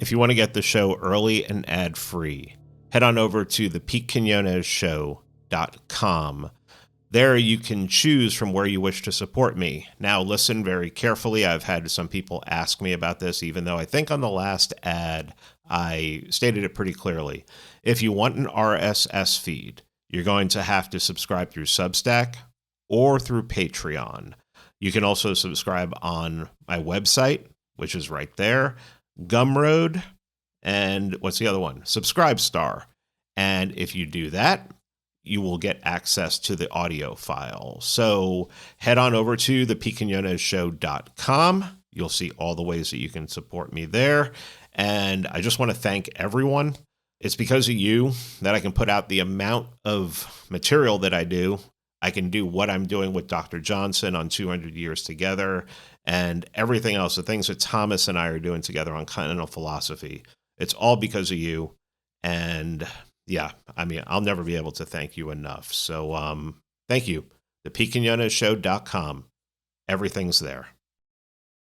If you want to get the show early and ad-free, head on over to the PeteQuinonesShow.com. There you can choose from where you wish to support me. Now listen very carefully. I've had some people ask me about this, even though I think on the last ad I stated it pretty clearly. If you want an RSS feed, you're going to have to subscribe through Substack or through Patreon. You can also subscribe on my website, which is right there, Gumroad, and what's the other one? Subscribestar. And if you do that, you will get access to the audio file. So head on over to the PeteQuinonesShow.com. You'll see all the ways that you can support me there. And I just want to thank everyone. It's because of you that I can put out the amount of material that I do. I can do what I'm doing with Dr. Johnson on 200 Years Together and everything else, the things that Thomas and I are doing together on continental philosophy. It's all because of you. And yeah, I mean, I'll never be able to thank you enough. So thank you. The PeteQuinonesShow.com. Everything's there.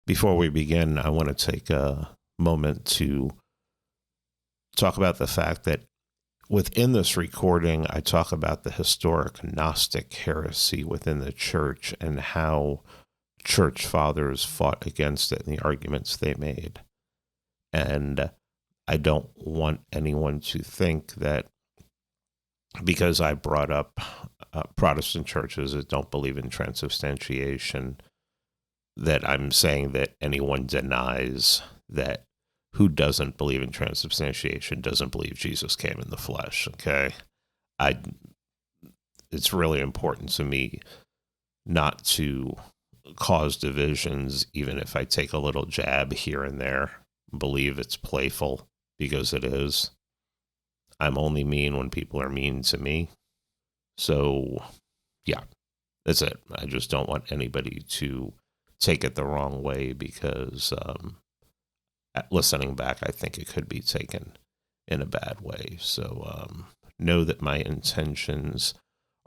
Before we begin, I want to take a moment to talk about the fact that within this recording, I talk about the historic Gnostic heresy within the church and how church fathers fought against it and the arguments they made. And I don't want anyone to think that because I brought up Protestant churches that don't believe in transubstantiation, that I'm saying that anyone denies that who doesn't believe in transubstantiation doesn't believe Jesus came in the flesh, okay? It's really important to me not to cause divisions, even if I take a little jab here and there. Believe it's playful, because it is. I'm only mean when people are mean to me. So, yeah, that's it. I just don't want anybody to take it the wrong way, because listening back, I think it could be taken in a bad way. So know that my intentions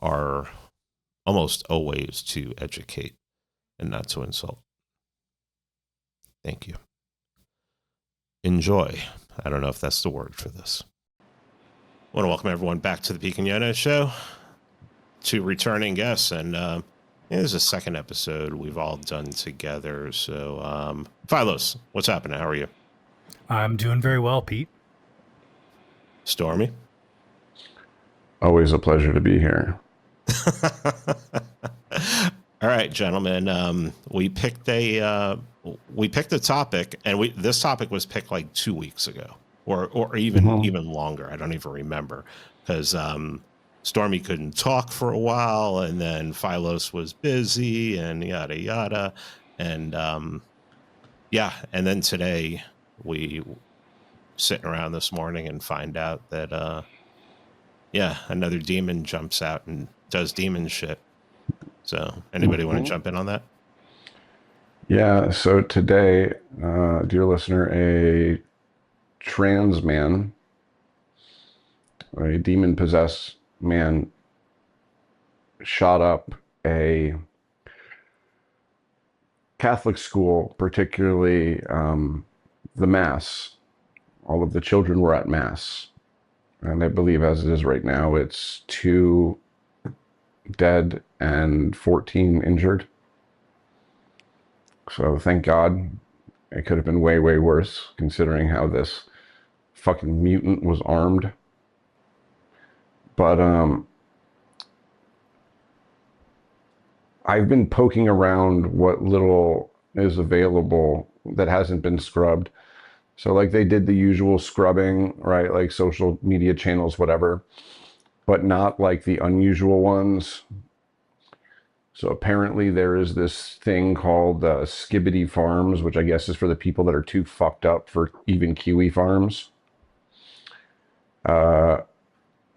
are almost always to educate and not to insult. Thank you. Enjoy. I don't know if that's the word for this. I want to welcome everyone back to the Pete Quinones Show. Two returning guests, and this is the second episode we've all done together. So, Philos, what's happening? How are you? I'm doing very well, Pete. Stormy? Always a pleasure to be here. All right, gentlemen. We picked a topic, and this topic was picked like 2 weeks ago, or even longer. I don't even remember, because Stormy couldn't talk for a while, and then Philos was busy, and yada yada, and and then today we sitting around this morning and find out that another demon jumps out and does demon shit. So anybody want to jump in on that? Yeah, so today, dear listener, a trans man, a demon-possessed man, shot up a Catholic school, particularly the Mass. All of the children were at Mass. And I believe as it is right now, it's 2 dead and 14 injured. So thank God. It could have been way, way worse, considering how this fucking mutant was armed. But I've been poking around what little is available that hasn't been scrubbed. So like they did the usual scrubbing, right? Like social media channels, whatever, but not like the unusual ones. So apparently there is this thing called Skibbity Farms, which I guess is for the people that are too fucked up for even Kiwi Farms.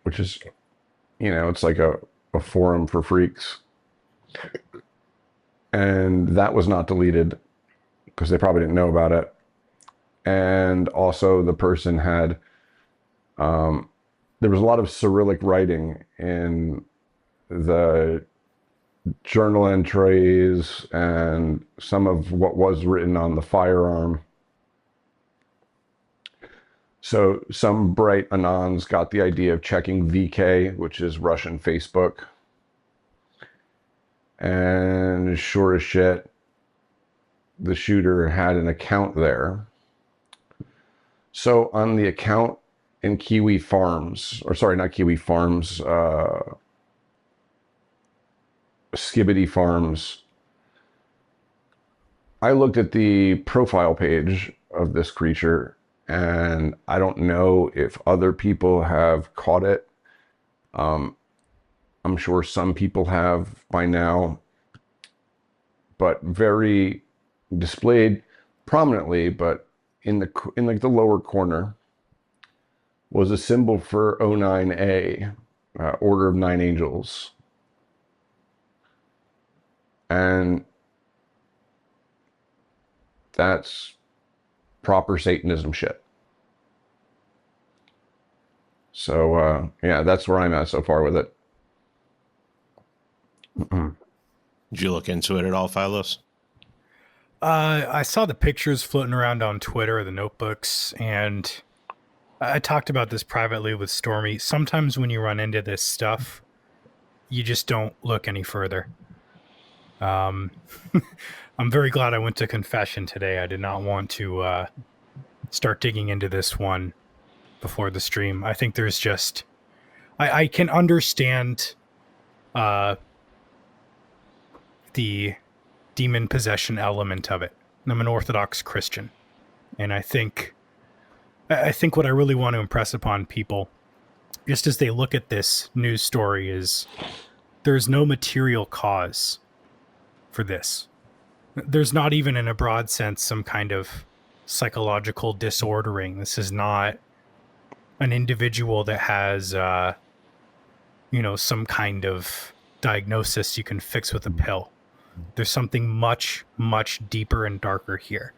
Which is, it's like a forum for freaks. And that was not deleted because they probably didn't know about it. And also the person had, there was a lot of Cyrillic writing in the journal entries and some of what was written on the firearm. So some bright anons got the idea of checking VK, which is Russian Facebook. And sure as shit, the shooter had an account there. So on the account in Kiwi Farms, or sorry, not Kiwi Farms, Skibbity Farms, I looked at the profile page of this creature, and I don't know if other people have caught it. I'm sure some people have by now, but very displayed prominently, but in like the lower corner was a symbol for O9A, Order of Nine Angels. And that's proper Satanism shit. So, yeah, that's where I'm at so far with it. Did you look into it at all, Philos? I saw the pictures floating around on Twitter, the notebooks, and I talked about this privately with Stormy. Sometimes when you run into this stuff, you just don't look any further. I'm very glad I went to confession today. I did not want to start digging into this one before the stream. I think there's just... I can understand the demon possession element of it. I'm an Orthodox Christian, and I think what I really want to impress upon people, just as they look at this news story, is there's no material cause for this. There's not even, in a broad sense, some kind of psychological disordering. This is not an individual that has, some kind of diagnosis you can fix with a pill. There's something much, much deeper and darker here.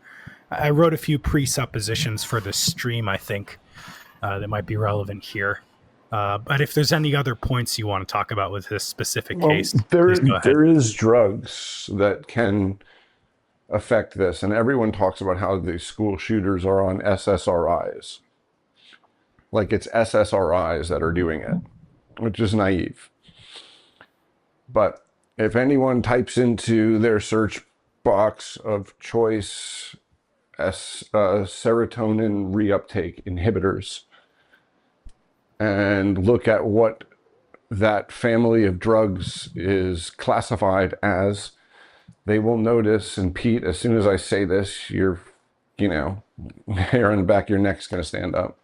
I wrote a few presuppositions for this stream, I think, that might be relevant here. But if there's any other points you want to talk about with this specific case, please go ahead. There is drugs that can affect this, and everyone talks about how the school shooters are on SSRIs. Like it's SSRIs that are doing it, which is naive. But if anyone types into their search box of choice serotonin reuptake inhibitors and look at what that family of drugs is classified as, they will notice, and Pete, as soon as I say this, your hair on the back of your neck's going to stand up.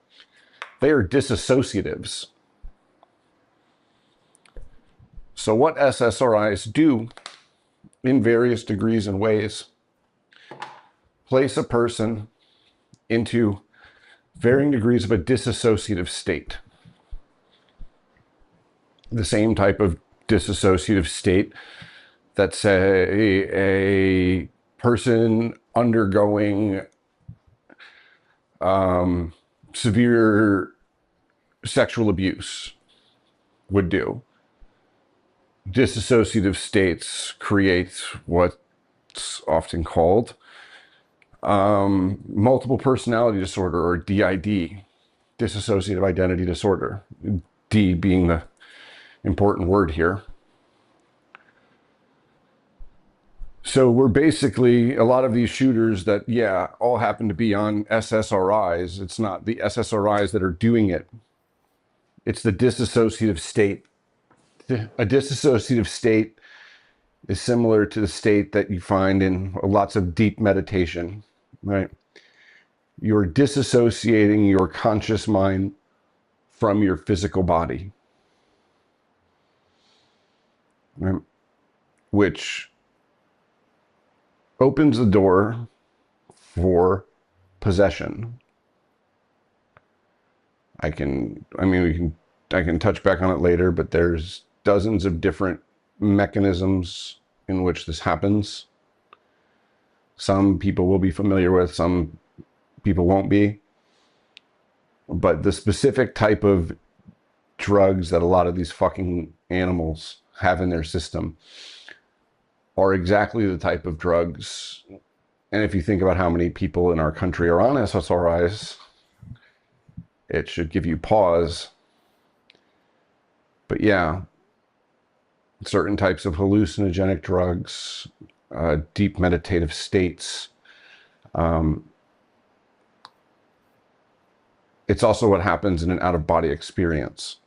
They are dissociatives. So what SSRIs do, in various degrees and ways, place a person into varying degrees of a dissociative state. The same type of dissociative state that, say, a person undergoing severe sexual abuse would do. Dissociative states create what's often called multiple personality disorder, or DID, dissociative identity disorder, D being the important word here. So we're basically, a lot of these shooters that, all happen to be on SSRIs. It's not the SSRIs that are doing it. It's the dissociative state. A dissociative state is similar to the state that you find in lots of deep meditation, right? You're disassociating your conscious mind from your physical body, right? Which opens the door for possession. I can touch back on it later, but there's dozens of different mechanisms in which this happens. Some people will be familiar with, some people won't be. But the specific type of drugs that a lot of these fucking animals have in their system are exactly the type of drugs. And if you think about how many people in our country are on SSRIs, It should give you pause. But yeah, certain types of hallucinogenic drugs, deep meditative states. It's also what happens in an out-of-body experience.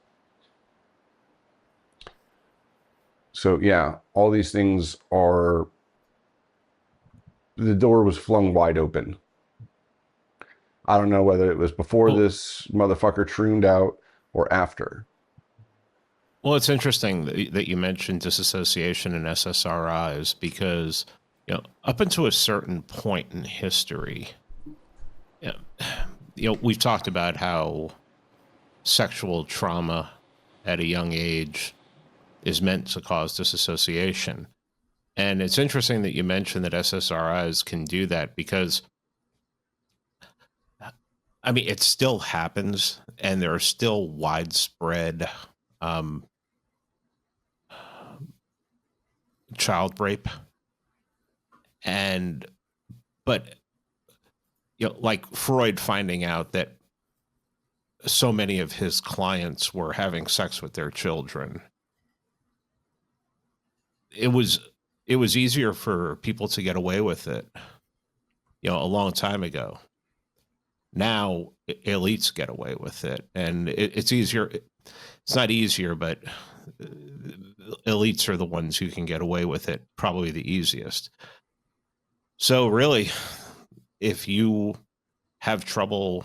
So yeah, all these things are, the door was flung wide open. I don't know whether it was before this motherfucker trooned out or after. Well, it's interesting that you mentioned disassociation and SSRIs because, up until a certain point in history, we've talked about how sexual trauma at a young age is meant to cause disassociation. And it's interesting that you mentioned that SSRIs can do that because, I mean, it still happens and there are still widespread child rape. But like Freud finding out that so many of his clients were having sex with their children, it was easier for people to get away with it, a long time ago. Now elites get away with it, and it's easier. It's not easier, but elites are the ones who can get away with it probably the easiest. So really, if you have trouble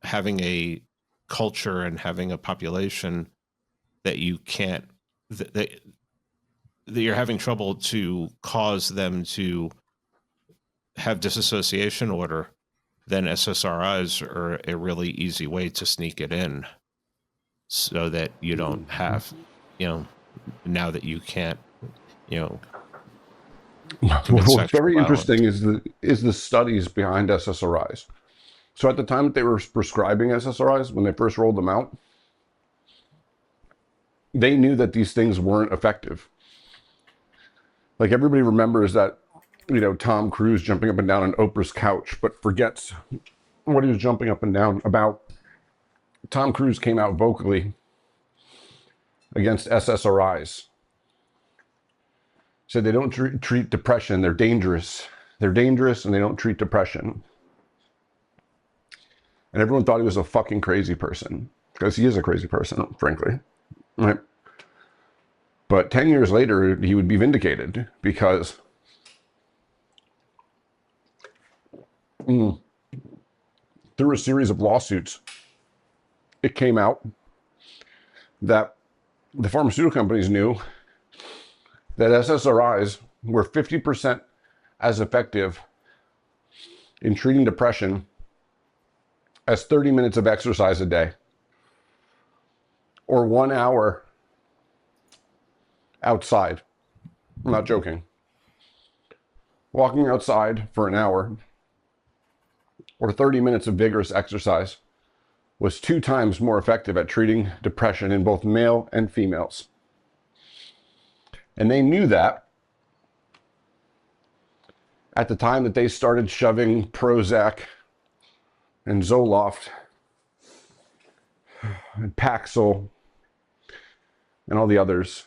having a culture and having a population that you can't, that you're having trouble to cause them to have disassociation order, then SSRIs are a really easy way to sneak it in so that you don't have, now that you can't, commit What's sexual very violence. interesting is the studies behind SSRIs. So at the time that they were prescribing SSRIs, when they first rolled them out, they knew that these things weren't effective. Like everybody remembers that, Tom Cruise jumping up and down on Oprah's couch, but forgets what he was jumping up and down about. Tom Cruise came out vocally against SSRIs. Said they don't treat depression. They're dangerous. They're dangerous and they don't treat depression. And everyone thought he was a fucking crazy person, because he is a crazy person, frankly. Right? But 10 years later, he would be vindicated because through a series of lawsuits, it came out that the pharmaceutical companies knew that SSRIs were 50% as effective in treating depression as 30 minutes of exercise a day or 1 hour outside. I'm not joking. Walking outside for an hour or 30 minutes of vigorous exercise was 2 times more effective at treating depression in both male and females. And they knew that at the time that they started shoving Prozac and Zoloft and Paxil and all the others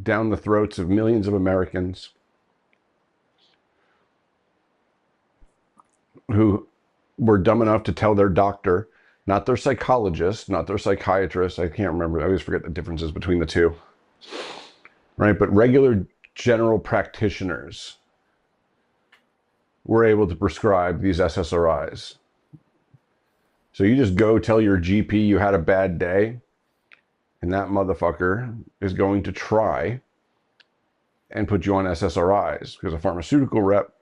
down the throats of millions of Americans who were dumb enough to tell their doctor, not their psychologist, not their psychiatrist, I can't remember, I always forget the differences between the two, right? But regular general practitioners were able to prescribe these SSRIs. So you just go tell your GP you had a bad day, and that motherfucker is going to try and put you on SSRIs because a pharmaceutical rep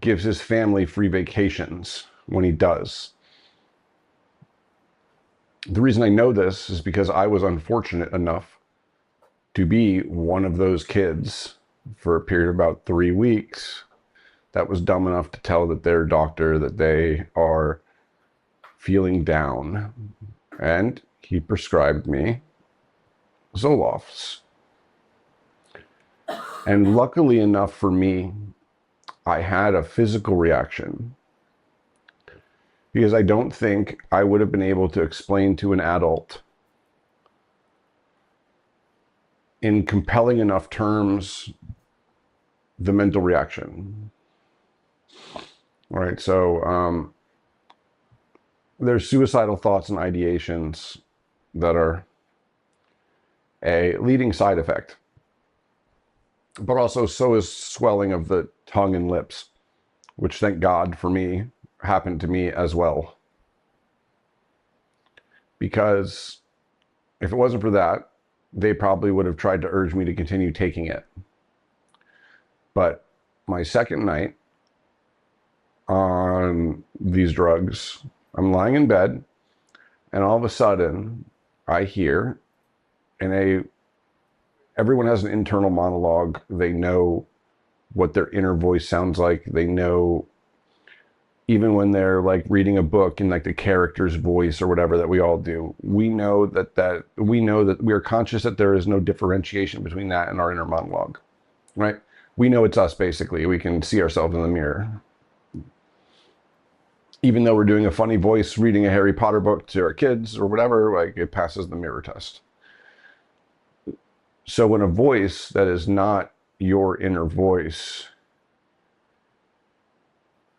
gives his family free vacations when he does. The reason I know this is because I was unfortunate enough to be one of those kids for a period of about 3 weeks that was dumb enough to tell their doctor that they are feeling down, and he prescribed me Zolofts. And luckily enough for me, I had a physical reaction. because I don't think I would have been able to explain to an adult in compelling enough terms the mental reaction. All right, so there's suicidal thoughts and ideations that are a leading side effect, but also so is swelling of the tongue and lips, which, thank God for me, happened to me as well. Because if it wasn't for that, they probably would have tried to urge me to continue taking it. But my second night on these drugs, I'm lying in bed, and all of a sudden I hear, and everyone has an internal monologue. They know what their inner voice sounds like. They know, even when they're like reading a book in like the character's voice or whatever that we all do, we know that we are conscious that there is no differentiation between that and our inner monologue, right? We know it's us, basically. We can see ourselves in the mirror. Even though we're doing a funny voice reading a Harry Potter book to our kids or whatever, like, it passes the mirror test. So when a voice that is not your inner voice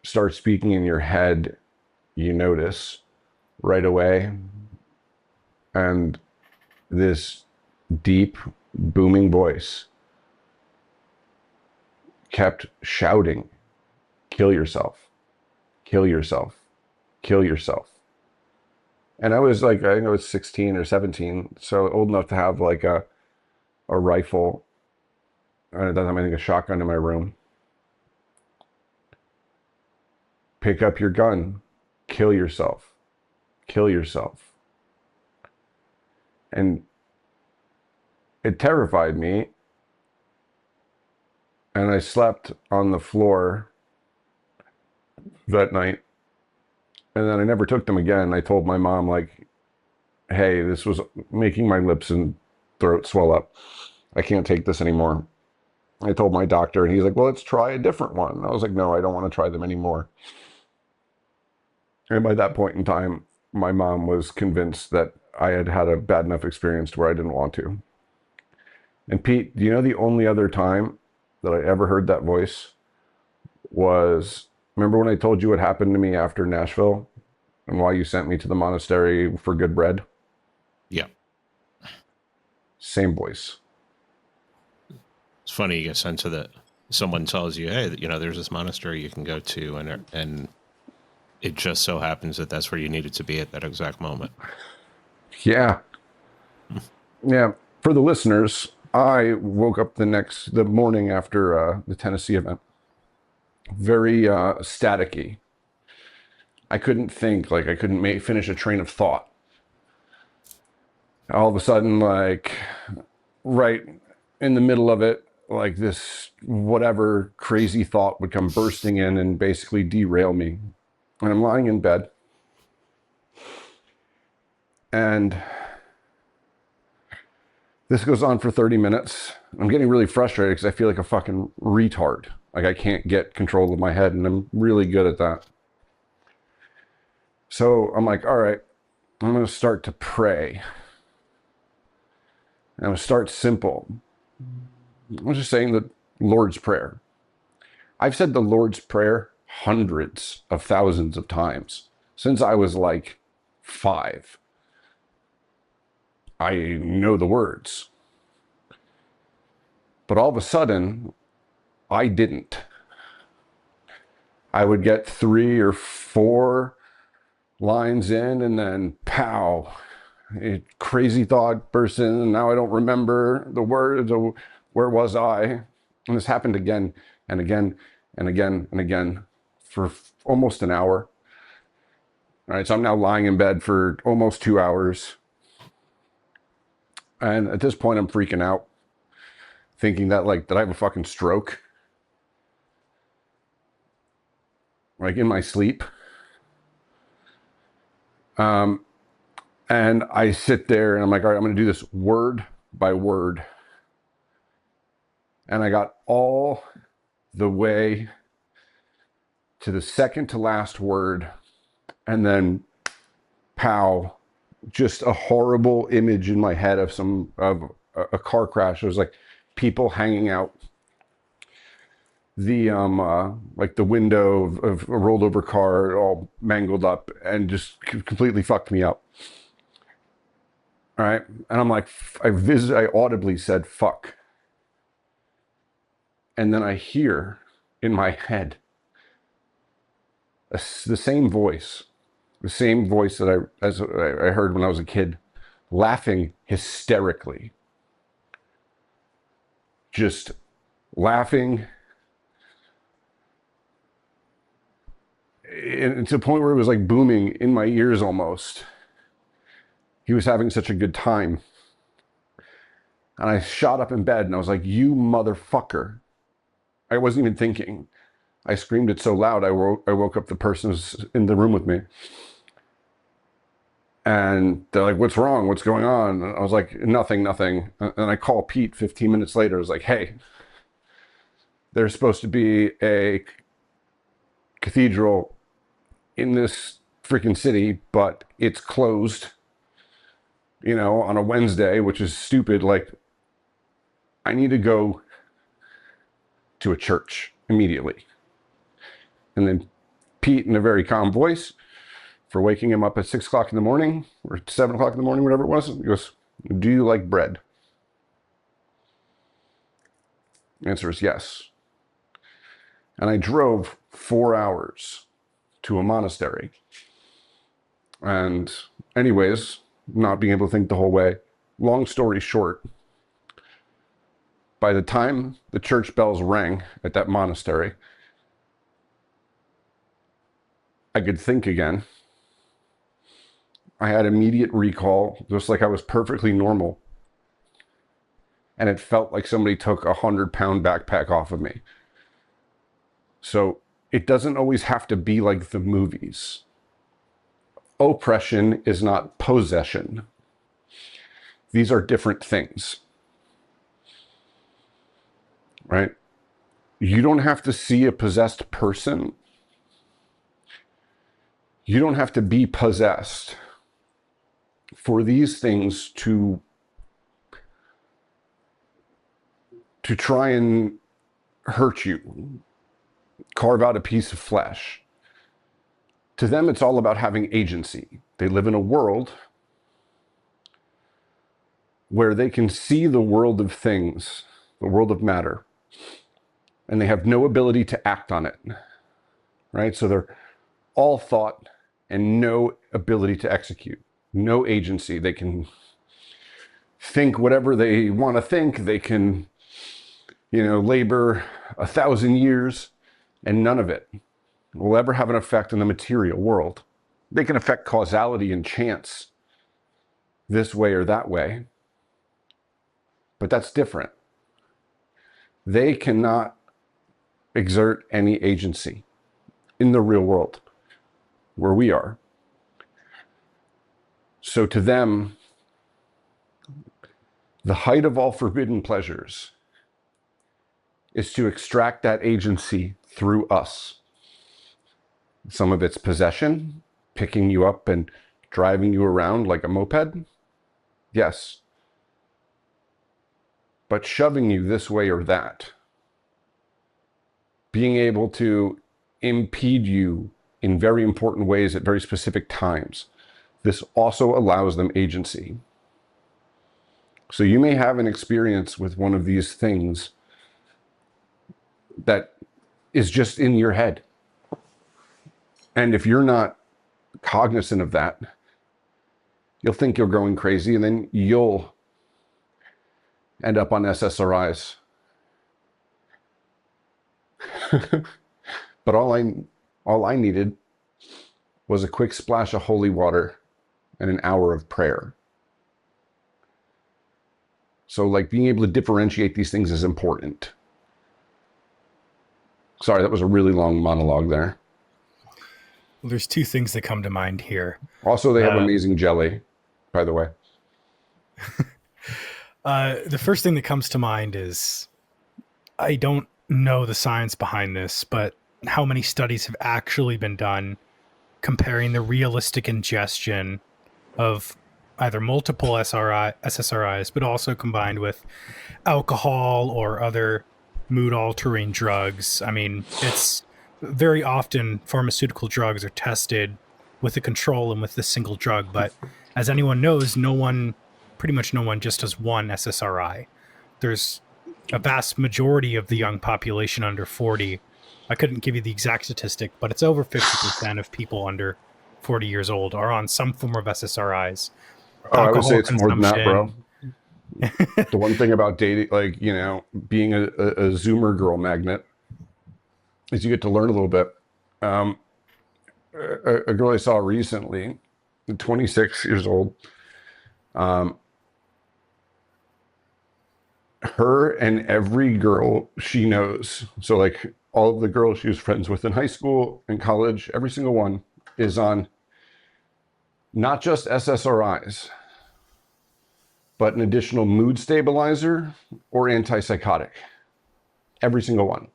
starts speaking in your head, you notice right away. And this deep, booming voice kept shouting, "Kill yourself, kill yourself, kill yourself." And I was like, I think I was 16 or 17, so old enough to have like a rifle, and at that time I think a shotgun in my room. Pick up your gun, kill yourself, kill yourself. And it terrified me. And I slept on the floor that night. And then I never took them again. I told my mom, like, hey, this was making my lips and throat swell up. I can't take this anymore. I told my doctor, and he's like, well, let's try a different one. I was like, no, I don't want to try them anymore. And by that point in time, my mom was convinced that I had had a bad enough experience to where I didn't want to. And Pete, do you know the only other time that I ever heard that voice was, remember when I told you what happened to me after Nashville and why you sent me to the monastery for good bread? Yeah. Same voice. It's funny you get sent to that. Someone tells you, hey, there's this monastery you can go to, and it just so happens that that's where you needed to be at that exact moment. Yeah. Yeah. For the listeners, I woke up the morning after the Tennessee event, very staticky. I couldn't think, like I couldn't finish a train of thought. All of a sudden, like right in the middle of it, like this whatever crazy thought would come bursting in and basically derail me. And I'm lying in bed. And this goes on for 30 minutes. I'm getting really frustrated because I feel like a fucking retard. Like I can't get control of my head, and I'm really good at that. So I'm like, all right, I'm going to start to pray. And I'm going to start simple. I'm just saying the Lord's Prayer. I've said the Lord's Prayer hundreds of thousands of times since I was like 5. I know the words. But all of a sudden, I didn't. I would get 3 or 4 lines in, and then pow, a crazy thought bursts in, and now I don't remember the words, or where was I? And this happened again and again and again and again for almost an hour. All right, so I'm now lying in bed for almost 2 hours. And at this point, I'm freaking out, thinking that, like, did I have a fucking stroke? Like, in my sleep? And I sit there and I'm like, all right, I'm going to do this word by word. And I got all the way to the second to last word. And then, pow, just a horrible image in my head of a car crash. It was like people hanging out the like the window of a rolled over car, all mangled up, and just completely fucked me up. All right, and I'm like, I audibly said "fuck," and then I hear in my head the same voice, that I heard when I was a kid, laughing hysterically, just laughing. And to the point where it was like booming in my ears almost. He was having such a good time. And I shot up in bed and I was like, you motherfucker. I wasn't even thinking. I screamed it so loud, I woke up the person who's in the room with me. And they're like, what's wrong? What's going on? And I was like, nothing. And I call Pete 15 minutes later. I was like, hey, there's supposed to be a cathedral in this freaking city, but it's closed, on a Wednesday, which is stupid. Like, I need to go to a church immediately. And then Pete, in a very calm voice, for waking him up at 6 o'clock in the morning or 7 o'clock in the morning, whatever it was, he goes, do you like bread? The answer is yes. And I drove 4 hours to a monastery. And anyways, not being able to think the whole way, long story short, by the time the church bells rang at that monastery, I could think again. I had immediate recall, just like I was perfectly normal. And it felt like somebody took a 100-pound backpack off of me. So it doesn't always have to be like the movies. Oppression is not possession. These are different things. Right? You don't have to see a possessed person. You don't have to be possessed for these things to try and hurt you, carve out a piece of flesh. To them, it's all about having agency. They live in a world where they can see the world of things, the world of matter, and they have no ability to act on it, right? So they're all thought and no ability to execute, no agency. They can think whatever they want to think. They can, labor 1,000 years, and none of it will ever have an effect on the material world. They can affect causality and chance this way or that way, but that's different. They cannot exert any agency in the real world where we are. So to them, the height of all forbidden pleasures is to extract that agency through us. Some of it's possession, picking you up and driving you around like a moped. Yes. But shoving you this way or that, being able to impede you in very important ways at very specific times, this also allows them agency. So you may have an experience with one of these things that is just in your head. And if you're not cognizant of that, you'll think you're going crazy, and then you'll end up on SSRIs. But all I needed was a quick splash of holy water and an hour of prayer. So like being able to differentiate these things is important. Sorry, that was a really long monologue there. Well, there's two things that come to mind here. Also, they have amazing jelly, by the way. The first thing that comes to mind is, I don't know the science behind this, but how many studies have actually been done comparing the realistic ingestion of either multiple SSRIs, but also combined with alcohol or other mood-altering drugs. I mean, it's very often pharmaceutical drugs are tested with a control and with the single drug, but as anyone knows, pretty much no one just does one SSRI. There's a vast majority of the young population under 40. I couldn't give you the exact statistic, but it's over 50% of people under 40 years old are on some form of SSRIs. Oh, I would say Alcohol it's more than that, bro. consumption. The one thing about dating, like, being a Zoomer girl magnet, is you get to learn a little bit. A girl I saw recently, 26 years old, her and every girl she knows, so like all of the girls she was friends with in high school and college, every single one is on not just SSRIs, but an additional mood stabilizer or antipsychotic. Every single one.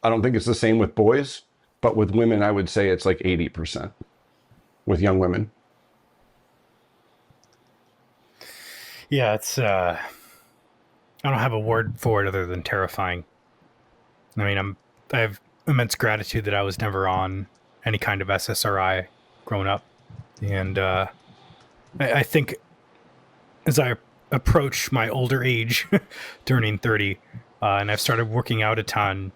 I don't think it's the same with boys, but with women, I would say it's like 80% with young women. Yeah, it's I don't have a word for it other than terrifying. I mean, I have immense gratitude that I was never on any kind of SSRI growing up. And I think as I approach my older age, turning 30, and I've started working out a ton,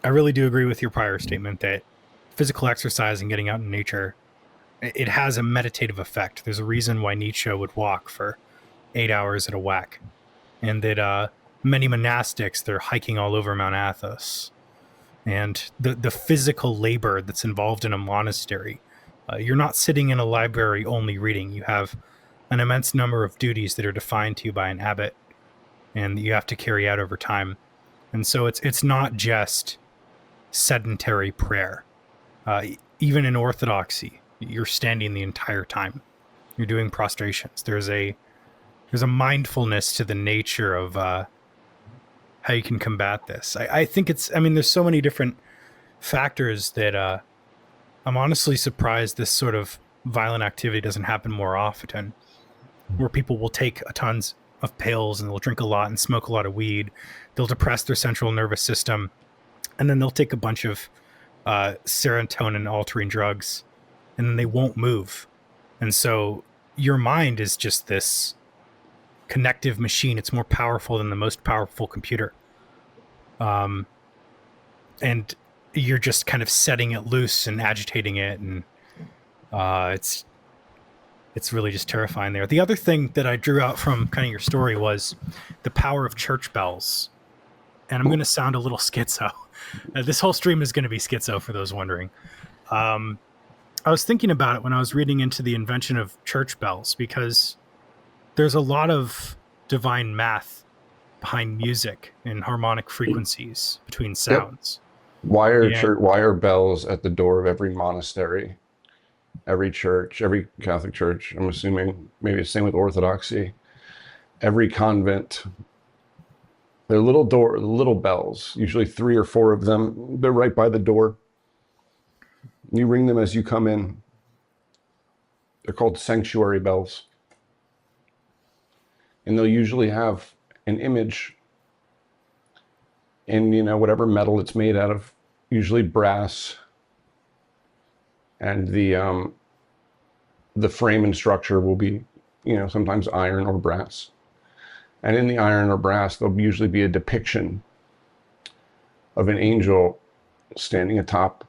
I really do agree with your prior statement that physical exercise and getting out in nature, it has a meditative effect. There's a reason why Nietzsche would walk for 8 hours at a whack, and that many monastics, they're hiking all over Mount Athos. And the physical labor that's involved in a monastery, you're not sitting in a library only reading. You have an immense number of duties that are defined to you by an abbot, and you have to carry out over time. And so it's not just sedentary prayer. Even in Orthodoxy, you're standing the entire time. You're doing prostrations. There's a mindfulness to the nature of how you can combat this. I think there's so many different factors that I'm honestly surprised this sort of violent activity doesn't happen more often, where people will take tons of pills and they'll drink a lot and smoke a lot of weed. They'll depress their central nervous system, and then they'll take a bunch of serotonin altering drugs, and then they won't move. And so your mind is just this connective machine. It's more powerful than the most powerful computer. And you're just kind of setting it loose and agitating it. And it's really just terrifying there. The other thing that I drew out from kind of your story was the power of church bells. And I'm going to sound a little schizo. This whole stream is going to be schizo for those wondering. I was thinking about it when I was reading into the invention of church bells, because there's a lot of divine math behind music and harmonic frequencies between sounds. Yep. Why are bells at the door of every monastery, every church, every Catholic church? I'm assuming maybe the same with Orthodoxy. Every convent. They're little bells, usually 3 or 4 of them. They're right by the door. You ring them as you come in. They're called sanctuary bells. And they'll usually have an image in, whatever metal it's made out of, usually brass. And the frame and structure will be, sometimes iron or brass. And in the iron or brass, there'll usually be a depiction of an angel standing atop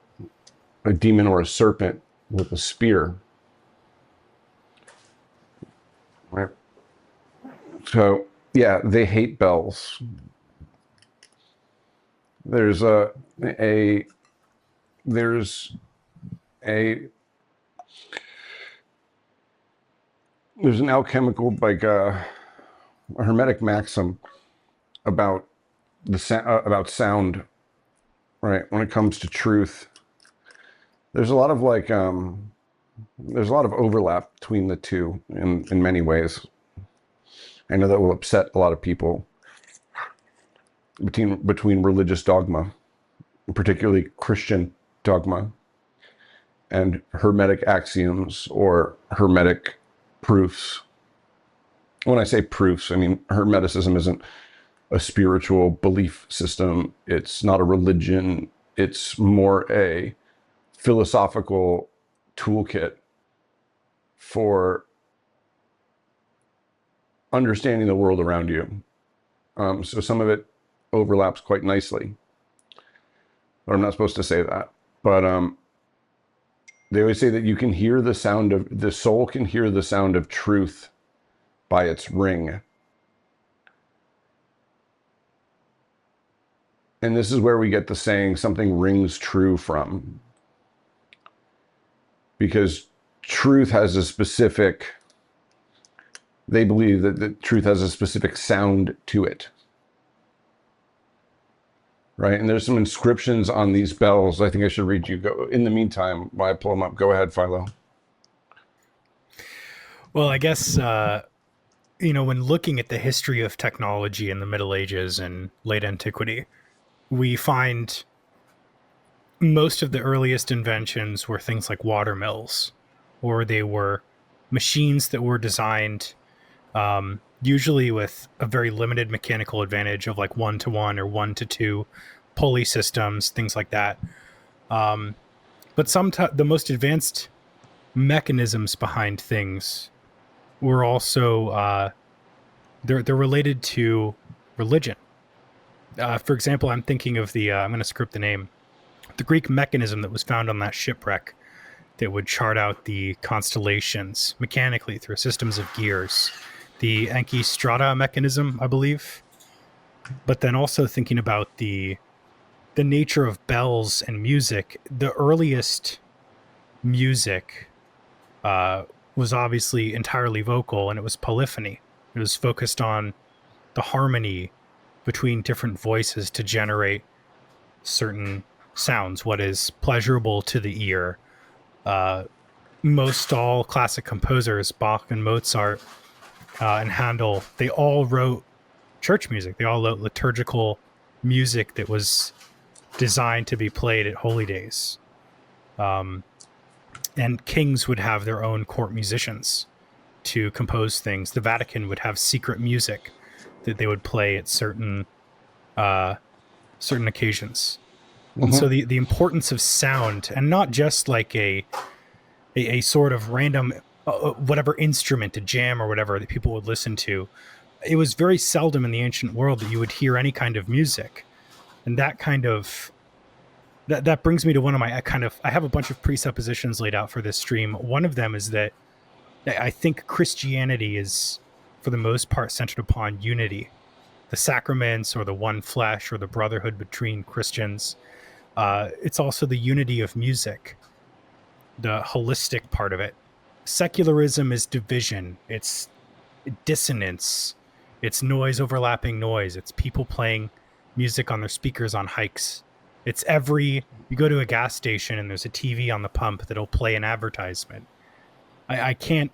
a demon or a serpent with a spear. Right? So, yeah, they hate bells. There's an alchemical, like a hermetic maxim about about sound, right? When it comes to truth, there's a lot of overlap between the two in many ways. I know that will upset a lot of people between religious dogma particularly Christian dogma and hermetic axioms or hermetic proofs. When I say proofs, I mean Hermeticism isn't a spiritual belief system. It's not a religion. It's more a philosophical toolkit for understanding the world around you. So some of it overlaps quite nicely. But I'm not supposed to say that. But they always say that you can hear the sound of, the soul can hear the sound of truth by its ring. And this is where we get the saying, something rings true from. Because truth has a specific, they believe that the truth has a specific sound to it. Right? And there's some inscriptions on these bells. I think I should read you. Go. In the meantime, while I pull them up, go ahead, Philo. Well, I guess, when looking at the history of technology in the Middle Ages and late antiquity, we find most of the earliest inventions were things like water mills, or they were machines that were designed usually with a very limited mechanical advantage of like 1-to-1 or 1-to-2 pulley systems, things like that. But sometimes the most advanced mechanisms behind things were also they're related to religion. For example, I'm thinking of the I'm going to script the name, the Greek mechanism that was found on that shipwreck that would chart out the constellations mechanically through systems of gears. The Enkistrata mechanism, I believe. But then also thinking about the nature of bells and music, the earliest music was obviously entirely vocal, and it was polyphony. It was focused on the harmony between different voices to generate certain sounds, what is pleasurable to the ear. Most all classic composers, Bach and Mozart and Handel, they all wrote church music. They all wrote liturgical music that was designed to be played at holy days. And kings would have their own court musicians to compose things. The Vatican would have secret music that they would play at certain occasions. Mm-hmm. And so the importance of sound, and not just like a sort of random whatever instrument, a jam or whatever that people would listen to. It was very seldom in the ancient world that you would hear any kind of music. And that kind of that brings me to one of my I have a bunch of presuppositions laid out for this stream. One of them is that I think Christianity is, for the most part, centered upon unity. The sacraments, or the one flesh, or the brotherhood between Christians. It's also the unity of music, the holistic part of it. Secularism is division. It's dissonance. It's noise overlapping noise. It's people playing music on their speakers on hikes. It's you go to a gas station and there's a TV on the pump that'll play an advertisement. I can't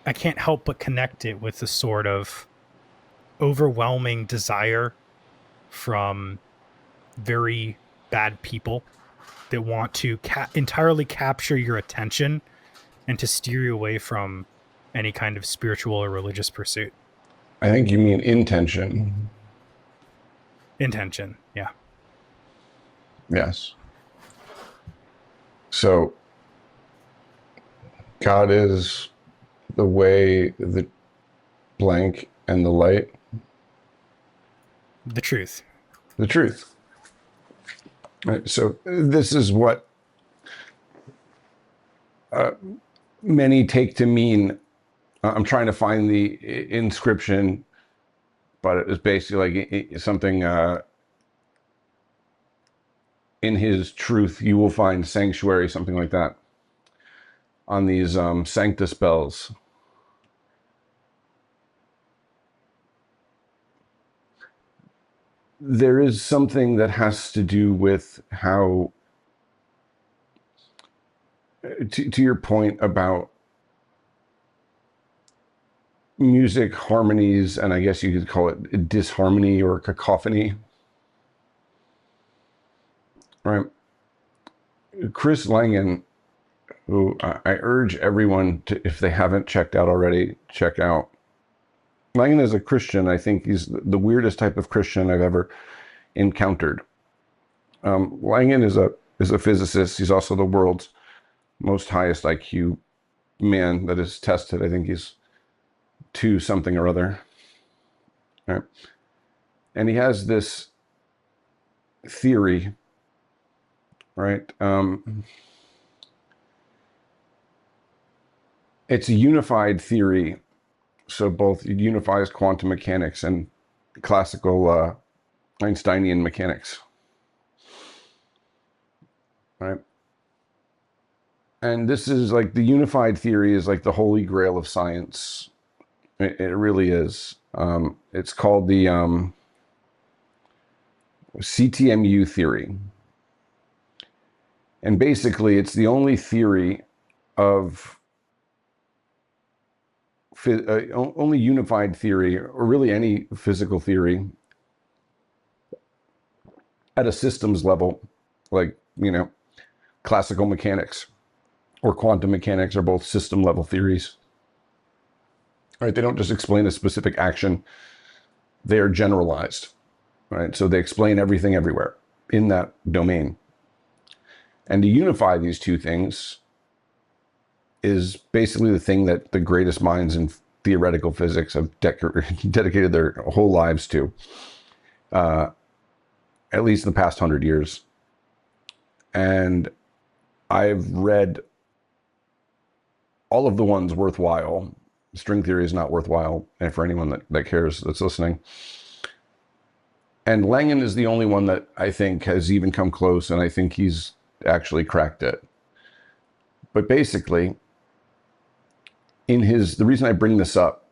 help but connect it with the sort of overwhelming desire from very bad people that want to entirely capture your attention and to steer you away from any kind of spiritual or religious pursuit. I think you mean intention. Intention, yeah. Yes. So God is the way, the blank, and the light. The truth. The truth. Right. So this is what many take to mean. I'm trying to find the inscription, but it was basically like something in his truth you will find sanctuary, something like that, on these Sanctus bells. There is something that has to do with how, to your point about music harmonies, and I guess you could call it disharmony or cacophony. right? Chris Langan, who I urge everyone to, if they haven't checked out already, check out. Langan is a Christian. I think he's the weirdest type of Christian I've ever encountered. Langan is a physicist. He's also the world's most highest IQ man that is tested. I think he's 2 something or other. Right? And he has this theory, right? It's a unified theory. So both it unifies quantum mechanics and classical Einsteinian mechanics, right? And this is like the unified theory is like the holy grail of science. It really is. It's called the CTMU theory. And basically, it's the only theory of only unified theory, or really any physical theory at a systems level, like, classical mechanics or quantum mechanics are both system level theories. Right? They don't just explain a specific action, they are generalized. Right? So they explain everything everywhere in that domain. And to unify these 2 things is basically the thing that the greatest minds in theoretical physics have dedicated their whole lives to, at least in the past 100 years. And I've read all of the ones worthwhile. String theory is not worthwhile, and for anyone that cares that's listening. And Langan is the only one that I think has even come close, and I think he's actually cracked it. But basically, the reason I bring this up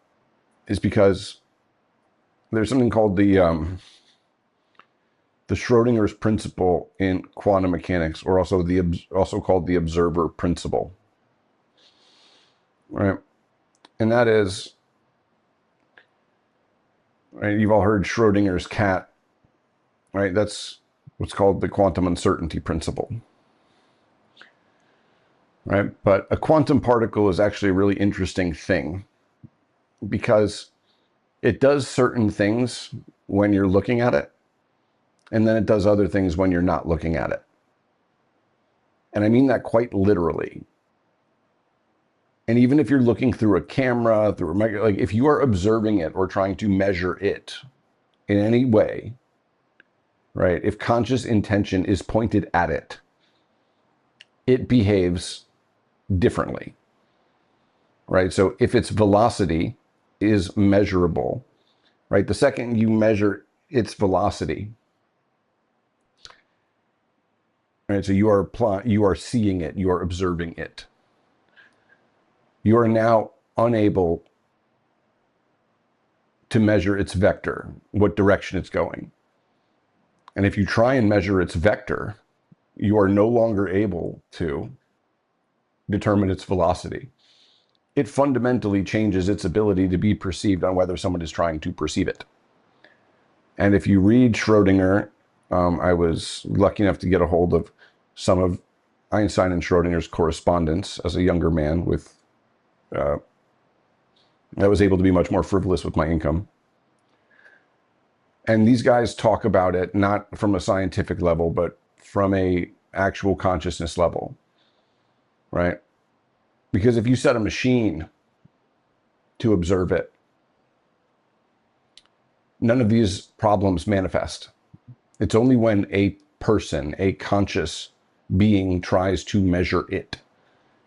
is because there's something called the Schrodinger's principle in quantum mechanics, or also called the observer principle, right? And that is, right, you've all heard Schrodinger's cat, right? That's what's called the quantum uncertainty principle, right? But a quantum particle is actually a really interesting thing because it does certain things when you're looking at it, and then it does other things when you're not looking at it. And I mean that quite literally. And even if you're looking through a camera, through a micro, like if you are observing it or trying to measure it in any way, right? If conscious intention is pointed at it, it behaves differently, right? So if its velocity is measurable, right? The second you measure its velocity, right? So you are seeing it, you are observing it. You are now unable to measure its vector, what direction it's going. And if you try and measure its vector, you are no longer able to determine its velocity. It fundamentally changes its ability to be perceived on whether someone is trying to perceive it. And if you read Schrodinger, I was lucky enough to get a hold of some of Einstein and Schrodinger's correspondence as a younger man I was able to be much more frivolous with my income. And these guys talk about it not from a scientific level, but from a actual consciousness level, right? Because if you set a machine to observe it, none of these problems manifest. It's only when a person, a conscious being, tries to measure it.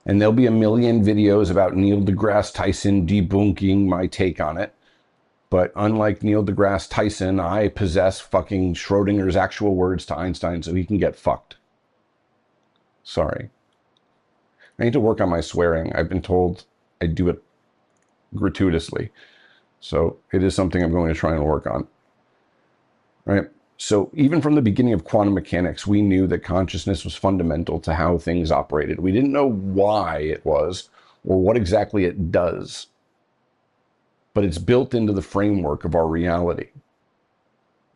And there'll be a million videos about Neil deGrasse Tyson debunking my take on it. But unlike Neil deGrasse Tyson, I possess fucking Schrodinger's actual words to Einstein so he can get fucked. Sorry. I need to work on my swearing. I've been told I do it gratuitously. So it is something I'm going to try and work on. Right? So even from the beginning of quantum mechanics, we knew that consciousness was fundamental to how things operated. We didn't know why it was or what exactly it does, but it's built into the framework of our reality,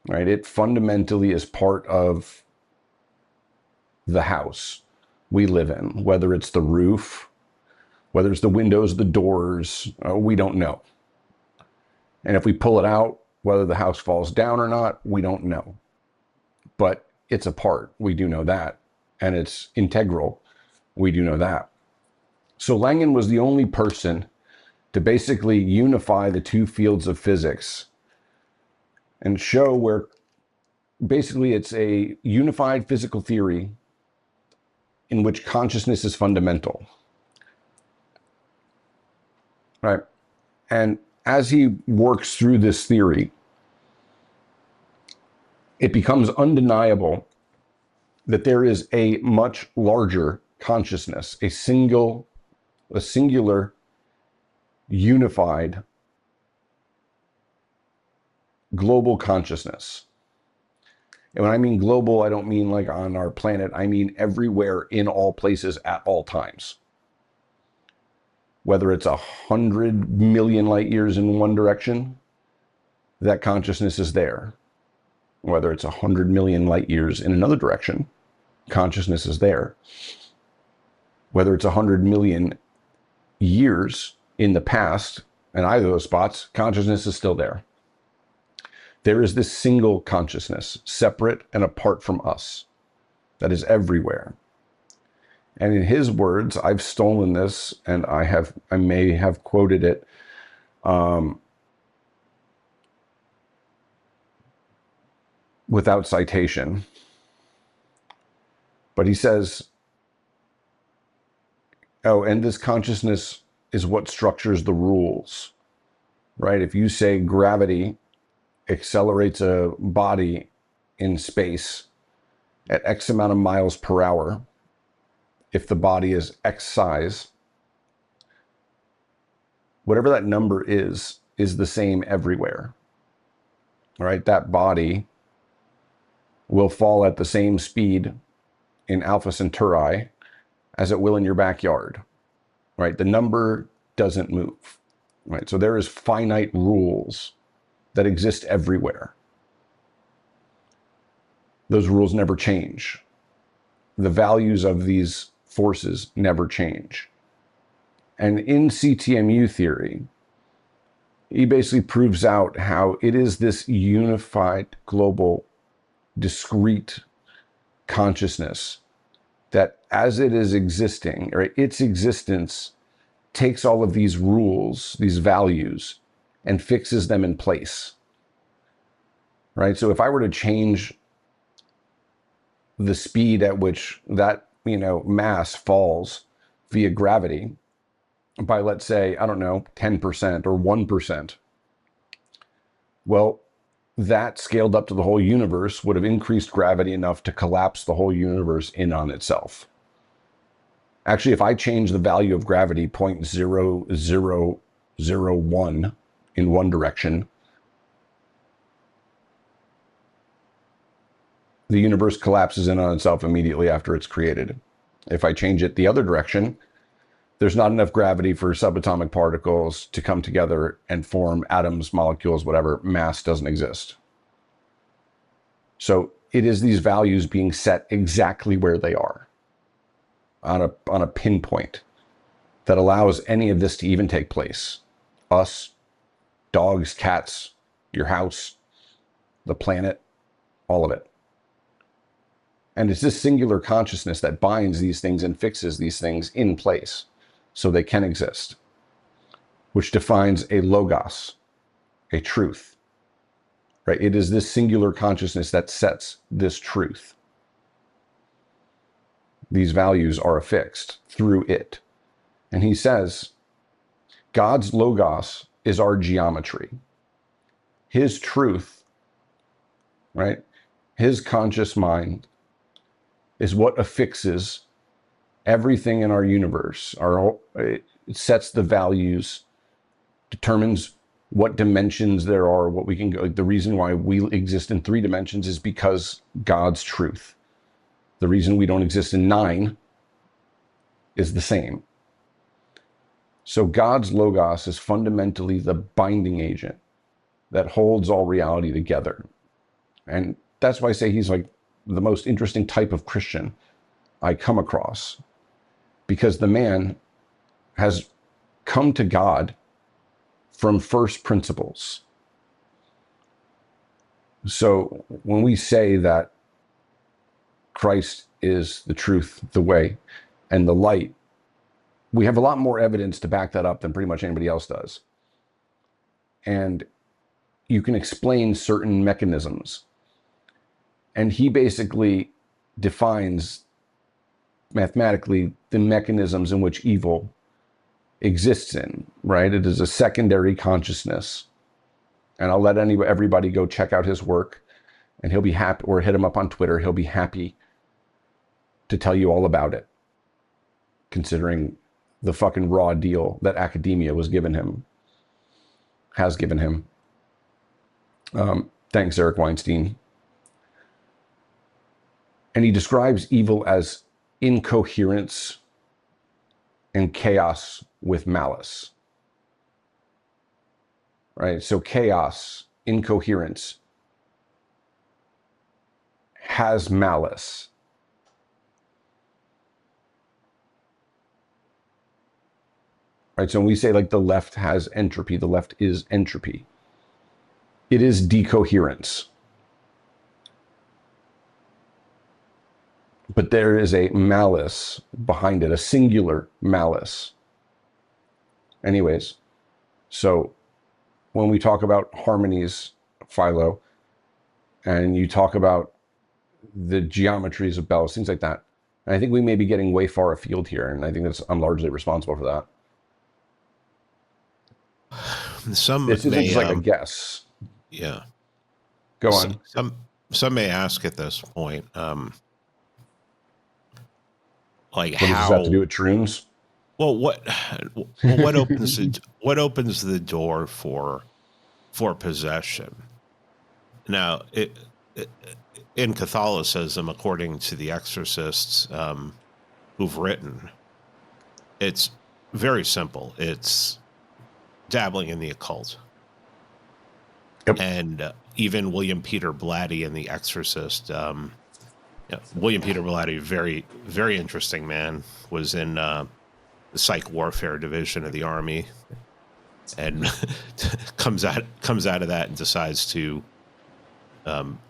right? It fundamentally is part of the house we live in, whether it's the roof, whether it's the windows, the doors, we don't know. And if we pull it out, whether the house falls down or not, we don't know. But it's a part, we do know that. And it's integral, we do know that. So Langen was the only person to basically unify the two fields of physics and show where basically it's a unified physical theory in which consciousness is fundamental. Right? And as he works through this theory, it becomes undeniable that there is a much larger consciousness, a singular, unified, global consciousness. And when I mean global, I don't mean like on our planet. I mean everywhere, in all places, at all times. Whether it's 100 million light years in one direction, that consciousness is there. Whether it's 100 million light years in another direction, consciousness is there. Whether it's 100 million years in the past, in either of those spots, consciousness is still there. There is this single consciousness, separate and apart from us, that is everywhere. And in his words, I've stolen this, and I may have quoted it without citation. But he says, oh, and this consciousness is what structures the rules, right? If you say gravity accelerates a body in space at X amount of miles per hour, if the body is X size, whatever that number is the same everywhere. All right, that body will fall at the same speed in Alpha Centauri as it will in your backyard. Right, the number doesn't move. Right, so there is finite rules that exist everywhere. Those rules never change. The values of these forces never change. And in CTMU theory, he basically proves out how it is this unified, global, discrete consciousness that as it is existing, or its existence takes all of these rules, these values, and fixes them in place. Right? So if I were to change the speed at which that, mass falls via gravity by, let's say, I don't know, 10% or 1%, well, that scaled up to the whole universe would have increased gravity enough to collapse the whole universe in on itself. Actually, if I change the value of gravity 0.0001 in one direction, the universe collapses in on itself immediately after it's created. If I change it the other direction, there's not enough gravity for subatomic particles to come together and form atoms, molecules, whatever. Mass doesn't exist. So it is these values being set exactly where they are on a pinpoint that allows any of this to even take place. Us, dogs, cats, your house, the planet, all of it. And it's this singular consciousness that binds these things and fixes these things in place so they can exist, which defines a logos, a truth, right? It is this singular consciousness that sets this truth. These values are affixed through it. And he says, God's logos is our geometry. His truth, right? His conscious mind is what affixes everything in our universe. It sets the values, determines what dimensions there are, what we can go. The reason why we exist in 3 dimensions is because God's truth. The reason we don't exist in 9 is the same. So God's logos is fundamentally the binding agent that holds all reality together. And that's why I say he's like the most interesting type of Christian, I come across, because the man has come to God from first principles. So when we say that Christ is the truth, the way, and the light, we have a lot more evidence to back that up than pretty much anybody else does. And you can explain certain mechanisms. And he basically defines mathematically the mechanisms in which evil exists in, right? It is a secondary consciousness. And I'll let everybody go check out his work, and he'll be happy, or hit him up on Twitter. He'll be happy to tell you all about it, considering the fucking raw deal that academia has given him. Thanks, Eric Weinstein. And he describes evil as incoherence and chaos with malice. Right? So chaos, incoherence, has malice. Right? So when we say like the left has entropy, the left is entropy. It is decoherence. But there is a malice behind it, a singular malice. Anyways, so when we talk about harmonies, Philo, and you talk about the geometries of bells, things like that, and I think we may be getting way far afield here, and I think I'm largely responsible for that. This isn't just like a guess. Yeah. Go on. Some may ask at this point, like, what does this have to do with shrooms? Well, what opens the door for possession? Now, in Catholicism, according to the exorcists who've written, it's very simple. It's dabbling in the occult. Yep. And even William Peter Blatty in The Exorcist, William Peter Blatty, very, very interesting man, was in the psych warfare division of the Army, and comes out of that and decides to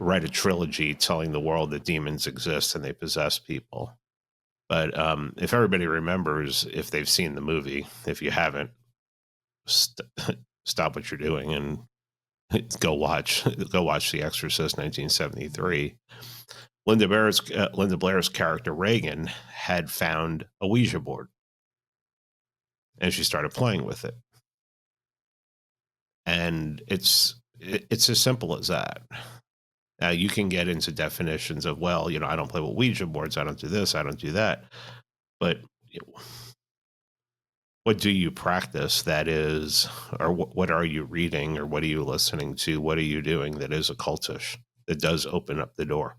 write a trilogy telling the world that demons exist and they possess people. But if everybody remembers, if they've seen the movie, if you haven't, stop what you're doing and go watch The Exorcist 1973. Linda Blair's character Reagan had found a Ouija board, and she started playing with it. And it's as simple as that. Now, you can get into definitions of, well, I don't play with Ouija boards, I don't do this, I don't do that. But what do you practice that is, or what are you reading, or what are you listening to? What are you doing that is occultish, that does open up the door?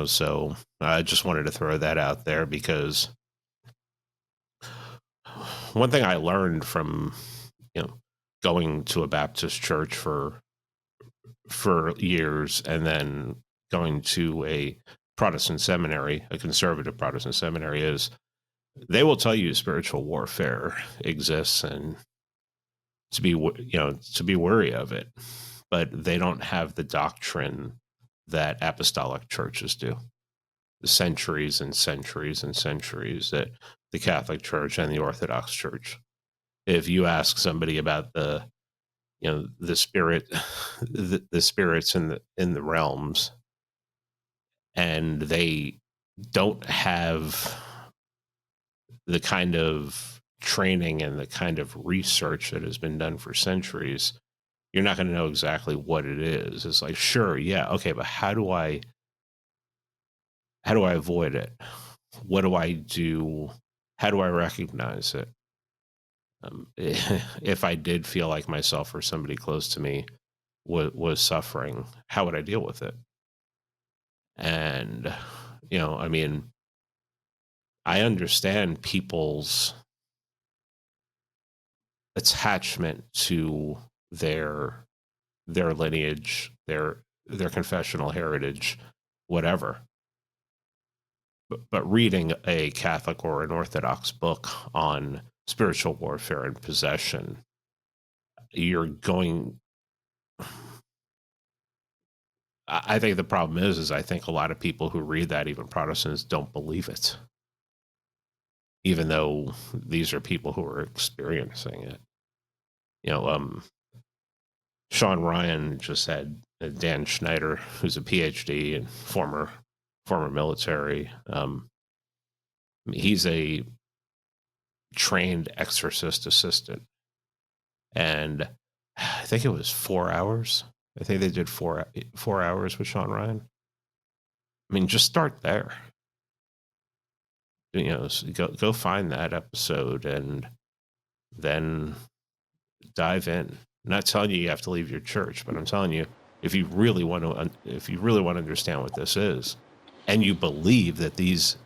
So I just wanted to throw that out there, because one thing I learned from, going to a Baptist church for years, and then going to a Protestant seminary, a conservative Protestant seminary, is they will tell you spiritual warfare exists and to be wary of it, but they don't have the doctrine that apostolic churches do. The centuries and centuries and centuries that the Catholic Church and the Orthodox Church. If you ask somebody about the spirit, the spirits in the realms, and they don't have the kind of training and the kind of research that has been done for centuries, you're not going to know exactly what it is. It's like, sure, yeah, okay, but how do I avoid it? What do I do? How do I recognize it? If I did feel like myself or somebody close to me was suffering, how would I deal with it? And, I understand people's attachment to their lineage, their confessional heritage, whatever. but reading a Catholic or an Orthodox book on spiritual warfare and possession, you're going. I think the problem is I think a lot of people who read that, even Protestants, don't believe it, even though these are people who are experiencing it. You know, Sean Ryan just had Dan Schneider, who's a PhD and former military. He's a trained exorcist assistant, and I think it was 4 hours. I think they did 4 hours with Sean Ryan. I mean, just start there. You know, so go find that episode and then dive in. I'm not telling you have to leave your church, but I'm telling you, if you really want to understand what this is, and you believe that these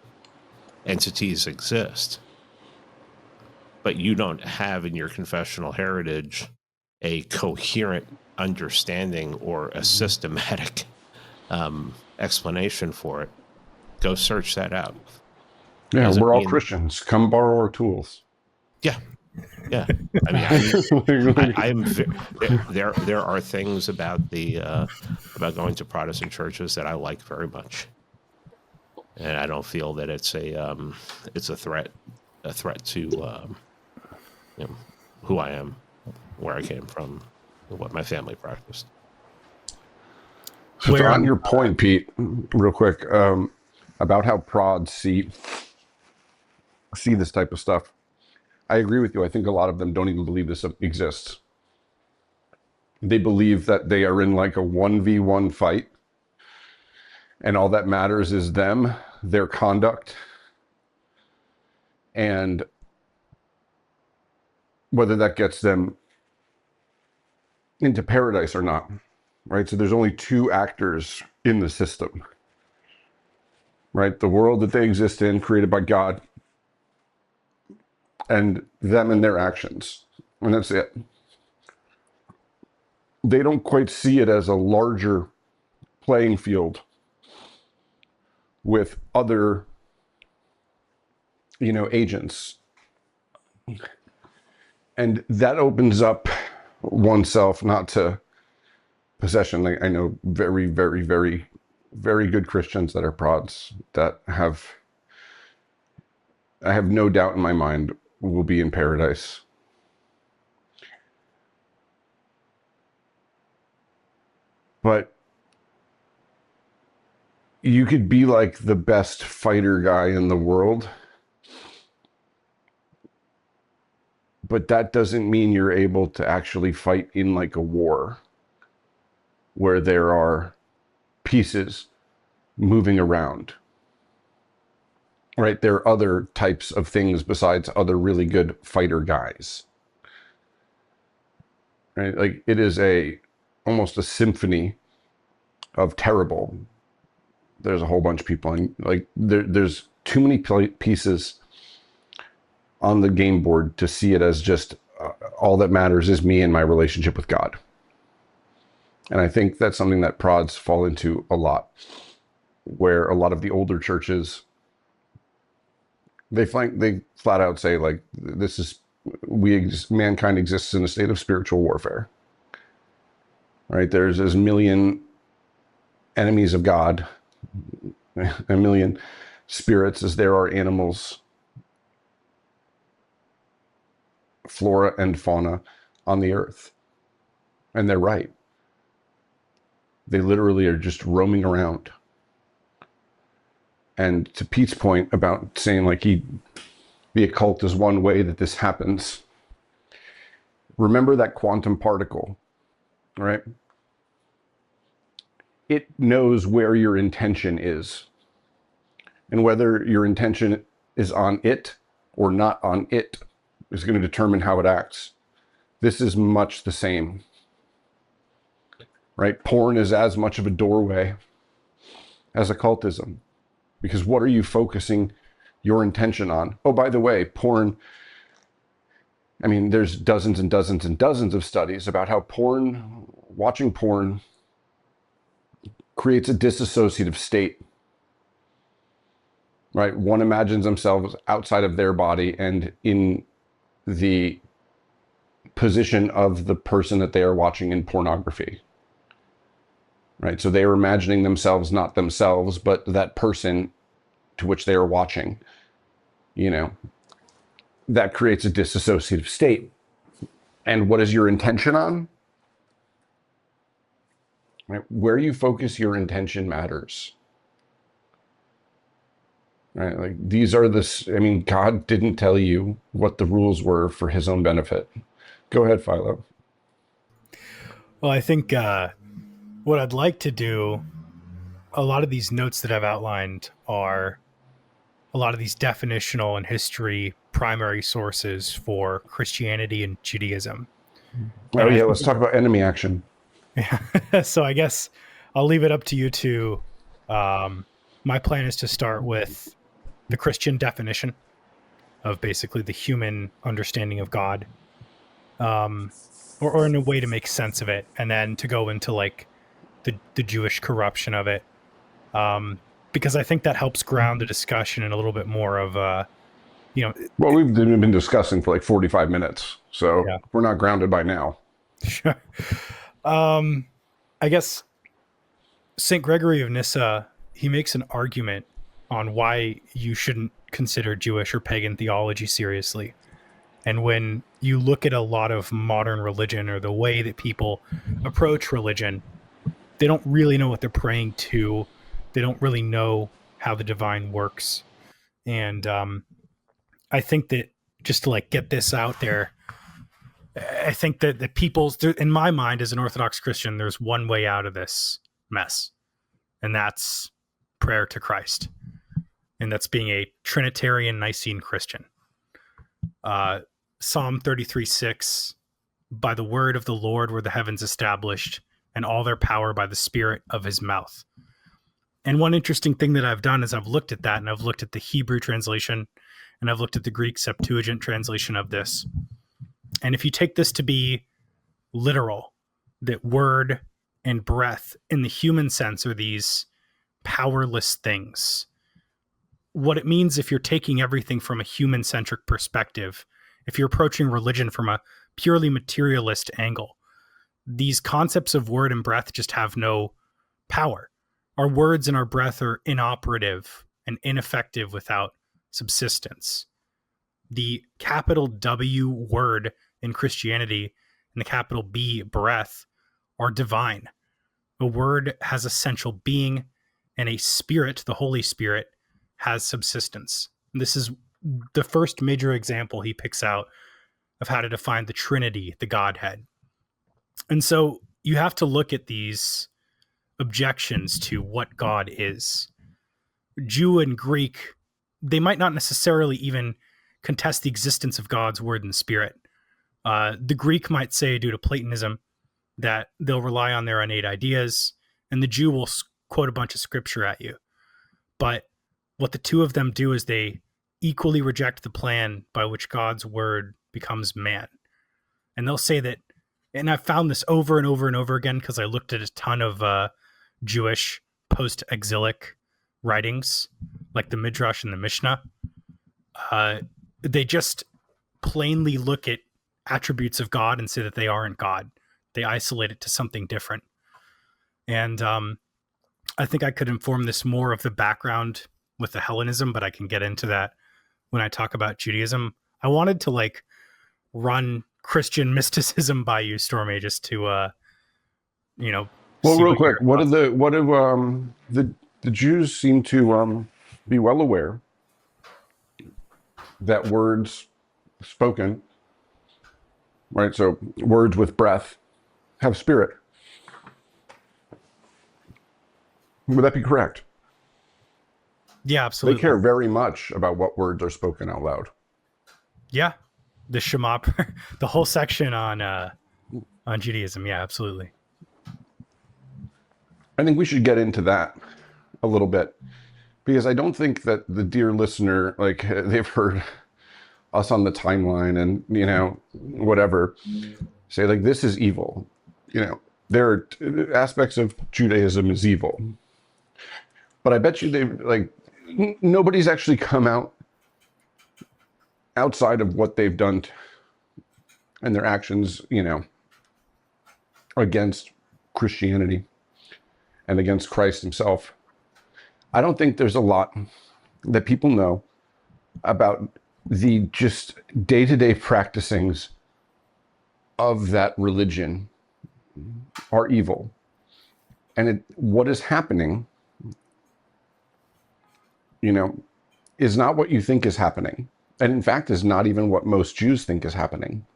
entities exist, but you don't have in your confessional heritage a coherent understanding or a systematic explanation for it, go search that out. Yeah, we're all Christians. Come borrow our tools. Yeah. Yeah. I mean, there are things about about going to Protestant churches that I like very much. And I don't feel that it's a threat to, you know, who I am, where I came from, what my family practiced. So on your point, Pete, real quick, about how prods see this type of stuff, I agree with you. I think a lot of them don't even believe this exists. They believe that they are in like a 1v1 fight, and all that matters is them, their conduct, and whether that gets them into paradise or not, right? So there's only two actors in the system, right? The world that they exist in, created by God, and them and their actions, and that's it. They don't quite see it as a larger playing field with other, agents. And that opens up oneself not to possession. I know very, very, very, very good Christians that are prods that I have no doubt in my mind will be in paradise. But you could be like the best fighter guy in the world, but that doesn't mean you're able to actually fight in like a war where there are pieces moving around, right? There are other types of things besides other really good fighter guys, right? Like it is almost a symphony of terrible. There's a whole bunch of people, and like there's too many pieces on the game board to see it as just all that matters is me and my relationship with God. And I think that's something that prods fall into a lot, where a lot of the older churches, they flat out say like, this is, mankind exists in a state of spiritual warfare, right? There's as million enemies of God, a million spirits as there are animals, flora and fauna on the earth. And they're right. They literally are just roaming around. And to Pete's point about saying like the occult is one way that this happens, remember that quantum particle, right? It knows where your intention is. And whether your intention is on it or not on it is going to determine how it acts. This is much the same, right? Porn is as much of a doorway as occultism, because what are you focusing your intention on? Oh, by the way, porn, I mean, there's dozens and dozens and dozens of studies about how watching porn creates a dissociative state. right? One imagines themselves outside of their body and in the position of the person that they are watching in pornography, right? So they are imagining themselves not themselves, but that person to which they are watching. You know, that creates a dissociative state. And what is your intention on? Right? Where you focus your intention matters. Right? Like these are I mean, God didn't tell you what the rules were for his own benefit. Go ahead, Philo. Well, I think what I'd like to do, a lot of these notes that I've outlined are a lot of these definitional and history primary sources for Christianity and Judaism. Oh, And I yeah, think, let's talk about enemy action. so I guess I'll leave it up to you to. My plan is to start with the Christian definition of basically the human understanding of God, or in a way to make sense of it, and then to go into like the Jewish corruption of it, because I think that helps ground the discussion in a little bit more of Well, we've been discussing for like 45 minutes, so yeah. we're not grounded by now. Sure. I guess St. Gregory of Nyssa, he makes an argument on why you shouldn't consider Jewish or pagan theology seriously. And when you look at a lot of modern religion or the way that people approach religion, they don't really know what they're praying to. They don't really know how the divine works. And I think that just to like get this out there, I think that the people's, in my mind as an Orthodox Christian, there's one way out of this mess, and that's prayer to Christ. And that's being a Trinitarian Nicene Christian. Psalm 33:6, by the word of the Lord were the heavens established, and all their power by the spirit of his mouth. And one interesting thing that I've done is I've looked at that, and I've looked at the Hebrew translation, and I've looked at the Greek Septuagint translation of this. And if you take this to be literal, that word and breath in the human sense are these powerless things. What it means, if you're taking everything from a human-centric perspective, if you're approaching religion from a purely materialist angle, these concepts of word and breath just have no power. Our words and our breath are inoperative and ineffective without subsistence. The capital W word in Christianity and the capital B breath are divine. A word has essential being, and a spirit, the Holy Spirit, has subsistence. This is the first major example he picks out of how to define the Trinity, the Godhead. And so you have to look at these objections to what God is. Jew and Greek, they might not necessarily even contest the existence of God's word and spirit. The Greek might say, due to Platonism, that they'll rely on their innate ideas, and the Jew will quote a bunch of scripture at you. But what the two of them do is they equally reject the plan by which God's word becomes man. And they'll say that, and I've found this over and over and over again because I looked at a ton of Jewish post-exilic writings, like the Midrash and the Mishnah. They just plainly look at attributes of God and say that they aren't God. They isolate it to something different. And I think I could inform this more of the background with the Hellenism, but I can get into that when I talk about Judaism. I wanted to like run Christian mysticism by you, Stormy, just to Well, real quick, what do the Jews seem to be well aware that words spoken, right? So words with breath have spirit. Would that be correct? Yeah, absolutely. They care very much about what words are spoken out loud. Yeah, the Shema, the whole section on Judaism. Yeah, absolutely. I think we should get into that a little bit, because I don't think that the dear listener, like, they've heard us on the timeline and, you know, whatever, say like, this is evil. You know, there are aspects of Judaism is evil. But I bet you they like nobody's actually come out outside of what they've done and their actions, against Christianity and against Christ himself. I don't think there's a lot that people know about the just day-to-day practicings of that religion are evil. And what is happening, is not what you think is happening. And in fact, is not even what most Jews think is happening.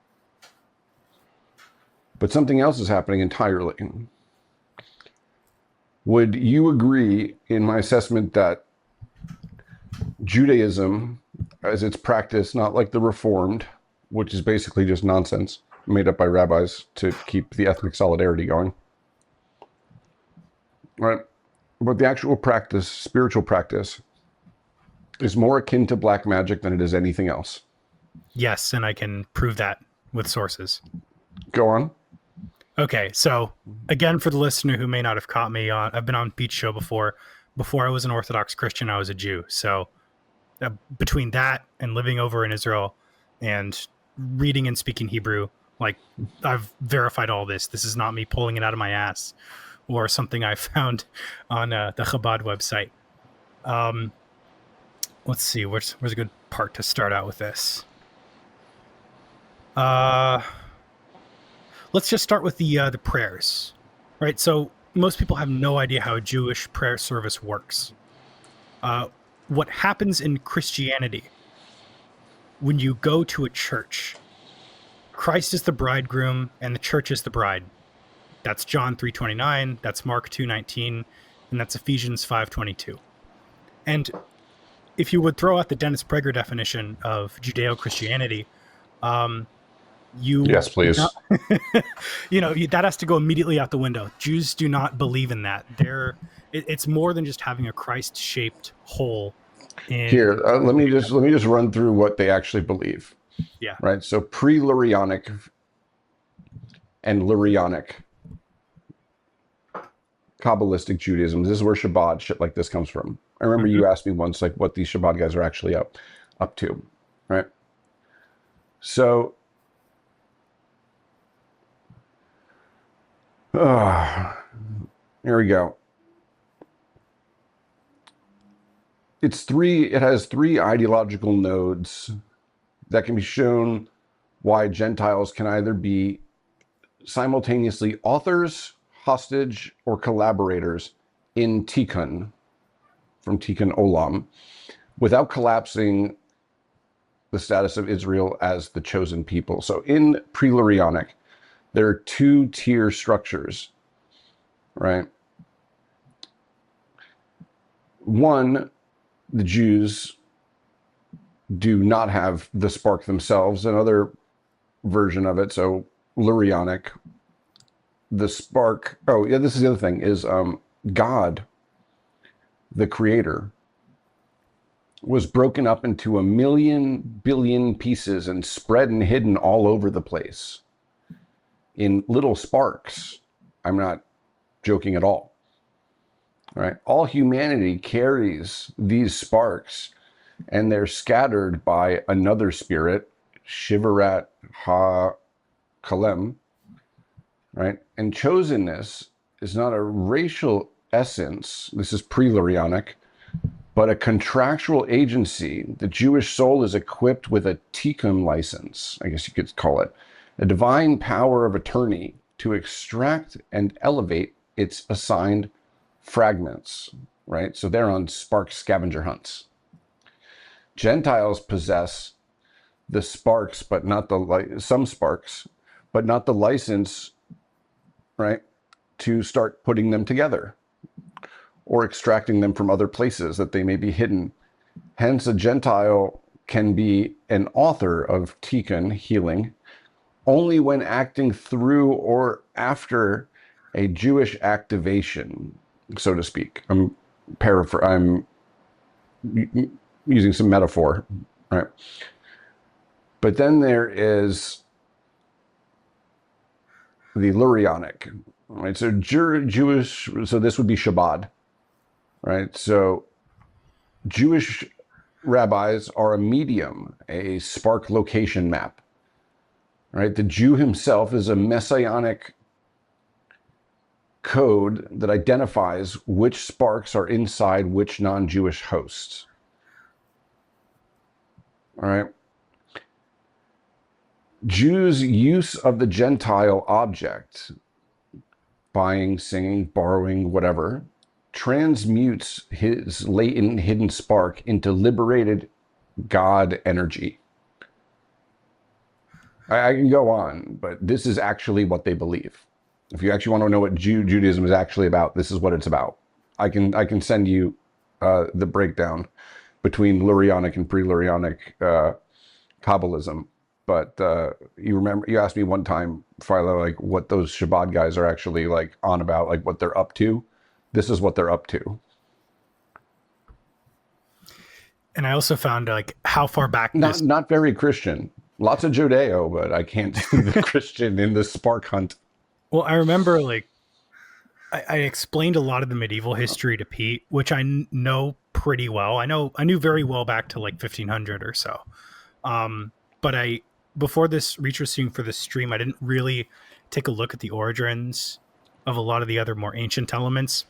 But something else is happening entirely. Would you agree in my assessment that Judaism, as it's practiced, not like the Reformed, which is basically just nonsense made up by rabbis to keep the ethnic solidarity going, right? But the actual practice, spiritual practice, is more akin to black magic than it is anything else. Yes, and I can prove that with sources. Go on. Okay, so again, for the listener who may not have caught me, I've been on Beach Show before. Before I was an Orthodox Christian, I was a Jew. So between that and living over in Israel and reading and speaking Hebrew, like, I've verified all this. This is not me pulling it out of my ass or something I found on the Chabad website. Let's see, where's a good part to start out with this? Let's just start with the prayers, right? So most people have no idea how a Jewish prayer service works. What happens in Christianity when you go to a church, Christ is the bridegroom and the church is the bride. That's John 3:29, that's Mark 2:19, and that's Ephesians 5:22. And if you would throw out the Dennis Prager definition of Judeo-Christianity, yes, please. That has to go immediately out the window. Jews do not believe in that. It's more than just having a Christ-shaped hole. Here, let me just run through what they actually believe. Yeah. Right. So pre-Lurianic and Lurianic Kabbalistic Judaism. This is where Shabbat shit like this comes from. I remember you asked me once, like, what these Shabbat guys are actually up to, right? So, here we go. It has three ideological nodes that can be shown why Gentiles can either be simultaneously authors, hostage, or collaborators in Tikkun, from Tikkun Olam, without collapsing the status of Israel as the chosen people. So in pre-Lurianic, there are two-tier structures, right? One, the Jews do not have the spark themselves. Another version of it, so Lurianic, the spark, oh yeah, this is the other thing, is God, the creator, was broken up into 1,000,000 billion pieces and spread and hidden all over the place in little sparks. I'm not joking at all. All right, all humanity carries these sparks, and they're scattered by another spirit, Shivarat Ha-Kalem, right? And chosenness is not a racial essence. This is pre-Lurianic, but a contractual agency. The Jewish soul is equipped with a tikkun license, I guess you could call it, a divine power of attorney to extract and elevate its assigned fragments, right? So they're on spark scavenger hunts. Gentiles possess the sparks, but not some sparks, but not the license, right, to start putting them together or extracting them from other places that they may be hidden. Hence, a Gentile can be an author of tikkun, healing, only when acting through or after a Jewish activation, so to speak. I'm using some metaphor, right? But then there is the Lurianic, right? So Jewish, so this would be Shabbat, right? So Jewish rabbis are a medium, a spark location map. Right? The Jew himself is a messianic code that identifies which sparks are inside which non-Jewish hosts. All right. Jews' use of the Gentile object, buying, singing, borrowing, whatever, transmutes his latent hidden spark into liberated God energy. I can go on, but this is actually what they believe. If you actually want to know what Judaism is actually about, this is what it's about. I can send you the breakdown between Lurianic and pre-Lurianic Kabbalism. But you asked me one time, Philo, like what those Shabbat guys are actually like on about, like what they're up to. This is what they're up to. And I also found like how far back not very Christian. Lots of Judeo, but I can't do the Christian in the spark hunt. Well, I remember like I explained a lot of the medieval history to Pete, which I know pretty well. I knew very well back to like 1500 or so. But before this researching for this stream, I didn't really take a look at the origins of a lot of the other more ancient elements.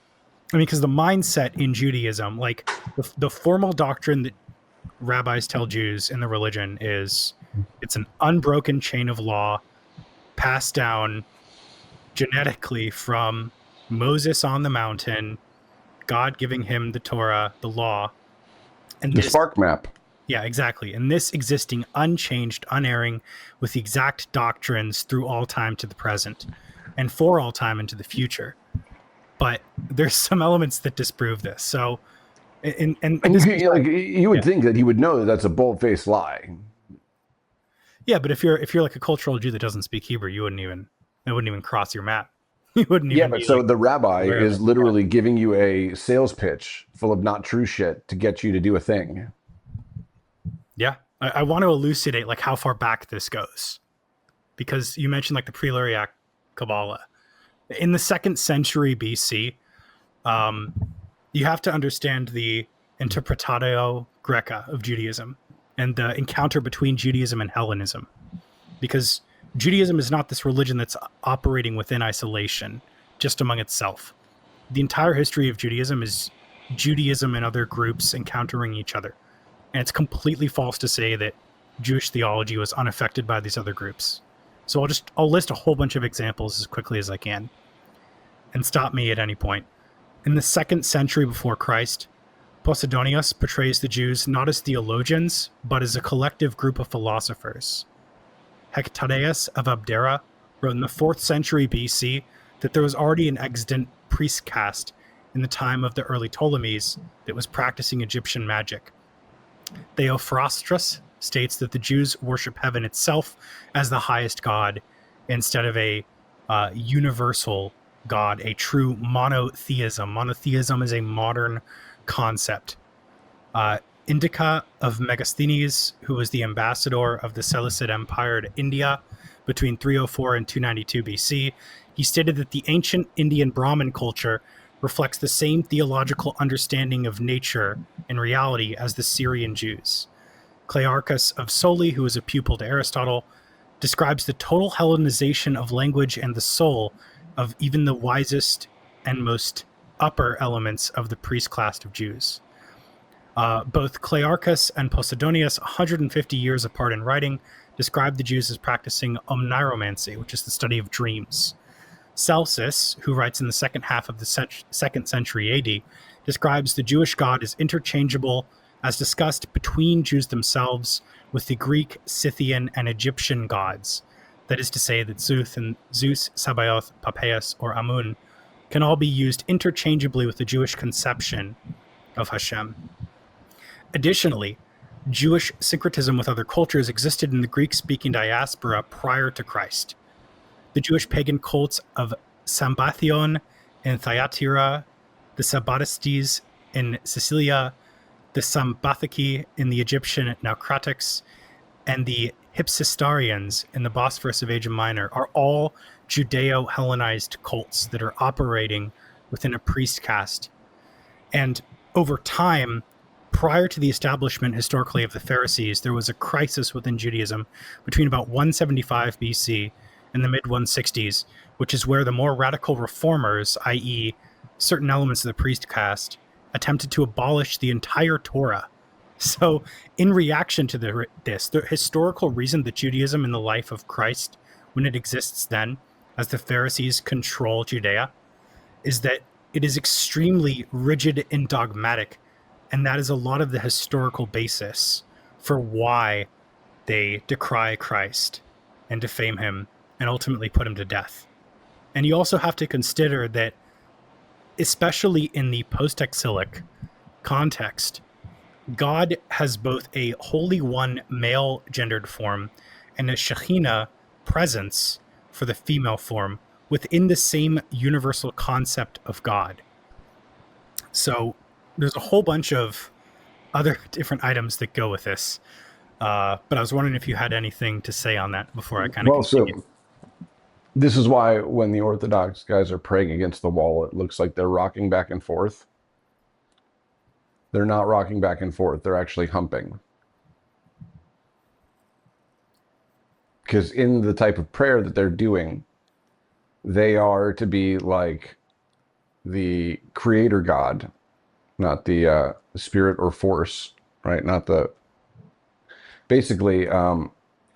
I mean, because the mindset in Judaism, like the formal doctrine that rabbis tell Jews in the religion is it's an unbroken chain of law passed down genetically from Moses on the mountain, God giving him the Torah, the law, and the spark map. Yeah, exactly. And this existing unchanged, unerring, with the exact doctrines through all time to the present and for all time into the future. But there's some elements that disprove this. So, and this, you would think that he would know that that's a bold-faced lie. Yeah, but if you're like a cultural Jew that doesn't speak Hebrew, it wouldn't even cross your map. You wouldn't even. Yeah, but so the rabbi is literally giving you a sales pitch full of not true shit to get you to do a thing. Yeah, I want to elucidate like how far back this goes, because you mentioned like the pre-Lurianic Kabbalah in the 2nd century BC. You have to understand the Interpretatio Graeca of Judaism and the encounter between Judaism and Hellenism, because Judaism is not this religion that's operating within isolation, just among itself. The entire history of Judaism is Judaism and other groups encountering each other. And it's completely false to say that Jewish theology was unaffected by these other groups. So I'll list a whole bunch of examples as quickly as I can, and stop me at any point. In the 2nd century before Christ, Posidonius portrays the Jews not as theologians, but as a collective group of philosophers. Hecataeus of Abdera wrote in the 4th century BC that there was already an extant priest caste in the time of the early Ptolemies that was practicing Egyptian magic. Theophrastus states that the Jews worship heaven itself as the highest god instead of a universal god, a true monotheism. Monotheism is a modern concept. Indica of Megasthenes, who was the ambassador of the Seleucid Empire to India between 304 and 292 BC, he stated that the ancient Indian Brahmin culture reflects the same theological understanding of nature and reality as the Syrian Jews. Clearchus of Soli, who was a pupil to Aristotle, describes the total Hellenization of language and the soul of even the wisest and most upper elements of the priest class of Jews. Both Clearchus and Posidonius, 150 years apart in writing, describe the Jews as practicing omniromancy, which is the study of dreams. Celsus, who writes in the second half of the 2nd century AD, describes the Jewish God as interchangeable, as discussed between Jews themselves, with the Greek, Scythian, and Egyptian gods. That is to say that Zeus, Sabaoth, Papeus, or Amun can all be used interchangeably with the Jewish conception of Hashem. Additionally, Jewish syncretism with other cultures existed in the Greek-speaking diaspora prior to Christ. The Jewish pagan cults of Sambathion in Thyatira, the Sabbatistes in Sicilia, the Sambathiki in the Egyptian Naucratics, and the Hypsistarians in the Bosphorus of Asia Minor are all Judeo-Hellenized cults that are operating within a priest caste. And over time, prior to the establishment historically of the Pharisees, there was a crisis within Judaism between about 175 BC and the mid 160s, which is where the more radical reformers, i.e., certain elements of the priest caste, attempted to abolish the entire Torah. So, in reaction to the historical reason that Judaism in the life of Christ, when it exists then, as the Pharisees control Judea, is that it is extremely rigid and dogmatic. And that is a lot of the historical basis for why they decry Christ and defame him and ultimately put him to death. And you also have to consider that, especially in the post-exilic context, God has both a Holy One male gendered form and a Shekhinah presence for the female form within the same universal concept of God. So there's a whole bunch of other different items that go with this. But I was wondering if you had anything to say on that before I kind of Well, continue. so this is why when the Orthodox guys are praying against the wall, it looks like they're rocking back and forth. They're not rocking back and forth. They're actually humping. Because in the type of prayer that they're doing, they are to be like the creator God, not the spirit or force, right? Not the, basically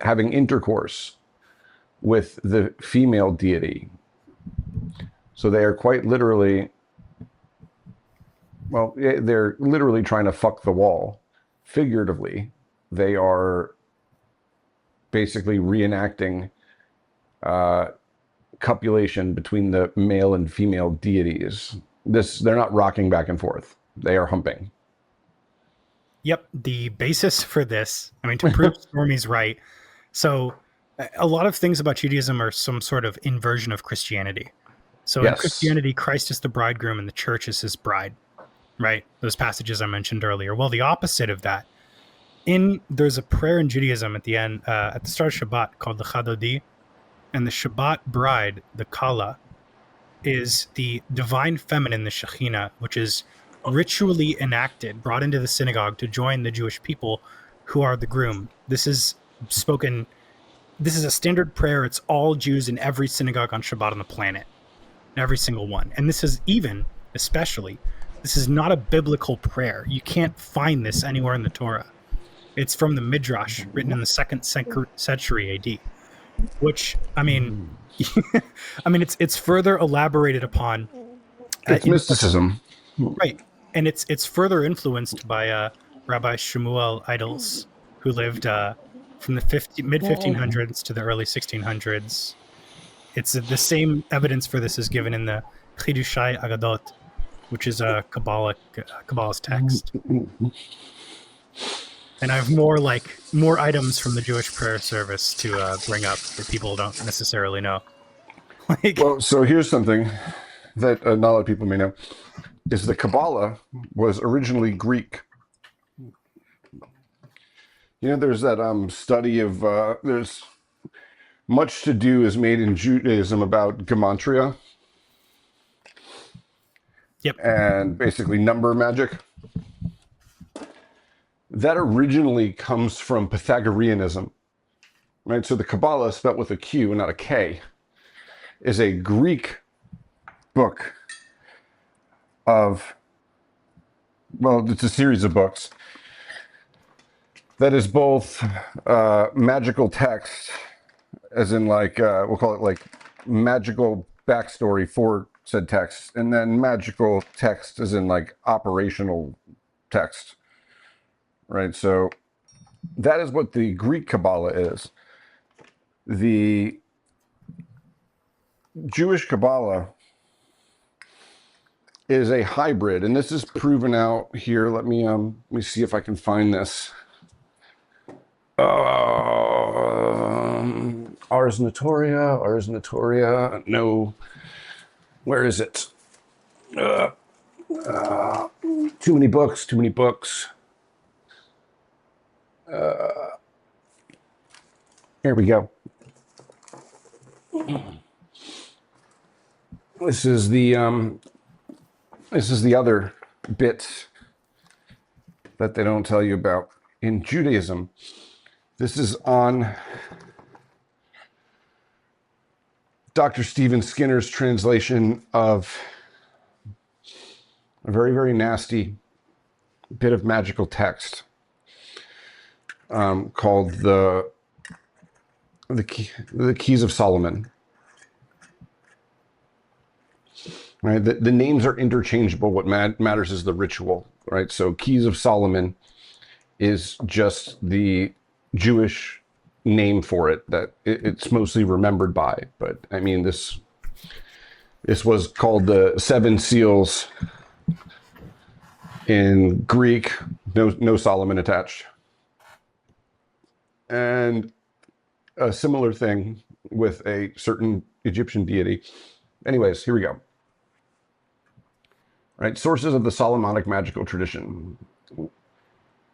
having intercourse with the female deity. So they are quite literally, well, they're literally trying to fuck the wall. Figuratively, they are basically reenacting copulation between the male and female deities. They're not rocking back and forth. They are humping. Yep, the basis for this, I mean, to prove Stormy's right. So a lot of things about Judaism are some sort of inversion of Christianity. So in Christianity, Christ is the bridegroom and the church is his bride, right? Those passages I mentioned earlier. Well, the opposite of that, there's a prayer in Judaism at the end, at the start of Shabbat called the Chadodi, and the Shabbat bride, the Kala, is the divine feminine, the Shekhinah, which is ritually enacted, brought into the synagogue to join the Jewish people who are the groom. This is a standard prayer. It's all Jews in every synagogue on Shabbat on the planet, every single one. And this is this is not a biblical prayer. You can't find this anywhere in the Torah. It's from the Midrash, written in the 2nd century AD, which, I mean, it's further elaborated upon. It's mysticism. Right. And it's further influenced by Rabbi Shmuel Idols, who lived from the mid 1500s to the early 1600s. It's the same evidence for this is given in the Chidushai Agadot, which is a Kabbalah's text. And I have more items from the Jewish prayer service to bring up that people don't necessarily know. Well, so here's something that not a lot of people may know, is the Kabbalah was originally Greek. You know, there's that study of, there's much to do is made in Judaism about gematria. Yep. And basically number magic. That originally comes from Pythagoreanism, right? So the Kabbalah, spelled with a Q and not a K, is a Greek book of, well, it's a series of books that is both magical text, as in like, we'll call it like magical backstory for said text, and then magical text as in like operational text, right? So that is what the Greek Kabbalah is. The Jewish Kabbalah is a hybrid, and this is proven out here. Let me see if I can find this. Ars Notoria. No, where is it? Too many books. Here we go. This is the other bit that they don't tell you about in Judaism. This is on Dr. Stephen Skinner's translation of a very, very nasty bit of magical text called the Keys of Solomon. Right, the names are interchangeable. What matters is the ritual, right? So Keys of Solomon is just the Jewish name for it that it's mostly remembered by. But I mean, this was called the Seven Seals in Greek. No Solomon attached. And a similar thing with a certain Egyptian deity. Anyways, here we go. Right, sources of the Solomonic magical tradition.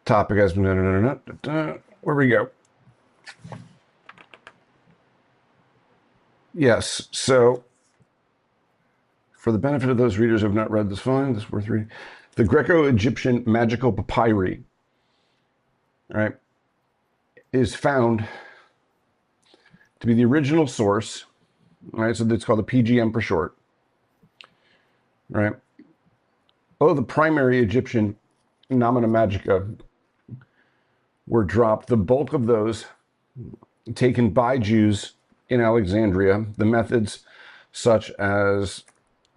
Topic has been... Where we go? Yes, so for the benefit of those readers who have not read this, fine, this is worth reading. The Greco-Egyptian magical papyri, right, is found to be the original source, right? So it's called the PGM for short, right? Oh, the primary Egyptian nomina magica were dropped. The bulk of those taken by Jews in Alexandria. The methods such as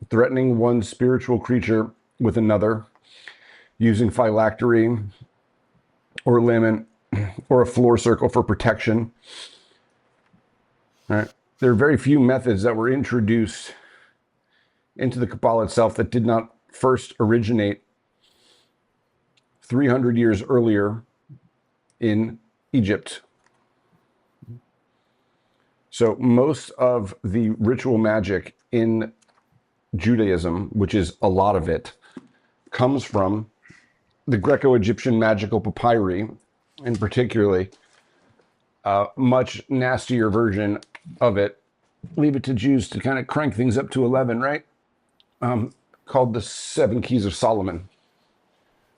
threatening one spiritual creature with another, using phylactery or lament or a floor circle for protection. All right. There are very few methods that were introduced into the Kabbalah itself that did not first originate 300 years earlier in Egypt. So most of the ritual magic in Judaism, which is a lot of it, comes from the Greco-Egyptian magical papyri, and particularly a much nastier version of it. Leave it to Jews to kind of crank things up to 11, right? Called the Seven Keys of Solomon,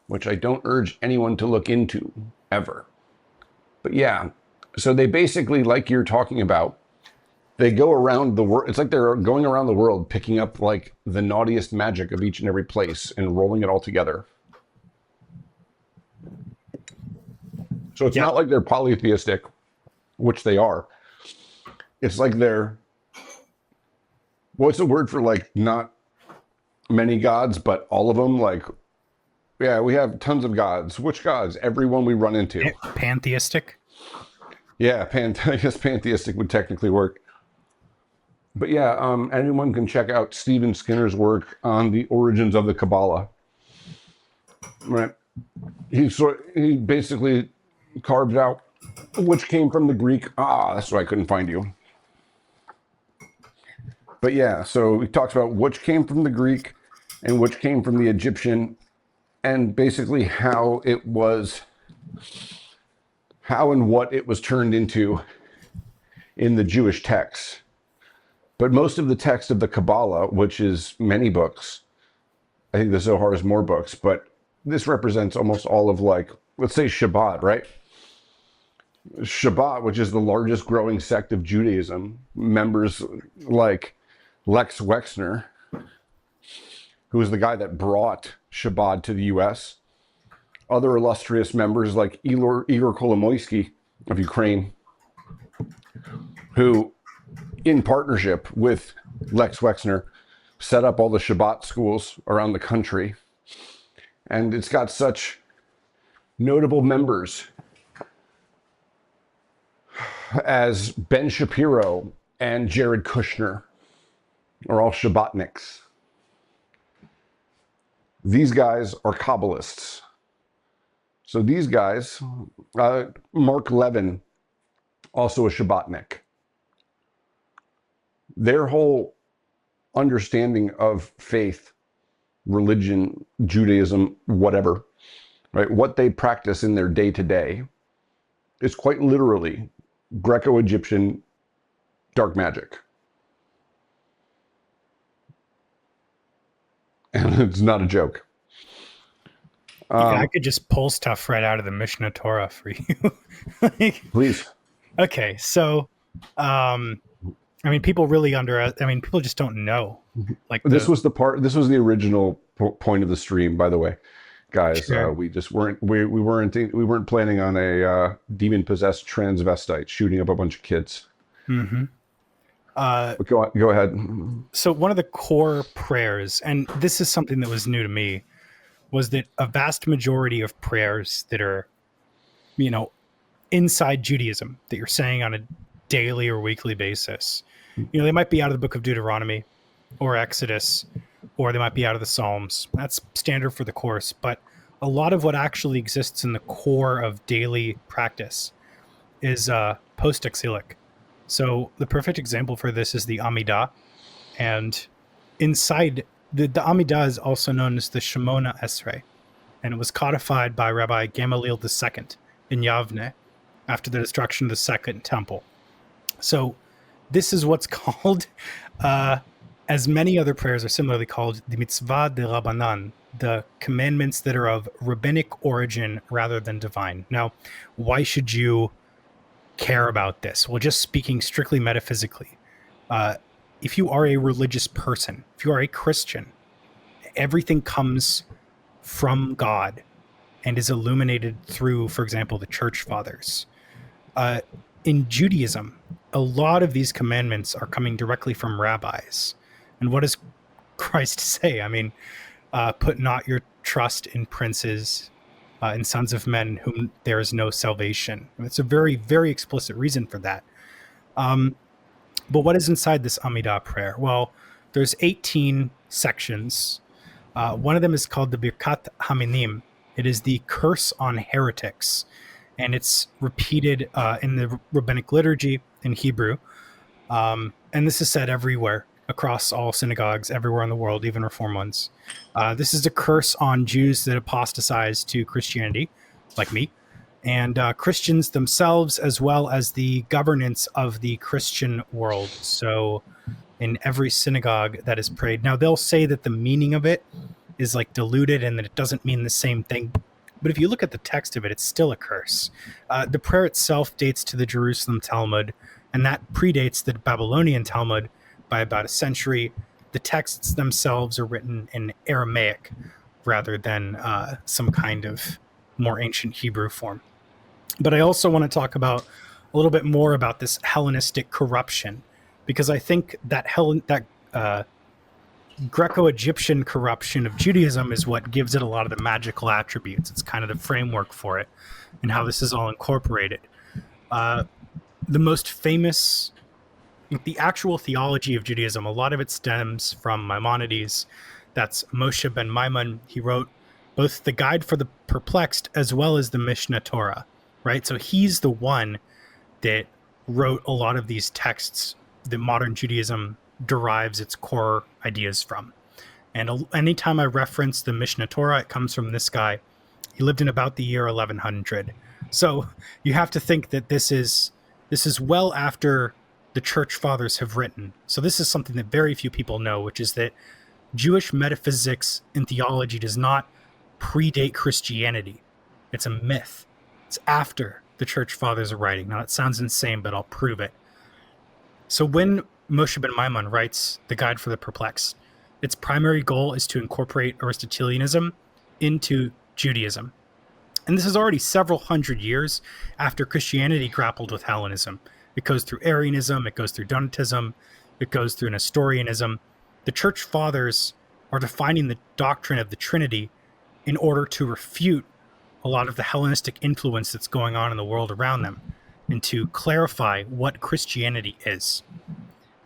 which I don't urge anyone to look into ever. But yeah, so they basically, like you're talking about, they go around the world. It's like they're going around the world picking up like the naughtiest magic of each and every place and rolling it all together. So it's not like they're polytheistic, which they are. It's like they're, what's the word for like not many gods, but all of them? Like, yeah, we have tons of gods. Which gods? Everyone we run into. Pantheistic? Yeah, I guess pantheistic would technically work. But yeah, anyone can check out Stephen Skinner's work on the origins of the Kabbalah. Right. He basically carved out which came from the Greek. That's why I couldn't find you. But yeah, so he talks about which came from the Greek and which came from the Egyptian, and basically how and what it was turned into in the Jewish texts. But most of the text of the Kabbalah, which is many books, I think the Zohar is more books, but this represents almost all of, like, let's say Shabbat, right? Shabbat, which is the largest growing sect of Judaism, members like Lex Wexner, who was the guy that brought Shabbat to the US, other illustrious members like Igor Kolomoisky of Ukraine, who, in partnership with Lex Wexner, set up all the Shabbat schools around the country. And it's got such notable members as Ben Shapiro and Jared Kushner are all Shabbatniks. These guys are Kabbalists. So these guys, Mark Levin, also a Shabbatnik. Their whole understanding of faith, religion, Judaism, whatever, right? What they practice in their day-to-day is quite literally Greco-Egyptian dark magic. And it's not a joke. Yeah, I could just pull stuff right out of the Mishnah Torah for you. Like, Please. okay, so I mean, people really people just don't know. Like This was the part. This was the original point of the stream, by the way, guys. Sure. We just weren't planning on a demon possessed transvestite shooting up a bunch of kids. Mm-hmm. But go ahead. So one of the core prayers, and this is something that was new to me, was that a vast majority of prayers that are, inside Judaism that you're saying on a daily or weekly basis, they might be out of the book of Deuteronomy or Exodus, or they might be out of the Psalms. That's standard for the course. But a lot of what actually exists in the core of daily practice is post-exilic. So the perfect example for this is the Amidah. And inside, the Amidah is also known as the Shemona Esrei. And it was codified by Rabbi Gamaliel II in Yavne after the destruction of the Second Temple. So this is what's called, as many other prayers are similarly called, the Mitzvah de Rabbanan, the commandments that are of rabbinic origin rather than divine. Now, why should you care about this? Well, just speaking strictly metaphysically, if you are a religious person, if you are a Christian, everything comes from God and is illuminated through, for example, the church fathers. In Judaism, a lot of these commandments are coming directly from rabbis. And what does Christ say? I mean, put not your trust in princes, in sons of men whom there is no salvation. And it's a very, very explicit reason for that. But what is inside this Amidah prayer? Well, there's 18 sections. One of them is called the Birkat Haminim. It is the curse on heretics. And it's repeated in the rabbinic liturgy in Hebrew. And this is said everywhere, across all synagogues, everywhere in the world, even Reform ones. This is a curse on Jews that apostatize to Christianity, like me, and Christians themselves, as well as the governance of the Christian world. So in every synagogue that is prayed. Now, they'll say that the meaning of it is like diluted and that it doesn't mean the same thing. But if you look at the text of it, it's still a curse. The prayer itself dates to the Jerusalem Talmud, and that predates the Babylonian Talmud by about a century. The texts themselves are written in Aramaic rather than some kind of more ancient Hebrew form. But I also want to talk about a little bit more about this Hellenistic corruption, because I think that Greco-Egyptian corruption of Judaism is what gives it a lot of the magical attributes. It's kind of the framework for it and how this is all incorporated. The most famous, the actual theology of Judaism, a lot of it stems from Maimonides. That's Moshe ben Maimon. He wrote both the Guide for the Perplexed as well as the Mishnah Torah, right? So he's the one that wrote a lot of these texts that modern Judaism derives its core ideas from. And anytime I reference the Mishnah Torah, it comes from this guy. He lived in about the year 1100. So you have to think that this is well after the church fathers have written. So this is something that very few people know, which is that Jewish metaphysics and theology does not predate Christianity. It's a myth. It's after the church fathers are writing. Now, it sounds insane, but I'll prove it. So when Moshe ben Maimon writes the Guide for the Perplexed, its primary goal is to incorporate Aristotelianism into Judaism. And this is already several hundred years after Christianity grappled with Hellenism. It goes through Arianism, it goes through Donatism, it goes through Nestorianism. The church fathers are defining the doctrine of the Trinity in order to refute a lot of the Hellenistic influence that's going on in the world around them and to clarify what Christianity is.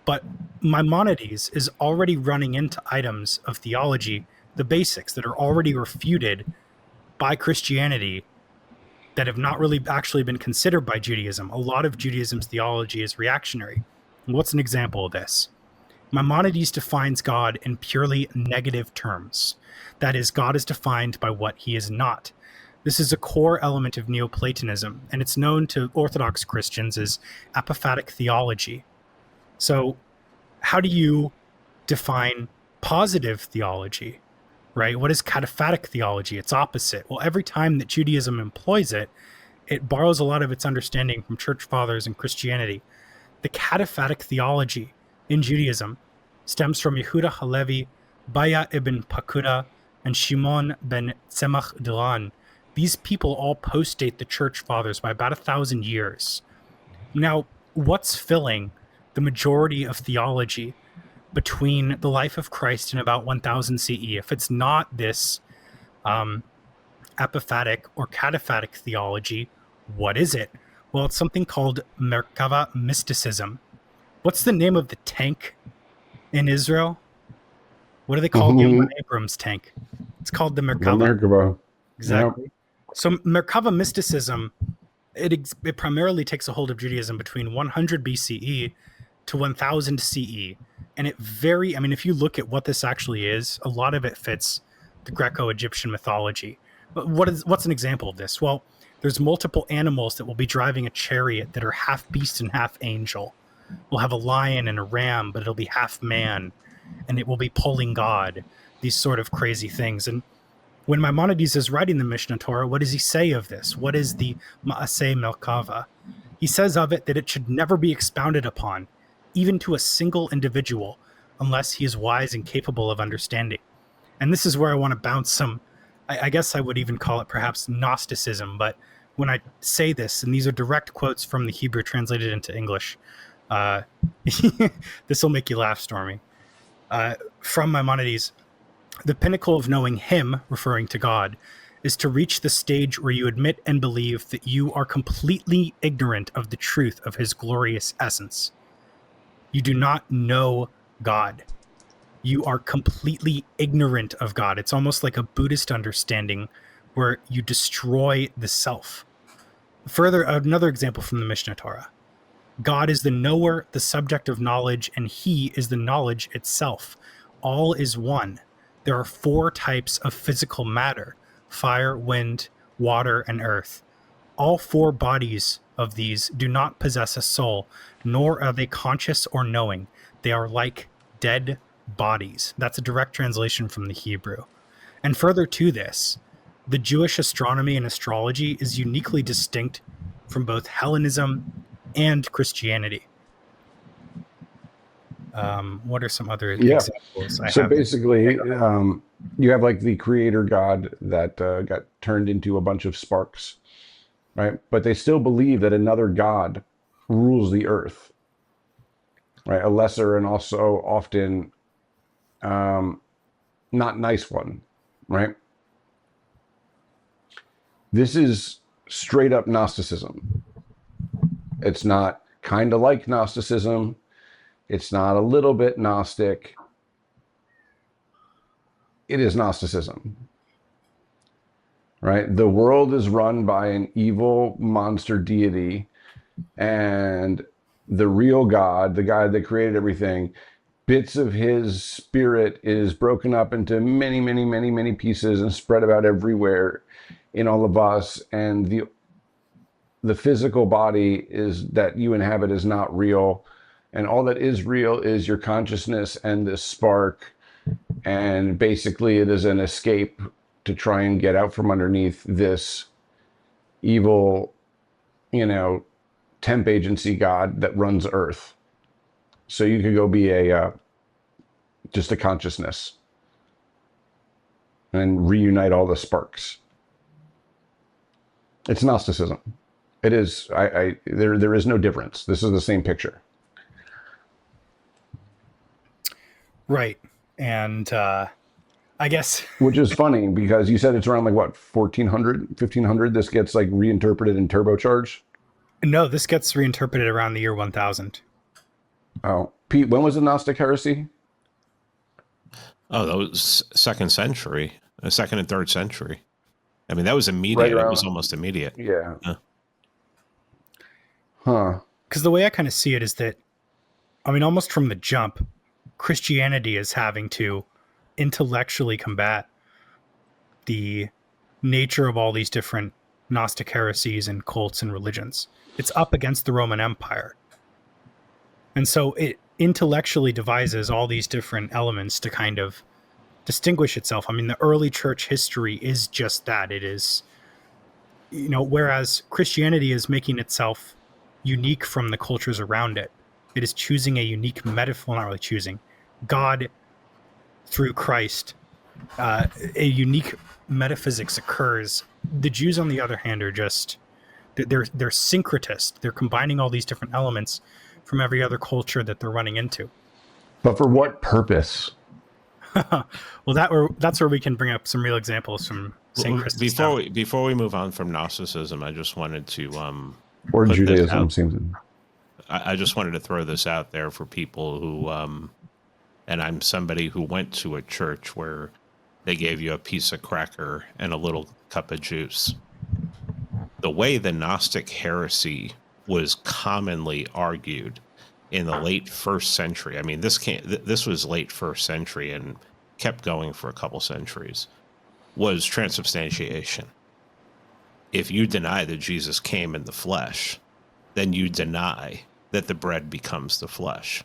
But Maimonides is already running into items of theology, the basics that are already refuted by Christianity that have not really actually been considered by Judaism. A lot of Judaism's theology is reactionary. And what's an example of this? Maimonides defines God in purely negative terms. That is, God is defined by what he is not. This is a core element of Neoplatonism, and it's known to Orthodox Christians as apophatic theology. So how do you define positive theology, right? What is cataphatic theology? It's opposite. Well, every time that Judaism employs it, it borrows a lot of its understanding from church fathers and Christianity. The cataphatic theology in Judaism stems from Yehuda Halevi, Baya ibn Pakuda, and Shimon ben Tzemach Dilan. These people all postdate the church fathers by about 1,000 years. Now, what's filling the majority of theology between the life of Christ and about 1000 CE? If it's not this apophatic or cataphatic theology, what is it? Well, it's something called Merkava mysticism. What's the name of the tank in Israel? What do they call Yoman Abram's tank? It's called the Merkava. The Merkava. Exactly. Yep. So Merkava mysticism, it primarily takes a hold of Judaism between 100 BCE to 1000 CE. And if you look at what this actually is, a lot of it fits the Greco-Egyptian mythology. But what's an example of this? Well, there's multiple animals that will be driving a chariot that are half beast and half angel. We'll have a lion and a ram, but it'll be half man, and it will be pulling God, these sort of crazy things. And when Maimonides is writing the Mishnah Torah, what does he say of this? What is the Ma'aseh Melkava? He says of it that it should never be expounded upon, even to a single individual, unless he is wise and capable of understanding. And this is where I want to bounce some, I guess I would even call it perhaps Gnosticism, but when I say this, and these are direct quotes from the Hebrew translated into English, this will make you laugh, Stormy. From Maimonides, the pinnacle of knowing him, referring to God, is to reach the stage where you admit and believe that you are completely ignorant of the truth of his glorious essence. You do not know God. You are completely ignorant of God. It's almost like a Buddhist understanding where you destroy the self. Further, another example from the Mishnah Torah. God is the knower, the subject of knowledge, and he is the knowledge itself. All is one. There are 4 types of physical matter: fire, wind, water, and earth. All 4 bodies of these do not possess a soul, nor are they conscious or knowing. They are like dead bodies. That's a direct translation from the Hebrew. And further to this, the Jewish astronomy and astrology is uniquely distinct from both Hellenism and Christianity. What are some other examples? So basically, you have like the creator God that got turned into a bunch of sparks, right? But they still believe that another God rules the earth, right? A lesser and also often not nice one, right? This is straight up Gnosticism. It's not kind of like Gnosticism. It's not a little bit Gnostic. It is Gnosticism, right? The world is run by an evil monster deity, and the real God, the God that created everything, bits of his spirit is broken up into many, many, many, many pieces and spread about everywhere in all of us. And the physical body is that you inhabit is not real. And all that is real is your consciousness and this spark. And basically it is an escape to try and get out from underneath this evil, temp agency God that runs Earth. So you could go be just a consciousness and reunite all the sparks. It's Gnosticism. It is. There is no difference. This is the same picture. Right. And I guess... Which is funny because you said it's around 1400, 1500. This gets reinterpreted and turbocharged. No, this gets reinterpreted around the year 1000. Oh, Pete, when was the Gnostic heresy? Oh, that was 2nd century, 2nd and 3rd century. I mean, that was immediate. It was almost immediate. Yeah. Huh. Because the way I kind of see it is that, almost from the jump, Christianity is having to intellectually combat the nature of all these different Gnostic heresies and cults and religions. It's up against the Roman Empire. And so it intellectually devises all these different elements to kind of distinguish itself. I mean, the early church history is just that. It is, whereas Christianity is making itself unique from the cultures around it. It is choosing a unique metaphor, not really choosing. God, through Christ, a unique metaphysics occurs. The Jews, on the other hand, are just, they're syncretist. They're combining all these different elements from every other culture that they're running into. But for what purpose? Well, that's where we can bring up some real examples from St. Chrysostom. Before we move on from Gnosticism, I just wanted to Or put this Judaism out. seems. I just wanted to throw this out there for people who, and I'm somebody who went to a church where they gave you a piece of cracker and a little cup of juice. The way the Gnostic heresy was commonly argued in the late first century. I mean, this was late first century and kept going for a couple centuries, was transubstantiation. If you deny that Jesus came in the flesh, then you deny that the bread becomes the flesh.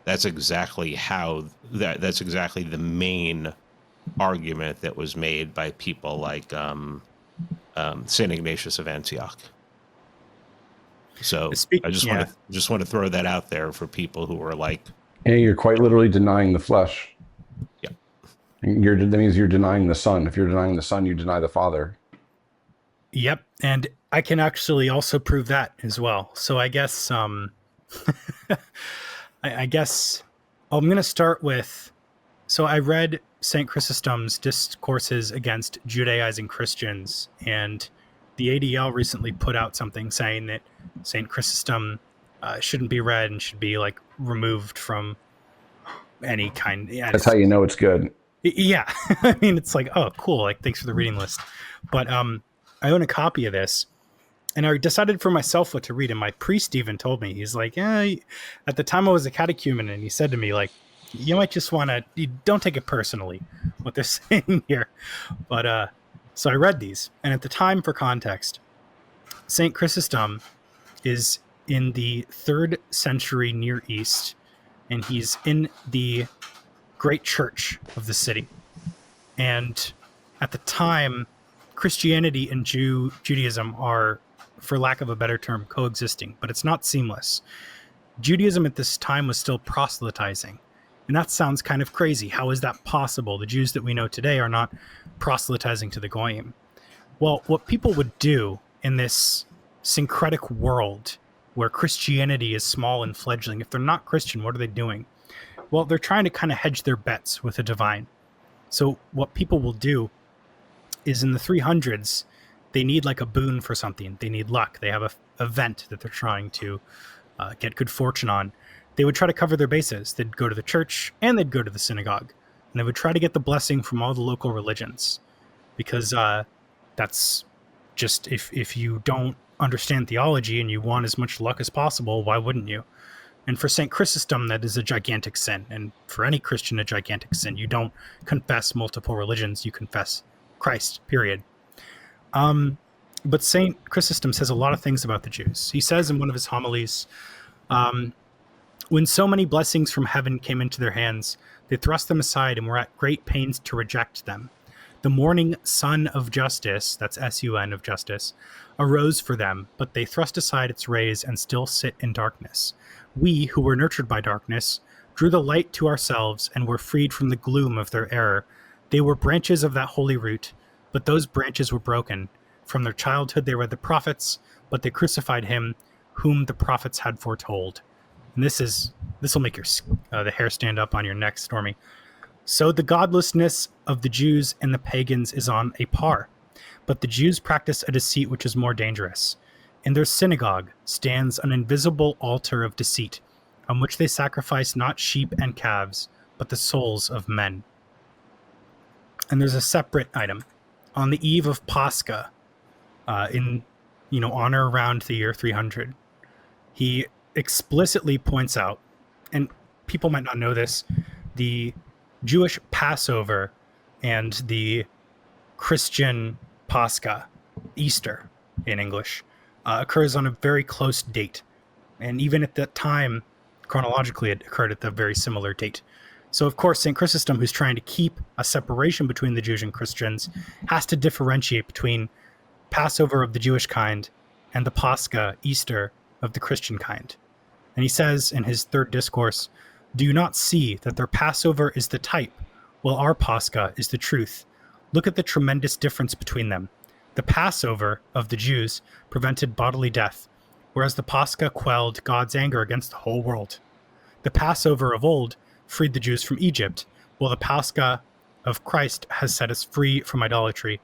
That's exactly that's exactly the main argument that was made by people like St. Ignatius of Antioch. So I just want to throw that out there for people who are like, and you're quite literally denying the flesh. Yeah. That means you're denying the Son. If you're denying the Son, you deny the Father. Yep, and I can actually also prove that as well. So I guess I guess I'm going to start with. So I read St. Chrysostom's discourses against Judaizing Christians, and the ADL recently put out something saying that St. Chrysostom shouldn't be read and should be like removed from any kind. Yeah, that's how you know it's good. Yeah, I mean, it's like, oh, cool. Like, thanks for the reading list. But I own a copy of this, and I decided for myself what to read. And my priest even told me, he's like, at the time I was a catechumen, and he said to me, like, you might just want to, don't take it personally, what they're saying here. But so I read these, and at the time, for context, St. Chrysostom is in the 3rd century Near East, and he's in the great church of the city. And at the time, Christianity and Judaism are, for lack of a better term, coexisting, but it's not seamless. Judaism at this time was still proselytizing. And that sounds kind of crazy. How is that possible? The Jews that we know today are not proselytizing to the Goyim. Well, what people would do in this syncretic world where Christianity is small and fledgling, if they're not Christian, what are they doing? Well, they're trying to kind of hedge their bets with the divine. So what people will do is in the 300s, they need like a boon for something. They need luck. They have a event that they're trying to get good fortune on. They would try to cover their bases. They'd go to the church and they'd go to the synagogue. And they would try to get the blessing from all the local religions. Because that's just, if you don't understand theology and you want as much luck as possible, why wouldn't you? And for St. Chrysostom, that is a gigantic sin. And for any Christian, a gigantic sin. You don't confess multiple religions. You confess Christ, period. But St. Chrysostom says a lot of things about the Jews. He says in one of his homilies, when so many blessings from heaven came into their hands, they thrust them aside and were at great pains to reject them. The morning sun of justice, that's S-U-N of justice, arose for them, but they thrust aside its rays and still sit in darkness. We, who were nurtured by darkness, drew the light to ourselves and were freed from the gloom of their error. They were branches of that holy root, but those branches were broken. From their childhood they read the prophets, but they crucified him whom the prophets had foretold. And this will make the hair stand up on your neck, Stormy. So the godlessness of the Jews and the pagans is on a par, but the Jews practice a deceit which is more dangerous. In their synagogue stands an invisible altar of deceit, on which they sacrifice not sheep and calves, but the souls of men. And there's a separate item. On the eve of Pascha, on or around the year 300, he explicitly points out, and people might not know this, the Jewish Passover and the Christian Pascha, Easter in English, occurs on a very close date. And even at that time, chronologically, it occurred at the very similar date. So, of course, St. Chrysostom, who's trying to keep a separation between the Jews and Christians, has to differentiate between Passover of the Jewish kind and the Pascha, Easter, of the Christian kind. And he says in his third discourse, "Do you not see that their Passover is the type, while our Pascha is the truth? Look at the tremendous difference between them. The Passover of the Jews prevented bodily death, whereas the Pascha quelled God's anger against the whole world. The Passover of old freed the Jews from Egypt, while the Pascha of Christ has set us free from idolatry.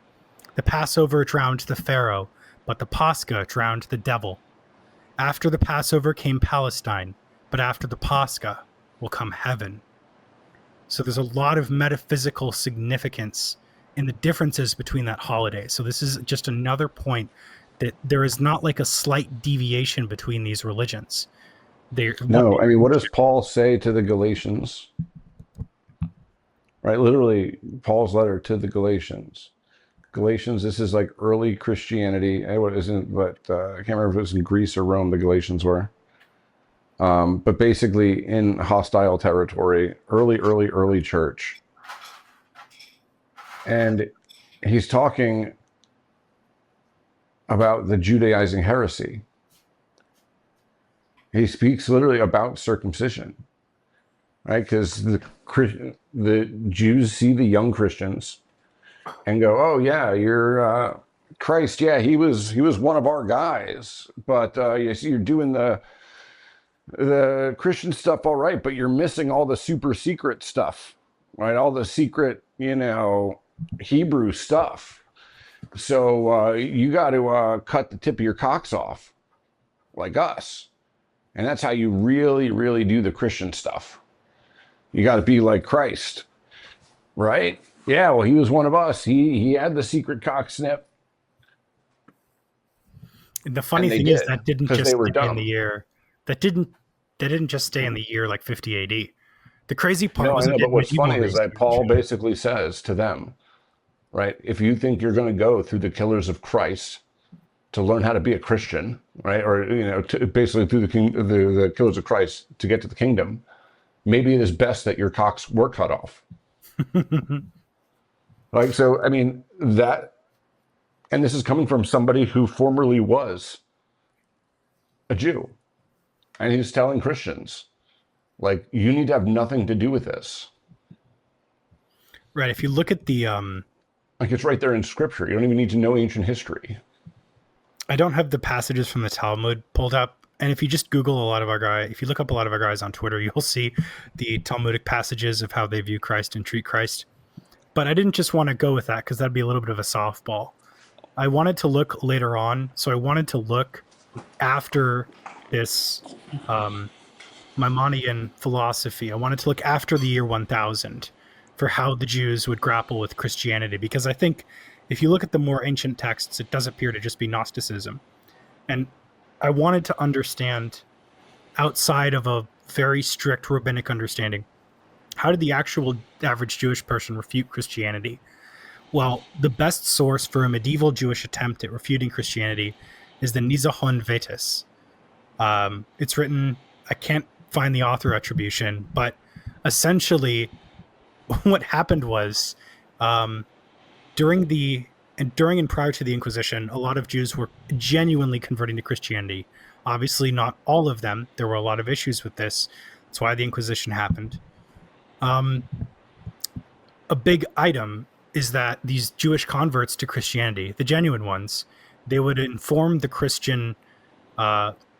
The Passover drowned the Pharaoh, but the Pascha drowned the devil. After the Passover came Palestine, but after the Pascha will come heaven." So there's a lot of metaphysical significance in the differences between that holiday. So this is just another point that there is not like a slight deviation between these religions. No, I mean, what does Paul say to the Galatians? Right, literally, Paul's letter to the Galatians. Galatians, this is like early Christianity. What isn't? But I can't remember if it was in Greece or Rome. The Galatians were, but basically in hostile territory, early church, and he's talking about the Judaizing heresy. He speaks literally about circumcision, right? Because the Jews see the young Christians and go, "Oh yeah, you're Christ. Yeah, he was one of our guys. But you see, you're doing the Christian stuff all right, but you're missing all the super secret stuff, right? All the secret, Hebrew stuff. So you got to cut the tip of your cocks off, like us." And that's how you really, really do the Christian stuff. You got to be like Christ, right? Yeah, well, he was one of us. He had the secret cock snip. The funny thing is that didn't just stay in the year. That didn't just stay in the year like 50 AD. The crazy part was, but what's funny is that Paul basically says to them, right? If you think you're going to go through the killers of Christ to learn how to be a Christian, right? Or, basically through the killers of Christ to get to the kingdom, maybe it is best that your cocks were cut off. Like, so, I mean, that, and this is coming from somebody who formerly was a Jew. And he's telling Christians, like, you need to have nothing to do with this. Right. If you look at the... like, it's right there in scripture. You don't even need to know ancient history. I don't have the passages from the Talmud pulled up. And if you just Google if you look up a lot of our guys on Twitter, you'll see the Talmudic passages of how they view Christ and treat Christ. But I didn't just want to go with that because that'd be a little bit of a softball. I wanted to look later on. So I wanted to look after this Maimonidean philosophy. I wanted to look after the year 1000 for how the Jews would grapple with Christianity. Because I think if you look at the more ancient texts, it does appear to just be Gnosticism. And I wanted to understand, outside of a very strict rabbinic understanding, how did the actual average Jewish person refute Christianity? Well, the best source for a medieval Jewish attempt at refuting Christianity is the Nizahon Vetus. It's written, I can't find the author attribution, but essentially what happened was during and prior to the Inquisition, a lot of Jews were genuinely converting to Christianity. Obviously, not all of them. There were a lot of issues with this. That's why the Inquisition happened. A big item is that these Jewish converts to Christianity, the genuine ones, they would inform the Christian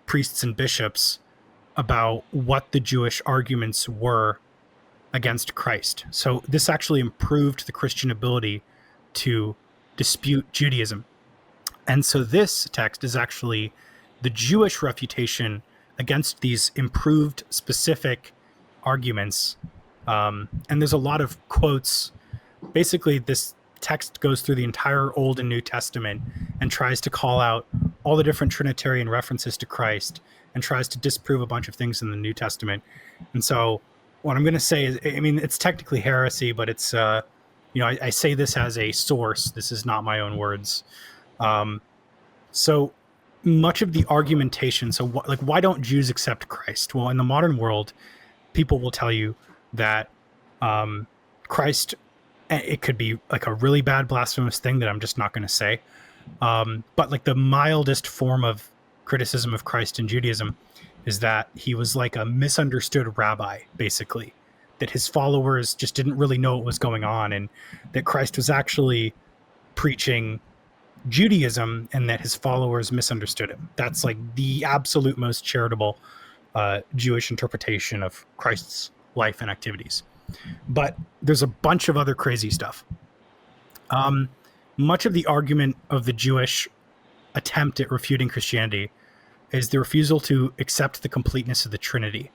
priests and bishops about what the Jewish arguments were against Christ. So this actually improved the Christian ability to dispute Judaism. And so this text is actually the Jewish refutation against these improved specific arguments. And there's a lot of quotes. Basically, this text goes through the entire Old and New Testament and tries to call out all the different Trinitarian references to Christ and tries to disprove a bunch of things in the New Testament. And so what I'm going to say is, I mean, it's technically heresy, but it's, I say this as a source. This is not my own words. So much of the argumentation, why don't Jews accept Christ? Well, in the modern world, people will tell you that Christ, it could be like a really bad blasphemous thing that I'm just not going to say. But like the mildest form of criticism of Christ in Judaism is that he was like a misunderstood rabbi, basically, that his followers just didn't really know what was going on, and that Christ was actually preaching Judaism and that his followers misunderstood him. That's like the absolute most charitable Jewish interpretation of Christ's life and activities. But there's a bunch of other crazy stuff. Much of the argument of the Jewish attempt at refuting Christianity is the refusal to accept the completeness of the Trinity.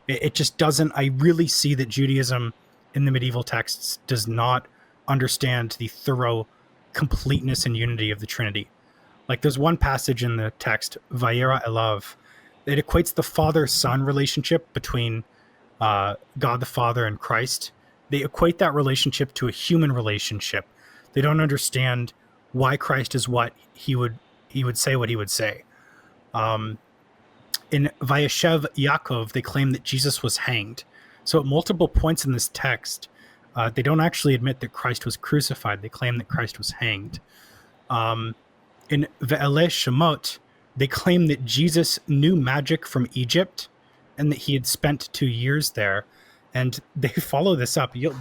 It just doesn't. I really see that Judaism in the medieval texts does not understand the thorough completeness and unity of the Trinity. Like there's one passage in the text, Vayera Elav, that equates the father-son relationship between God the Father and Christ. They equate that relationship to a human relationship. They don't understand why Christ is what he would say what he would say. In Vayeshev Yaakov, they claim that Jesus was hanged. So at multiple points in this text, they don't actually admit that Christ was crucified. They claim that Christ was hanged. In Ve'eleh Shemot, they claim that Jesus knew magic from Egypt and that he had spent 2 years there. And they follow this up. You'll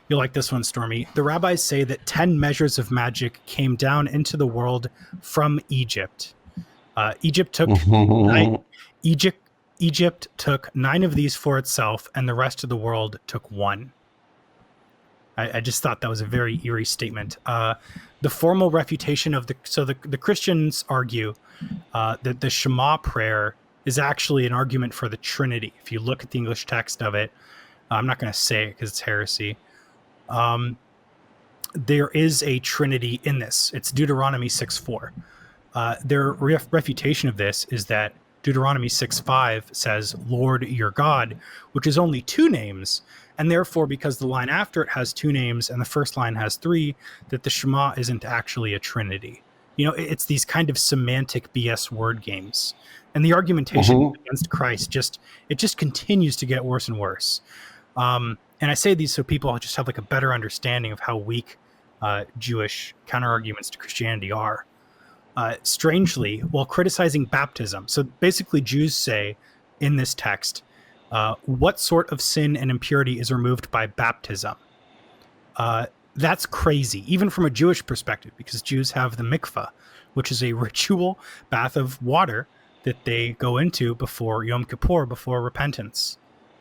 like this one, Stormy. The rabbis say that 10 measures of magic came down into the world from Egypt. Egypt took Egypt took 9 of these for itself, and the rest of the world took 1. I just thought that was a very eerie statement. The formal refutation of the Christians argue that the Shema prayer is actually an argument for the Trinity. If you look at the English text of it, I'm not going to say it because it's heresy. There is a Trinity in this. It's Deuteronomy 6:4. Their refutation of this is that Deuteronomy 6:5 says, Lord your God, which is only 2 names, and therefore, because the line after it has 2 names and the first line has 3, that the Shema isn't actually a Trinity. You know, it's these kind of semantic BS word games. And the argumentation against Christ just continues to get worse and worse. And I say these so people just have like a better understanding of how weak Jewish counter-arguments to Christianity are. Strangely, while criticizing baptism, so basically Jews say in this text, what sort of sin and impurity is removed by baptism? That's crazy, even from a Jewish perspective, because Jews have the mikvah, which is a ritual bath of water that they go into before Yom Kippur, before repentance.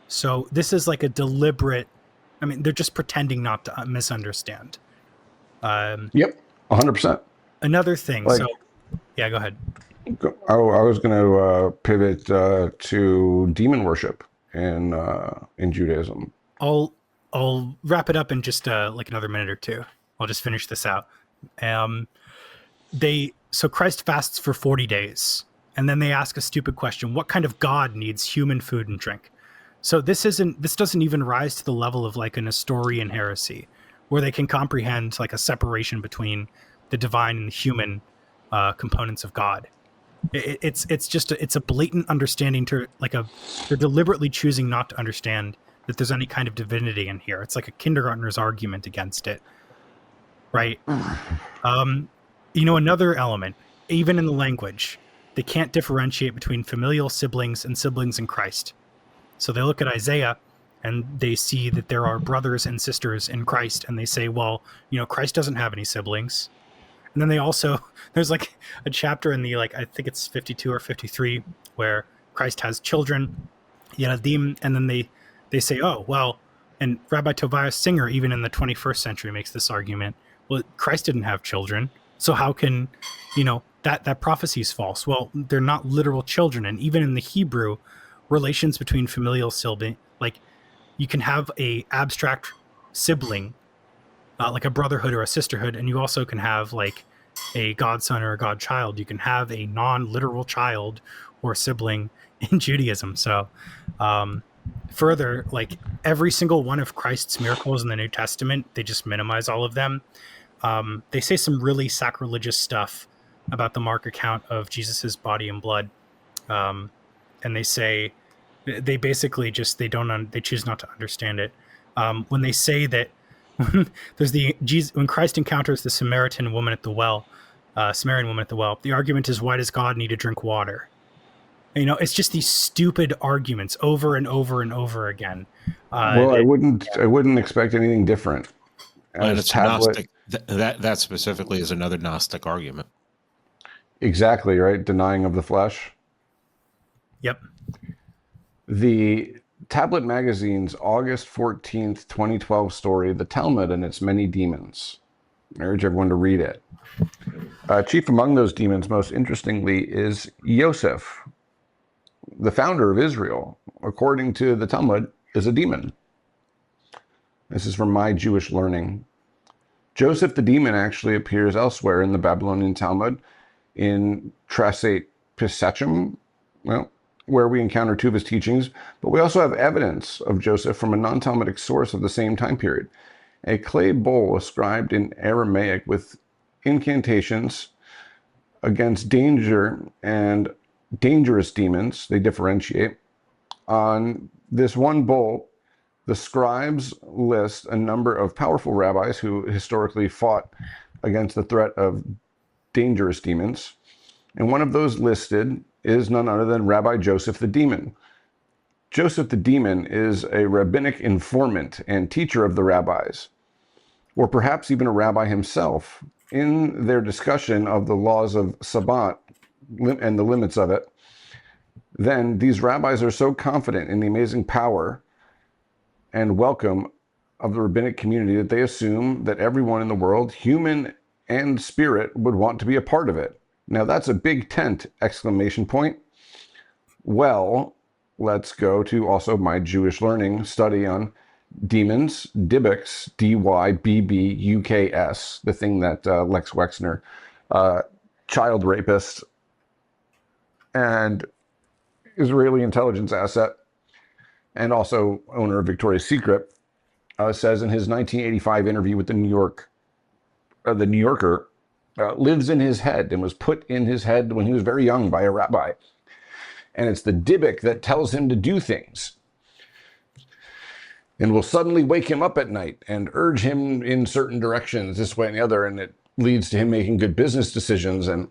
So this is like a deliberate, I mean, they're just pretending not to misunderstand. Yep, 100%. Another thing, Like, so yeah, go ahead. I was going to pivot to demon worship in Judaism. I'll wrap it up in just like another minute or two. I'll just finish this out. So Christ fasts for 40 days, and then they ask a stupid question: what kind of God needs human food and drink? So this doesn't even rise to the level of like a Nestorian heresy, where they can comprehend like a separation between the divine and the human components of God. It's a blatant understanding to they're deliberately choosing not to understand that there's any kind of divinity in here. It's like a kindergartner's argument against it, right? Another element, even in the language, they can't differentiate between familial siblings and siblings in Christ. So they look at Isaiah and they see that there are brothers and sisters in Christ, and they say, well, Christ doesn't have any siblings. And then there's like a chapter in the, I think it's 52 or 53, where Christ has children, Yeladim, and then they say, oh, well, and Rabbi Tobias Singer, even in the 21st century, makes this argument, well, Christ didn't have children, so how can, that prophecy is false? Well, they're not literal children, and even in the Hebrew, relations between familial sibling, like you can have a abstract sibling, like a brotherhood or a sisterhood, and you also can have like a godson or a godchild. You can have a non-literal child or sibling in Judaism. So further, like every single one of Christ's miracles in the New Testament, they just minimize all of them. They say some really sacrilegious stuff about the Mark account of Jesus's body and blood. And they say they basically just they choose not to understand it. When they say that when Christ encounters the Samaritan woman at the well, Samaritan woman at the well, the argument is, why does God need to drink water? You know, it's just these stupid arguments over and over and over again. Well, I wouldn't expect anything different. And As it's tablet, Gnostic. That specifically is another Gnostic argument. exactly right. Denying of the flesh. Yep. The Tablet Magazine's August 14th, 2012 story, The Talmud and Its Many Demons. I urge everyone to read it. Chief among those demons, most interestingly, is Yosef, the founder of Israel, according to the Talmud, is a demon. This is from My Jewish Learning. Joseph the demon actually appears elsewhere in the Babylonian Talmud in Tractate Pesachim, well, where we encounter two of his teachings, but we also have evidence of Joseph from a non-Talmudic source of the same time period. A clay bowl inscribed in Aramaic with incantations against danger and dangerous demons, they differentiate. On this one bowl, the scribes list a number of powerful rabbis who historically fought against the threat of dangerous demons. And one of those listed is none other than Rabbi Joseph the Demon. Joseph the Demon is a rabbinic informant and teacher of the rabbis, or perhaps even a rabbi himself. In their discussion of the laws of Sabbat and the limits of it, then these rabbis are so confident in the amazing power and welcome of the rabbinic community that they assume that everyone in the world, human and spirit, would want to be a part of it. Now that's a big tent, exclamation point. Well, let's go to also My Jewish Learning study on demons, Dybbuk, D-Y-B-B-U-K-S, the thing that Lex Wexner, child rapist and Israeli intelligence asset, and also owner of Victoria's Secret, says in his 1985 interview with the New Yorker, lives in his head and was put in his head when he was very young by a rabbi. And it's the Dybbuk that tells him to do things and will suddenly wake him up at night and urge him in certain directions, this way and the other, and it leads to him making good business decisions and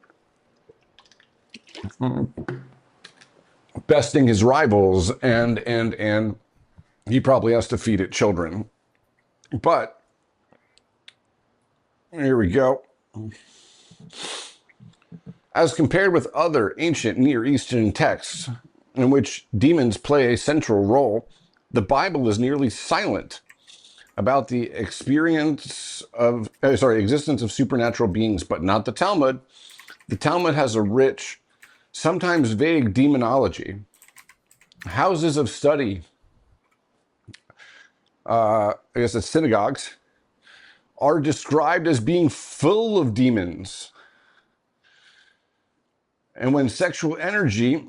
besting his rivals, and he probably has to feed it children. But here we go. As compared with other ancient Near Eastern texts in which demons play a central role, the Bible is nearly silent about the existence of supernatural beings, but not the Talmud. The Talmud has a rich, sometimes vague demonology. Houses of study, it's synagogues, are described as being full of demons. And when sexual energy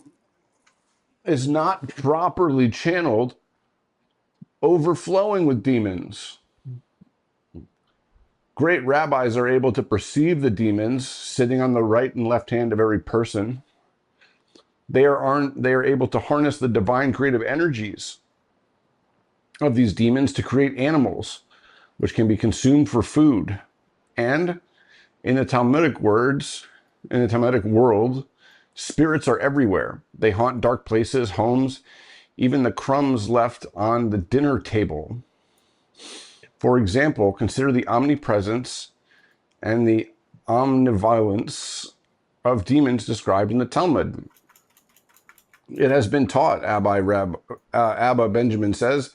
is not properly channeled, overflowing with demons. Great rabbis are able to perceive the demons sitting on the right and left hand of every person. They are able to harness the divine creative energies of these demons to create animals, which can be consumed for food. And in the Talmudic world, spirits are everywhere. They haunt dark places, homes, even the crumbs left on the dinner table. For example, consider the omnipresence and the omnivolence of demons described in the Talmud. It has been taught, Abba Benjamin says,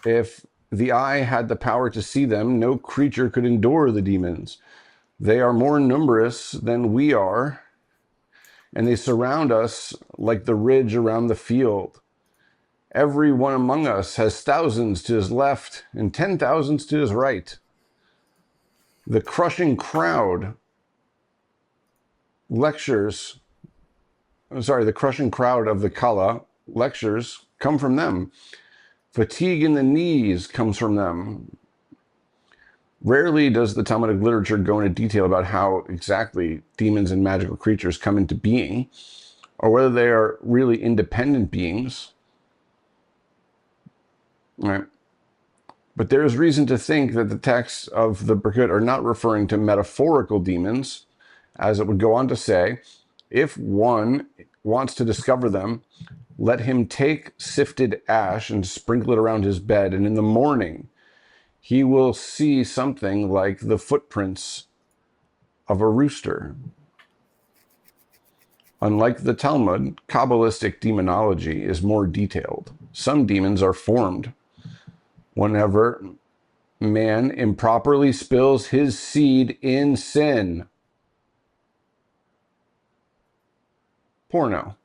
if the eye had the power to see them, no creature could endure the demons. They are more numerous than we are, and they surround us like the ridge around the field. Every one among us has thousands to his left and 10,000s to his right. The crushing crowd of the Kala lectures come from them. Fatigue in the knees comes from them. Rarely does the Talmudic literature go into detail about how exactly demons and magical creatures come into being, or whether they are really independent beings. Right. But there is reason to think that the texts of the Berkut are not referring to metaphorical demons, as it would go on to say, if one wants to discover them, let him take sifted ash and sprinkle it around his bed, and in the morning he will see something like the footprints of a rooster. Unlike the Talmud, Kabbalistic demonology is more detailed. Some demons are formed whenever man improperly spills his seed in sin. Porno.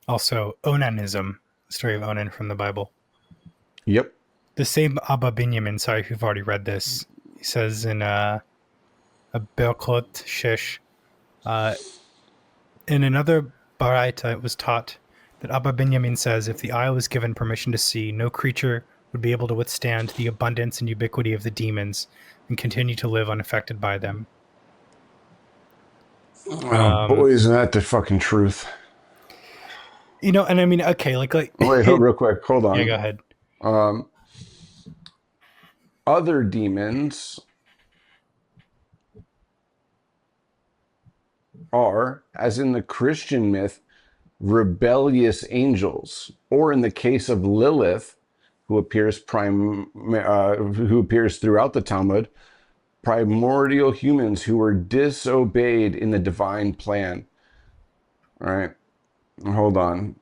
Also, Onanism, the story of Onan from the Bible. Yep. The same Abba Binyamin, sorry if you've already read this, he says in a Belkot Shesh, in another Baraita it was taught that Abba Binyamin says if the eye was given permission to see, no creature would be able to withstand the abundance and ubiquity of the demons and continue to live unaffected by them. Oh, boy, isn't that the fucking truth. You know, and I mean, okay, like wait, real quick, hold on. Yeah, go ahead. Other demons are, as in the Christian myth, rebellious angels, or in the case of Lilith, who appears throughout the Talmud, primordial humans who were disobeyed in the divine plan. All right, hold on.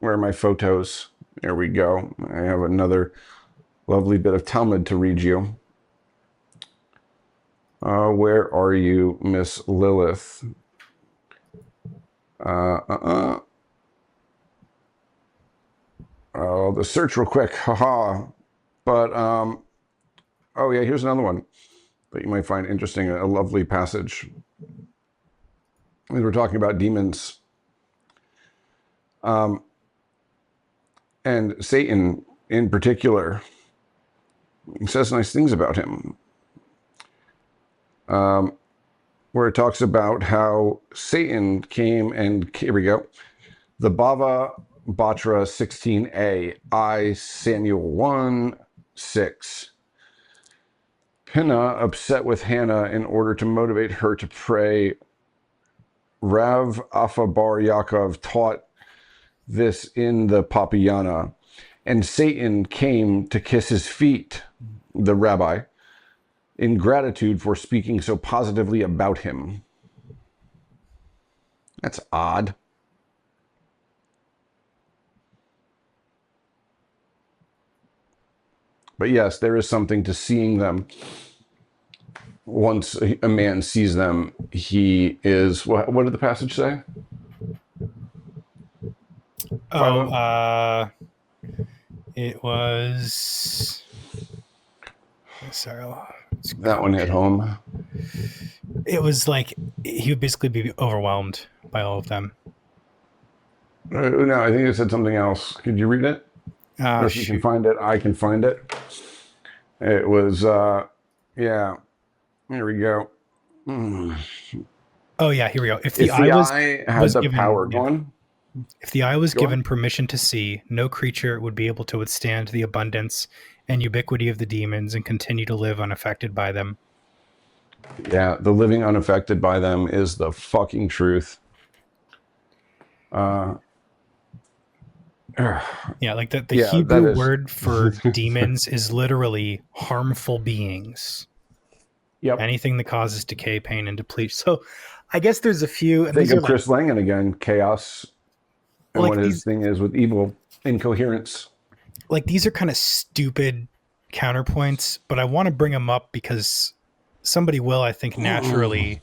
Where are my photos? There we go. I have another lovely bit of Talmud to read you. Where are you, Miss Lilith? I'll just search real quick. Haha. But, oh yeah, here's another one that you might find interesting. A lovely passage. We're talking about demons. And Satan in particular. He says nice things about him. Where it talks about how Satan came and, here we go. The Bava Batra 16a, I Samuel 1:6. Pinah upset with Hannah in order to motivate her to pray. Rav Afa Bar Yaakov taught this in the Papayana, and Satan came to kiss his feet, the rabbi, in gratitude for speaking so positively about him. That's odd. But yes, there is something to seeing them. Once a man sees them, he is, what did the passage say? It was, sorry, that one hit home. It was like he would basically be overwhelmed by all of them. No, I think it said something else. Could you read it? Or if you can find it, I can find it. It was, yeah. Here we go. Oh yeah, here we go. If the eye had the power going. If the eye was given permission to see, no creature would be able to withstand the abundance and ubiquity of the demons and continue to live unaffected by them. Yeah, the living unaffected by them is the fucking truth. Yeah, like the Hebrew word for demons is literally harmful beings. Yep. Anything that causes decay, pain, and depletion. So I guess there's a few. Think of Chris Langan again, chaos, and like what his thing is with evil, incoherence. Like these are kind of stupid counterpoints, but I want to bring them up because somebody will, I think, naturally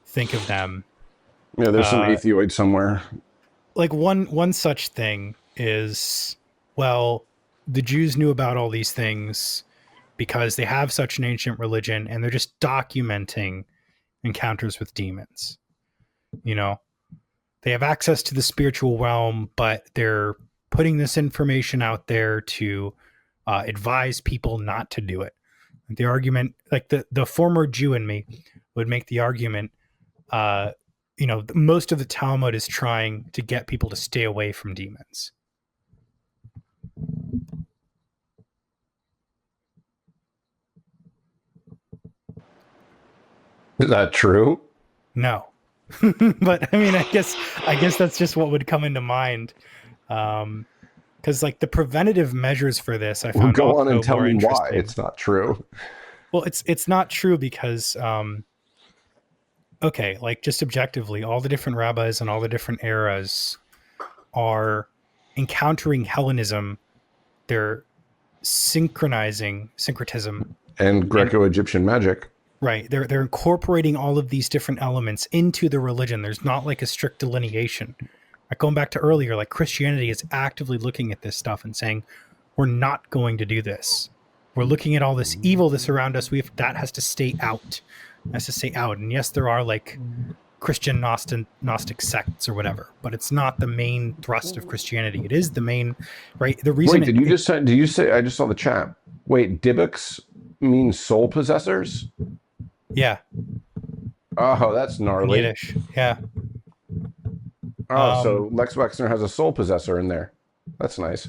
think of them. Yeah, there's some atheoid somewhere. Like one such thing is, well, the Jews knew about all these things because they have such an ancient religion and they're just documenting encounters with demons. You know, they have access to the spiritual realm, but they're putting this information out there to advise people not to do it. The argument, like the former Jew in me would make the argument, you know, most of the Talmud is trying to get people to stay away from demons. Is that true? No. But I mean, I guess that's just what would come into mind. Because like the preventative measures for this, I Well, found go on and also tell more me why interesting. it's not true. Well, it's not true because okay, like just objectively, all the different rabbis and all the different eras are encountering Hellenism. They're synchronizing syncretism, And and Greco-Egyptian magic. right, they're incorporating all of these different elements into the religion. There's not like a strict delineation. Like going back to earlier, like Christianity is actively looking at this stuff and saying, we're not going to do this. We're looking at all this evil that's around us. That has to stay out. Has to stay out. And yes, there are like Christian Gnostic sects or whatever, but it's not the main thrust of Christianity. It is the main, right? The reason Wait, did you say, I just saw the chat. Wait, Dybbuk's means soul possessors? yeah, Oh, that's in gnarly. Yiddish. Yeah. Oh, so Lex Wexner has a soul possessor in there. That's nice.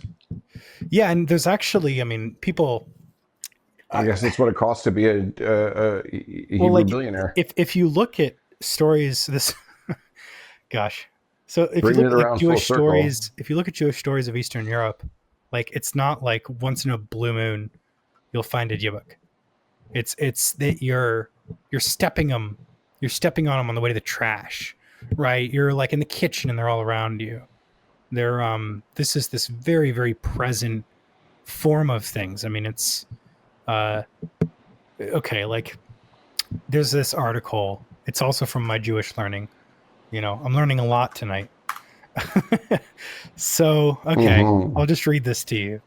Yeah, and there's actually, I mean, people. I guess that's what it costs to be a Hebrew Well, like billionaire. if you look at stories, this, gosh, so if Bringing you it look at like around full Jewish circle. stories, if you look at Jewish stories of Eastern Europe, like it's not like once in a blue moon you'll find a Yibbuk. It's that you're stepping them, you're stepping on them on the way to the trash, right? You're like in the kitchen and they're all around you. They're this is this very very present form of things. I mean, it's okay. Like there's this article. It's also from my Jewish learning. You know, I'm learning a lot tonight. So okay, I'll just read this to you.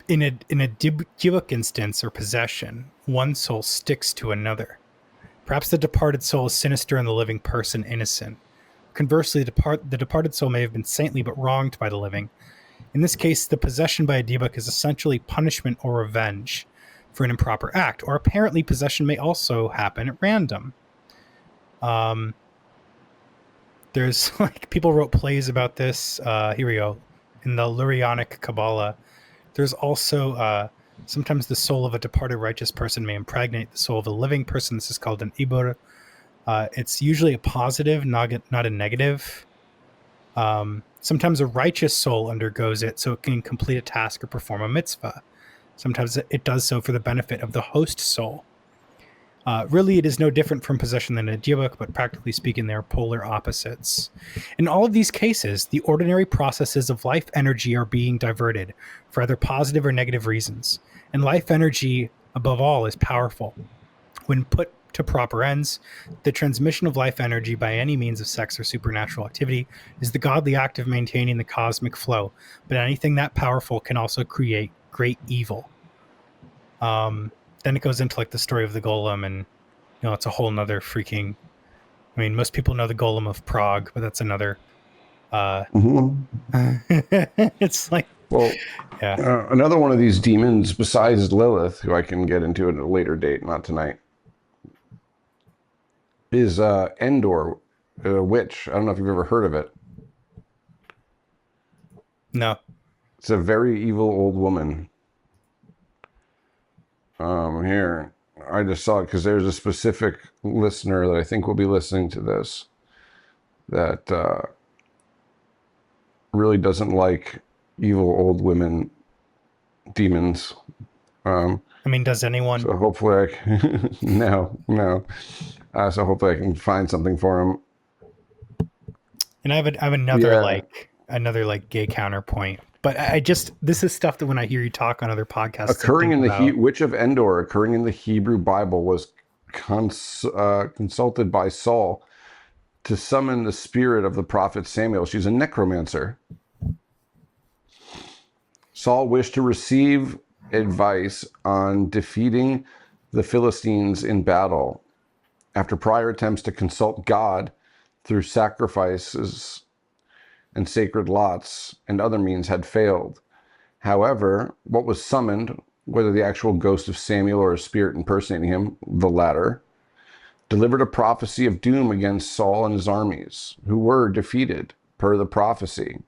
In a Dibbuk instance or possession, one soul sticks to another. Perhaps the departed soul is sinister and the living person innocent. Conversely, the departed soul may have been saintly but wronged by the living. In this case, the possession by a Dibbuk is essentially punishment or revenge for an improper act, or apparently possession may also happen at random. There's like people wrote plays about this. Here we go. In the Lurianic Kabbalah, there's also sometimes the soul of a departed righteous person may impregnate the soul of a living person. This is called an ibur. It's usually a positive, not a negative. Sometimes a righteous soul undergoes it so it can complete a task or perform a mitzvah. Sometimes it does so for the benefit of the host soul. Really, it is no different from possession than a Dibbuk, but practically speaking, they are polar opposites. In all of these cases, the ordinary processes of life energy are being diverted for either positive or negative reasons. And life energy, above all, is powerful. When put to proper ends, the transmission of life energy by any means of sex or supernatural activity is the godly act of maintaining the cosmic flow, but anything that powerful can also create great evil. Then it goes into like the story of the golem, and you know it's a whole nother freaking. I mean, most people know the golem of Prague, but that's another. It's like, well, yeah, another one of these demons besides Lilith, who I can get into at a later date, not tonight, is Endor, a witch. I don't know if you've ever heard of it. no. It's a very evil old woman. Here, I just saw it because there's a specific listener that I think will be listening to this that really doesn't like evil old women demons. I mean, does anyone? So hopefully I can, no. So hopefully I can find something for him. And I have another like gay counterpoint. But I just, this is stuff that when I hear you talk on other podcasts, Occurring in the Witch of Endor, occurring in the Hebrew Bible, was consulted by Saul to summon the spirit of the prophet Samuel. She's a necromancer. Saul wished to receive advice on defeating the Philistines in battle. After prior attempts to consult God through sacrifices and sacred lots and other means had failed. However, what was summoned, whether the actual ghost of Samuel or a spirit impersonating him, the latter, delivered a prophecy of doom against Saul and his armies, who were defeated per the prophecy.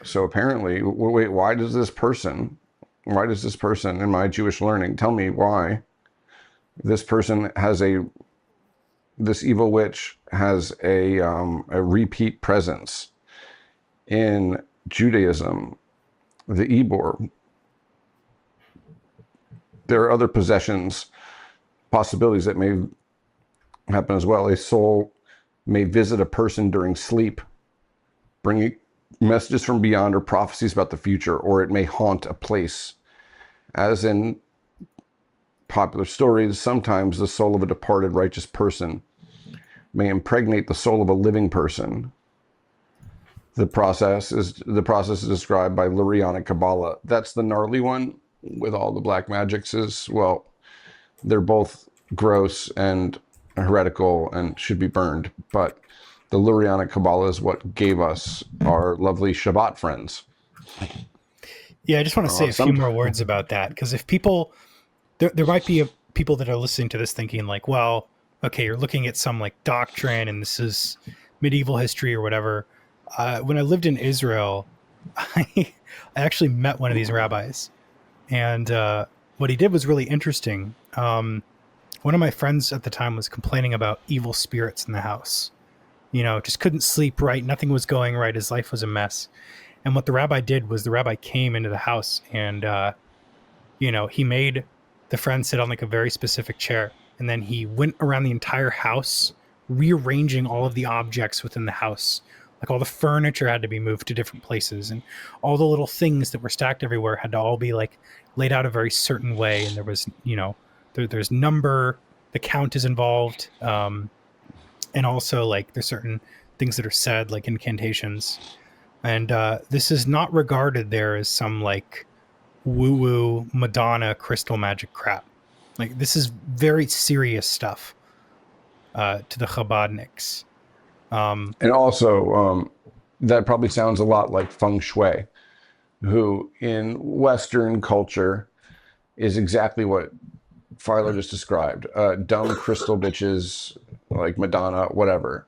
So apparently, wait, why does this person Why does this person in my Jewish learning tell me why this person has this evil witch has a repeat presence in Judaism, the Ebor? There are other possessions, possibilities that may happen as well. A soul may visit a person during sleep, bringing messages from beyond or prophecies about the future, or it may haunt a place. As in popular stories, sometimes the soul of a departed righteous person may impregnate the soul of a living person. The process is described by Lurianic Kabbalah. That's the gnarly one with all the black magics. Well, they're both gross and heretical and should be burned, but the Lurianic Kabbalah is what gave us our lovely Shabbat friends. Yeah, I just want to say a few more words about that, because if people, there might be people that are listening to this thinking like, well, okay, you're looking at some like doctrine and this is medieval history or whatever. When I lived in Israel, I actually met one of these rabbis, and what he did was really interesting. One of my friends at the time was complaining about evil spirits in the house. You know, just couldn't sleep right. Nothing was going right. His life was a mess. And what the rabbi did was the rabbi came into the house and, he made the friend sit on like a very specific chair. And then he went around the entire house, rearranging all of the objects within the house. Like all the furniture had to be moved to different places, and all the little things that were stacked everywhere had to all be like laid out a very certain way. And there was, there's number, the count is involved. And also like there's certain things that are said, like incantations. And this is not regarded there as some like woo-woo Madonna crystal magic crap. Like this is very serious stuff to the Chabadniks. And also, that probably sounds a lot like feng shui, who in Western culture is exactly what Philo just described. Dumb crystal bitches like Madonna, whatever.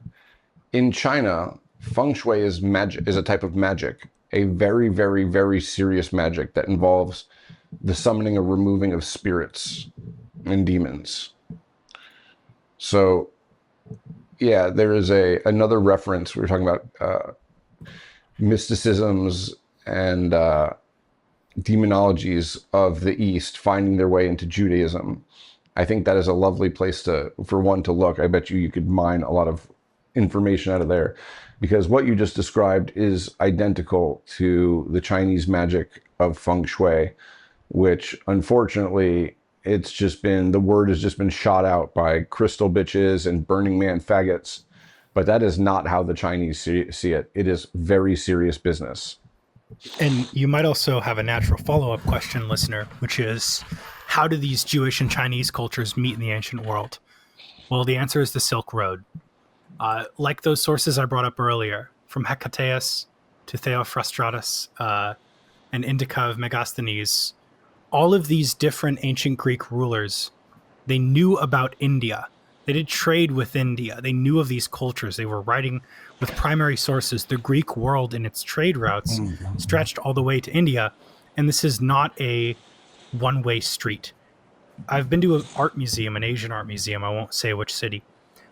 In China, feng shui is magic, is a type of magic, a very, very, very serious magic that involves the summoning or removing of spirits and demons. So, yeah, there is another reference. We were talking about mysticisms and demonologies of the East finding their way into Judaism. I think that is a lovely place for one to look. I bet you could mine a lot of information out of there, because what you just described is identical to the Chinese magic of feng shui, which unfortunately the word has just been shot out by crystal bitches and Burning Man faggots. But that is not how the Chinese see it. It is very serious business. And you might also have a natural follow-up question, listener, which is, how do these Jewish and Chinese cultures meet in the ancient world? Well, the answer is the Silk Road. Like those sources I brought up earlier, from Hecataeus to Theophrastus and Indica of Megasthenes, all of these different ancient Greek rulers, they knew about India. They did trade with India. They knew of these cultures. They were writing with primary sources. The Greek world and its trade routes stretched all the way to India. And this is not a one-way street. I've been to an art museum, an Asian art museum. I won't say which city.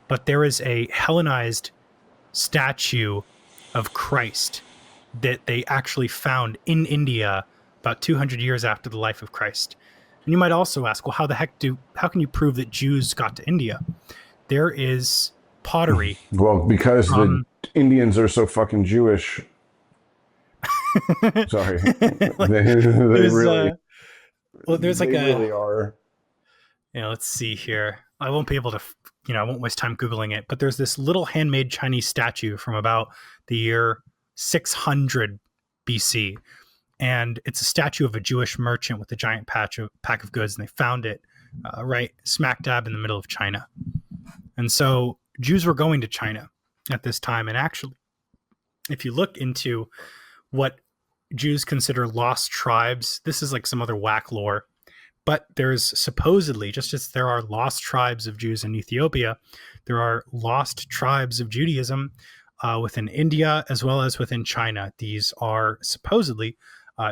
But there is a Hellenized statue of Christ that they actually found in India about 200 years after the life of Christ. And you might also ask, well, how can you prove that Jews got to India? There is pottery. Well, because the Indians are so fucking Jewish. Sorry. they really, there's like they really are. Let's see here. I won't be able to, I won't waste time Googling it, but there's this little handmade Chinese statue from about the year 600 BC. And it's a statue of a Jewish merchant with a giant pack of goods. And they found it right smack dab in the middle of China. And so Jews were going to China at this time. And actually, if you look into what Jews consider lost tribes, this is like some other whack lore. But there's supposedly, just as there are lost tribes of Jews in Ethiopia, there are lost tribes of Judaism within India as well as within China. These are supposedly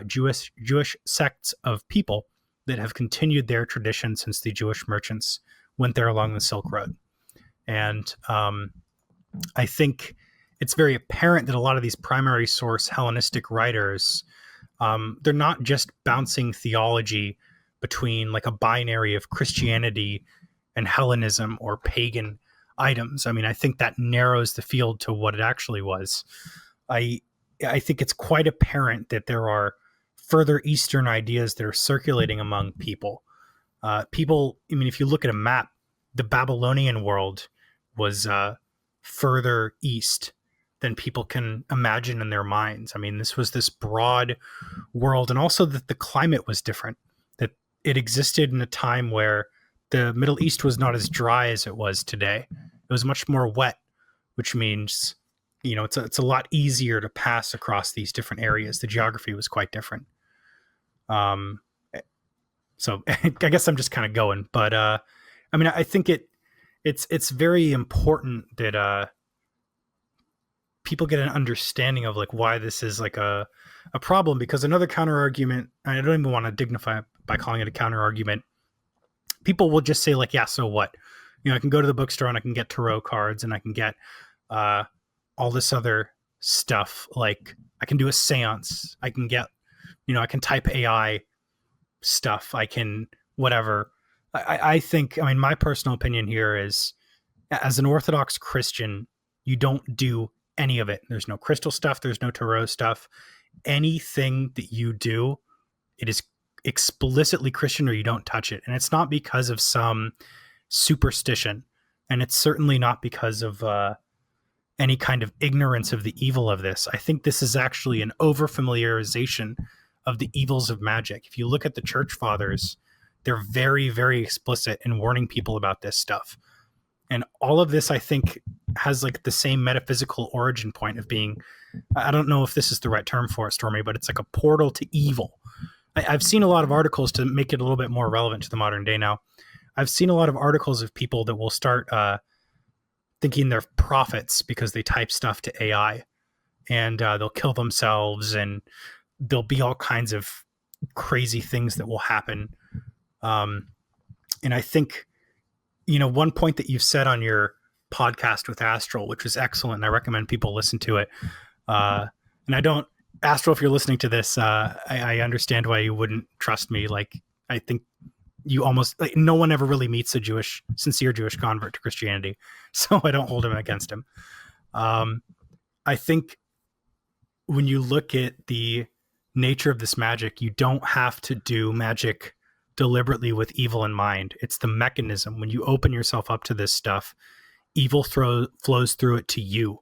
Jewish sects of people that have continued their tradition since the Jewish merchants went there along the Silk Road. And I think it's very apparent that a lot of these primary source Hellenistic writers, they're not just bouncing theology between like a binary of Christianity and Hellenism or pagan items. I mean, I think that narrows the field to what it actually was. I think it's quite apparent that there are further Eastern ideas that are circulating among people. People, I mean, if you look at a map, the Babylonian world was further east than people can imagine in their minds. I mean, this was this broad world, and also that the climate was different, that it existed in a time where the Middle East was not as dry as it was today. It was much more wet, which means, you know, it's a lot easier to pass across these different areas. The geography was quite different. So I guess I'm just kind of going, but I mean, I think it's very important that people get an understanding of like why this is like a problem, because another counter argument, I don't even want to dignify it by calling it a counter argument. People will just say like, yeah, so what? You know, I can go to the bookstore and I can get tarot cards and I can get all this other stuff. Like I can do a seance. I can get, you know, I can type AI stuff. I can whatever. I think, I mean, my personal opinion here is, as an Orthodox Christian, you don't do any of it. There's no crystal stuff. There's no tarot stuff. Anything that you do, it is explicitly Christian, or you don't touch it. And it's not because of some superstition. And it's certainly not because of any kind of ignorance of the evil of this. I think this is actually an overfamiliarization of the evils of magic. If you look at the church fathers, they're very, very explicit in warning people about this stuff. And all of this, I think, has like the same metaphysical origin point of being, I don't know if this is the right term for it, Stormy, but it's like a portal to evil. I've seen a lot of articles to make it a little bit more relevant to the modern day now. I've seen a lot of articles of people that will start thinking they're prophets because they type stuff to AI, and they'll kill themselves, and there'll be all kinds of crazy things that will happen. And I think, you know, one point that you've said on your podcast with Astral, which was excellent, and I recommend people listen to it. And I don't, Astral, if you're listening to this, I understand why you wouldn't trust me. Like, I think you almost, like, no one ever really meets a sincere Jewish convert to Christianity, so I don't hold him against him. I think when you look at the nature of this magic, you don't have to do magic deliberately with evil in mind. It's the mechanism. When you open yourself up to this stuff, evil flows through it to you.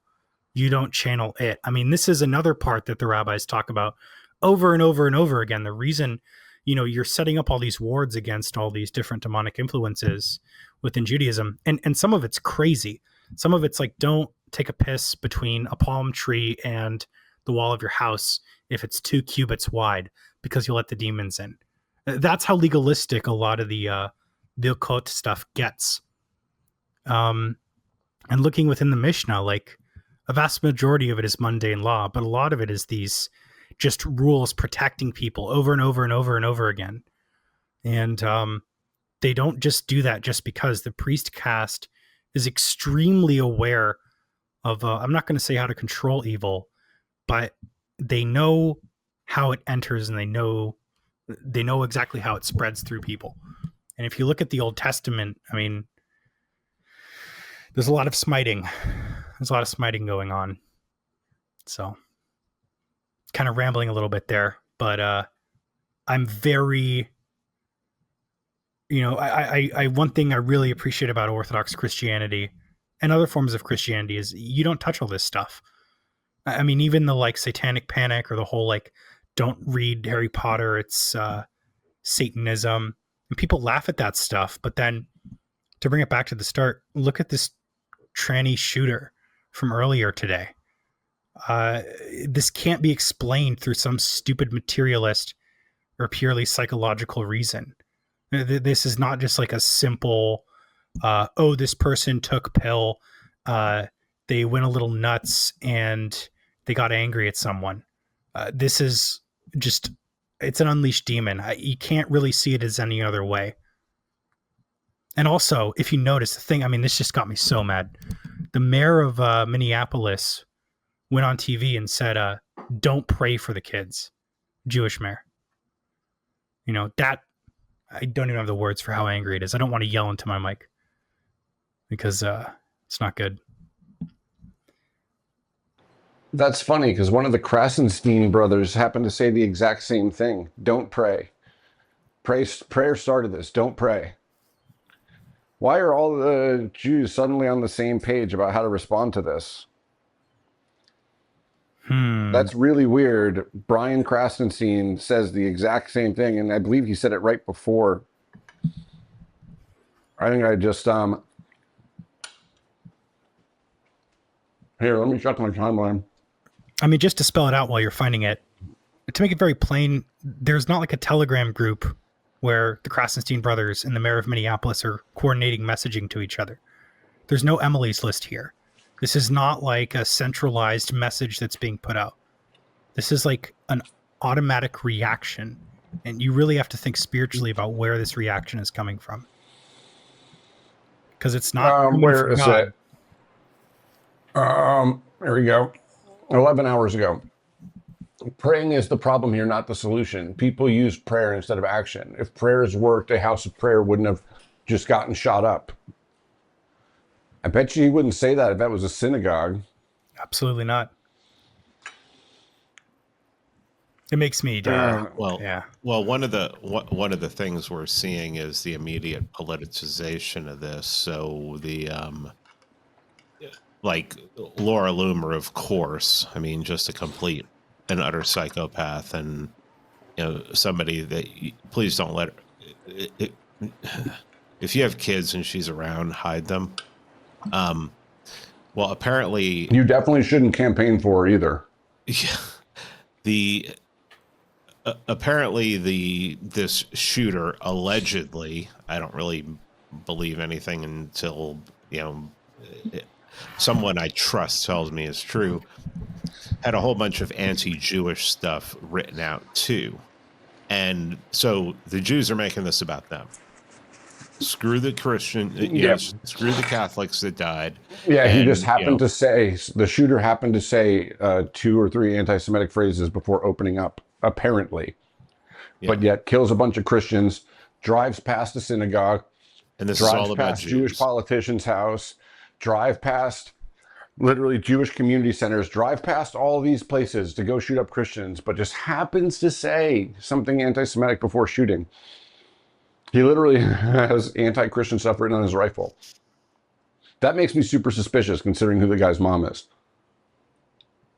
You don't channel it. I mean, this is another part that the rabbis talk about over and over and over again. The reason, you know, you're setting up all these wards against all these different demonic influences within Judaism, and some of it's crazy. Some of it's like, don't take a piss between a palm tree and the wall of your house if it's 2 cubits wide, because you'll let the demons in. That's how legalistic a lot of the occult stuff gets. And looking within the Mishnah, like, a vast majority of it is mundane law, but a lot of it is these just rules protecting people over and over and over and over again. And they don't just do that just because. The priest caste is extremely aware of, I'm not going to say how to control evil, but they know how it enters, and they know exactly how it spreads through people. And if you look at the Old Testament, I mean, there's a lot of smiting. There's a lot of smiting going on. So, kind of rambling a little bit there, but I'm very, you know, I one thing I really appreciate about Orthodox Christianity and other forms of Christianity is you don't touch all this stuff. I mean, even the like satanic panic, or the whole like, don't read Harry Potter, it's Satanism, and people laugh at that stuff. But then, to bring it back to the start, look at this tranny shooter from earlier today. This can't be explained through some stupid materialist or purely psychological reason. This is not just like a simple, oh, this person took pill, they went a little nuts and they got angry at someone. This is just, it's an unleashed demon. You can't really see it as any other way. And also, if you notice the thing, I mean, this just got me so mad. The mayor of Minneapolis went on TV and said, don't pray for the kids. Jewish mayor. You know, that, I don't even have the words for how angry it is. I don't want to yell into my mic because it's not good. That's funny because one of the Krasenstein brothers happened to say the exact same thing. Don't pray. Prayer started this. Don't pray. Why are all the Jews suddenly on the same page about how to respond to this? That's really weird. Brian Krasenstein says the exact same thing, and I believe he said it right before. I think I just here, let me check my timeline. I mean, just to spell it out while you're finding it, to make it very plain, there's not like a Telegram group where the Krasenstein brothers and the mayor of Minneapolis are coordinating messaging to each other. There's no Emily's List here. This is not like a centralized message that's being put out. This is like an automatic reaction, and you really have to think spiritually about where this reaction is coming from. Because it's not where is it? Here we go. 11 hours ago. Praying is the problem here, not the solution. People use prayer instead of action. If prayers worked, a house of prayer wouldn't have just gotten shot up. I bet you he wouldn't say that if that was a synagogue. Absolutely not. It makes me Well, one of the things we're seeing is the immediate politicization of this. So the like Laura Loomer, of course. I mean, just a complete and utter psychopath, and somebody that please don't let her, if you have kids and she's around, hide them. Well, apparently you definitely shouldn't campaign for her either. Yeah, apparently this shooter allegedly, I don't really believe anything until someone I trust tells me is true, had a whole bunch of anti-Jewish stuff written out too. And so the Jews are making this about them. Screw the Christian, screw the Catholics that died. Yeah, he just happened to say, the shooter happened to say 2 or 3 anti-Semitic phrases before opening up, apparently. Yeah. But yet kills a bunch of Christians, drives past a synagogue, and this drives is all about past Jewish politicians' house, drive past literally Jewish community centers, drive past all these places to go shoot up Christians, but just happens to say something anti-Semitic before shooting. He literally has anti-Christian stuff written on his rifle. That makes me super suspicious considering who the guy's mom is.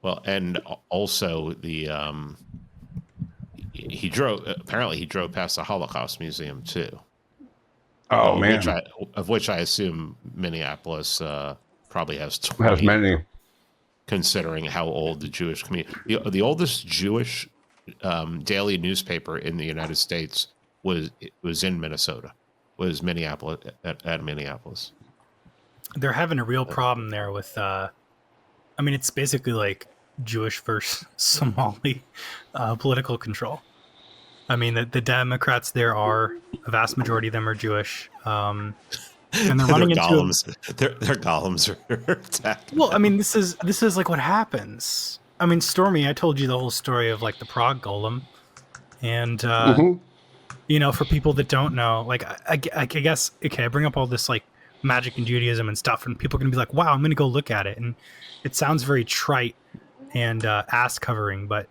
Well, and also the he drove past the Holocaust Museum too. Oh man. Which I assume Minneapolis probably has 20. Has many. Considering how old the Jewish community, the oldest Jewish daily newspaper in the United States was in Minnesota, was Minneapolis at Minneapolis. They're having a real problem there with, I mean, it's basically like Jewish versus Somali political control. I mean, the Democrats there are, a vast majority of them are Jewish. And they're running into golems. Their golems are attacked. Well, I mean, this is like what happens. I mean, Stormy, I told you the whole story of like the Prague golem, and for people that don't know, like I guess I bring up all this like magic and Judaism and stuff, and people are gonna be like, "Wow, I'm gonna go look at it," and it sounds very trite and ass covering, but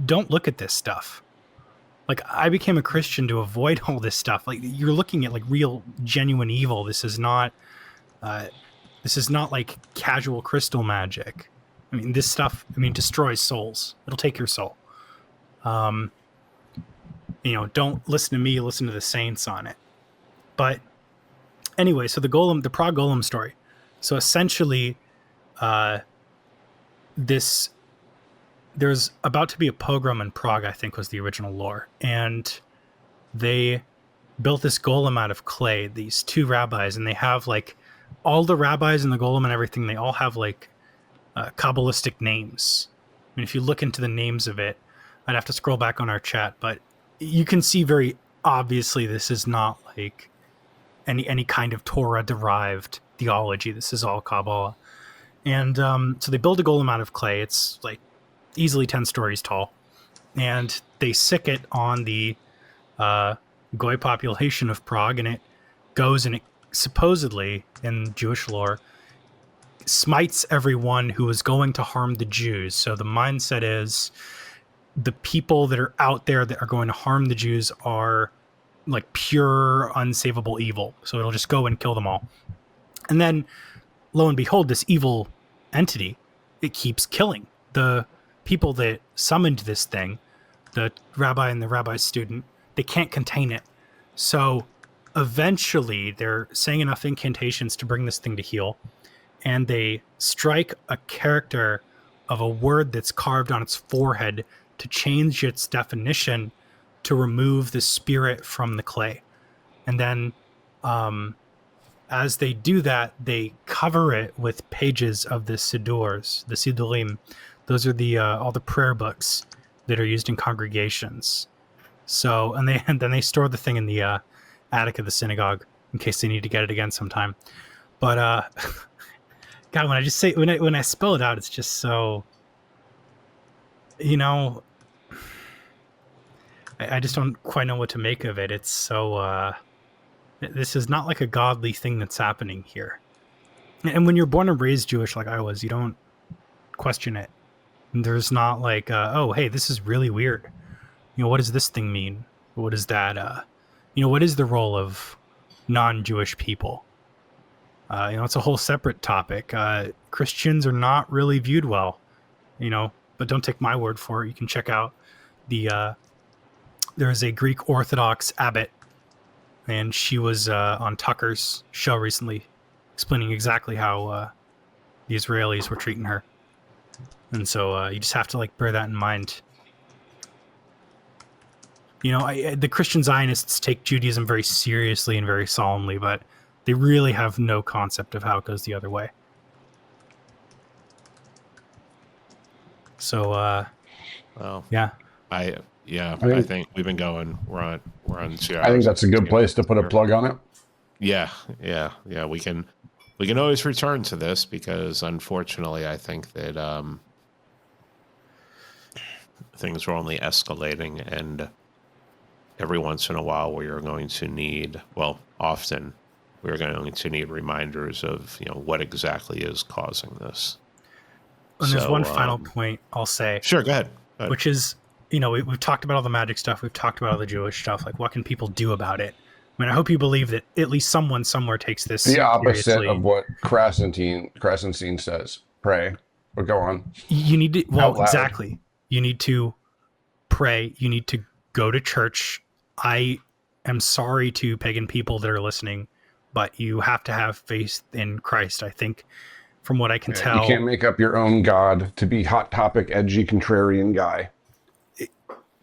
don't look at this stuff. Like, I became a Christian to avoid all this stuff. Like, you're looking at like real, genuine evil. This is not like casual crystal magic. I mean, this stuff, destroys souls. It'll take your soul. Don't listen to me, listen to the saints on it. But anyway, so the Prague golem story. So essentially, there's about to be a pogrom in Prague, I think was the original lore. And they built this golem out of clay, these 2 rabbis, and they have like all the rabbis and the golem and everything, they all have like Kabbalistic names. I mean, if you look into the names of it, I'd have to scroll back on our chat, but you can see very obviously this is not like any kind of Torah derived theology. This is all Kabbalah. And so they build a golem out of clay. It's like easily 10 stories tall, and they sick it on the Goy population of Prague, and it goes and it supposedly, in Jewish lore, smites everyone who is going to harm the Jews. So the mindset is the people that are out there that are going to harm the Jews are like pure unsavable evil. So it'll just go and kill them all. And then lo and behold, this evil entity, it keeps killing the people that summoned this thing, the rabbi and the rabbi's student. They can't contain it. So eventually they're saying enough incantations to bring this thing to heal. And they strike a character of a word that's carved on its forehead to change its definition to remove the spirit from the clay. And then as they do that, they cover it with pages of the Sidurs, the Sidurim. Those are the all the prayer books that are used in congregations. So, and then they store the thing in the attic of the synagogue in case they need to get it again sometime. But God, when I just say when I spell it out, it's just so, you know, I just don't quite know what to make of it. It's so this is not like a godly thing that's happening here. And when you're born and raised Jewish like I was, you don't question it. There's not like, oh, hey, this is really weird. You know, what does this thing mean? What is that? You know, what is the role of non-Jewish people? You know, it's a whole separate topic. Christians are not really viewed well, you know, but don't take my word for it. You can check out the, there is a Greek Orthodox abbot, and she was on Tucker's show recently explaining exactly how the Israelis were treating her. And so you just have to like bear that in mind. You know, the Christian Zionists take Judaism very seriously and very solemnly, but they really have no concept of how it goes the other way. So, well, yeah. I think we've been going. We're on 2 hours. I think that's a good place to put a plug on it. Yeah. We can always return to this because unfortunately, I think that things are only escalating, and every once in a while we are going to need, often we're going to need reminders of, you know, what exactly is causing this. And there's one final point I'll say. Sure, go ahead. Which is, you know, we've talked about all the magic stuff. We've talked about all the Jewish stuff. Like, what can people do about it? I mean, I hope you believe that at least someone somewhere takes this the opposite seriously. of what Krasenstein says. Pray, but go on. You need to, exactly. You need to pray. You need to go to church. I am sorry to pagan people that are listening, but you have to have faith in Christ. I think, from what I can tell, you can't make up your own God to be hot topic, edgy, contrarian guy.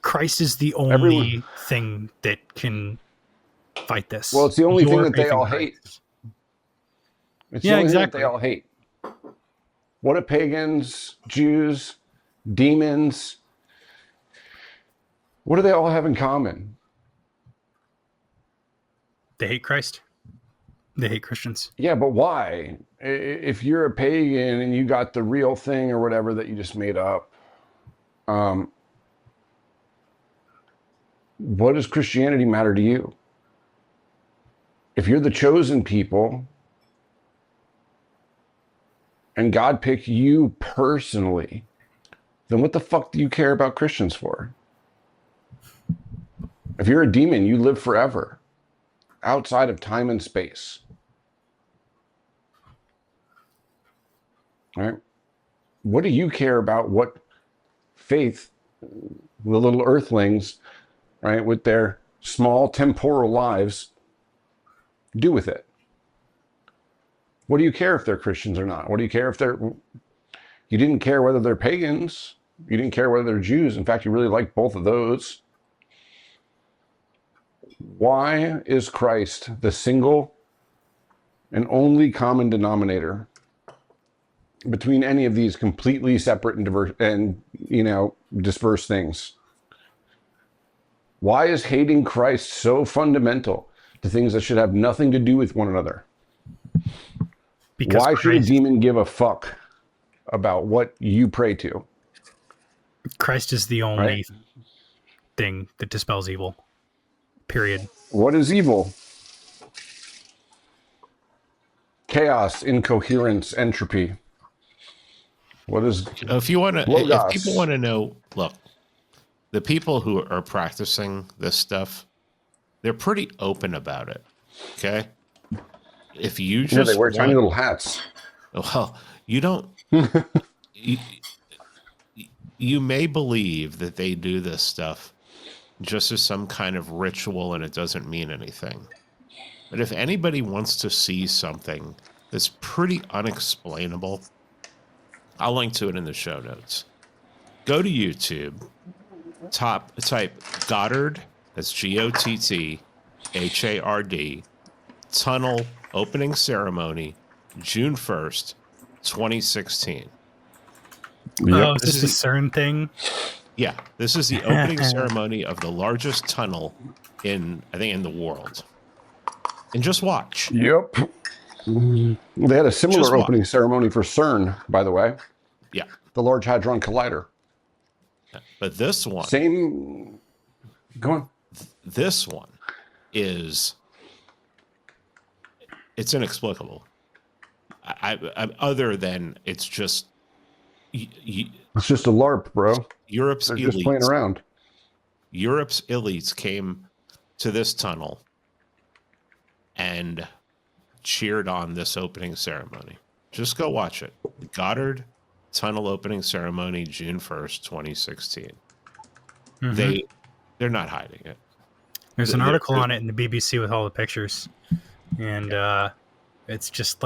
Christ is the only thing that can fight this. Well, it's the only thing that they all hate. It's the only thing that they all hate. What do pagans, Jews, demons, what do they all have in common? They hate Christ. They hate Christians. Yeah, but why? If you're a pagan and you got the real thing or whatever that you just made up, what does Christianity matter to you? If you're the chosen people and God picked you personally, then what the fuck do you care about Christians for? If you're a demon, you live forever outside of time and space. Right? What do you care about what faith, the little earthlings, right, with their small temporal lives, do with it? What do you care if they're Christians or not? What do you care if they're... You didn't care whether they're pagans. You didn't care whether they're Jews. In fact, you really like both of those. Why is Christ the single and only common denominator between any of these completely separate and diverse and, you know, dispersed things? Why is hating Christ so fundamental to things that should have nothing to do with one another? Because Why should a Christ, demon give a fuck about what you pray to? Christ is the only Right? thing that dispels evil. Period. What is evil? Chaos, incoherence, entropy. What is If you want to, if logos? people want to know, look, the people who are practicing this stuff, they're pretty open about it. Okay. If you Yeah, just they wear tiny want, little hats. well, you don't, you, you may believe that they do this stuff just as some kind of ritual and it doesn't mean anything. But if anybody wants to see something that's pretty unexplainable, I'll link to it in the show notes. Go to YouTube, type Goddard, that's Gottthard, tunnel opening ceremony, June 1st, 2016. Oh, Yep. is this a CERN thing? Yeah, this is the opening ceremony of the largest tunnel in the world. And just watch. Yep. They had a Just similar watch. opening ceremony for CERN, by the way. Yeah. The Large Hadron Collider. But this one, Same. Go on. this one is, it's inexplicable. I other than it's just It's just a LARP, bro. Europe's They're just playing elites. around. Europe's elites came to this tunnel and cheered on this opening ceremony. Just go watch it. Goddard tunnel opening ceremony, June 1st, 2016. Mhm. They're not hiding it. There's an article on it in the BBC with all the pictures, and it's just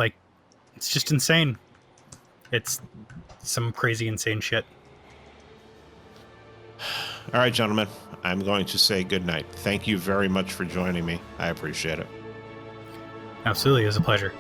insane. It's some crazy, insane shit. All right, gentlemen, I'm going to say good night. Thank you very much for joining me. I appreciate it. Absolutely, it was a pleasure.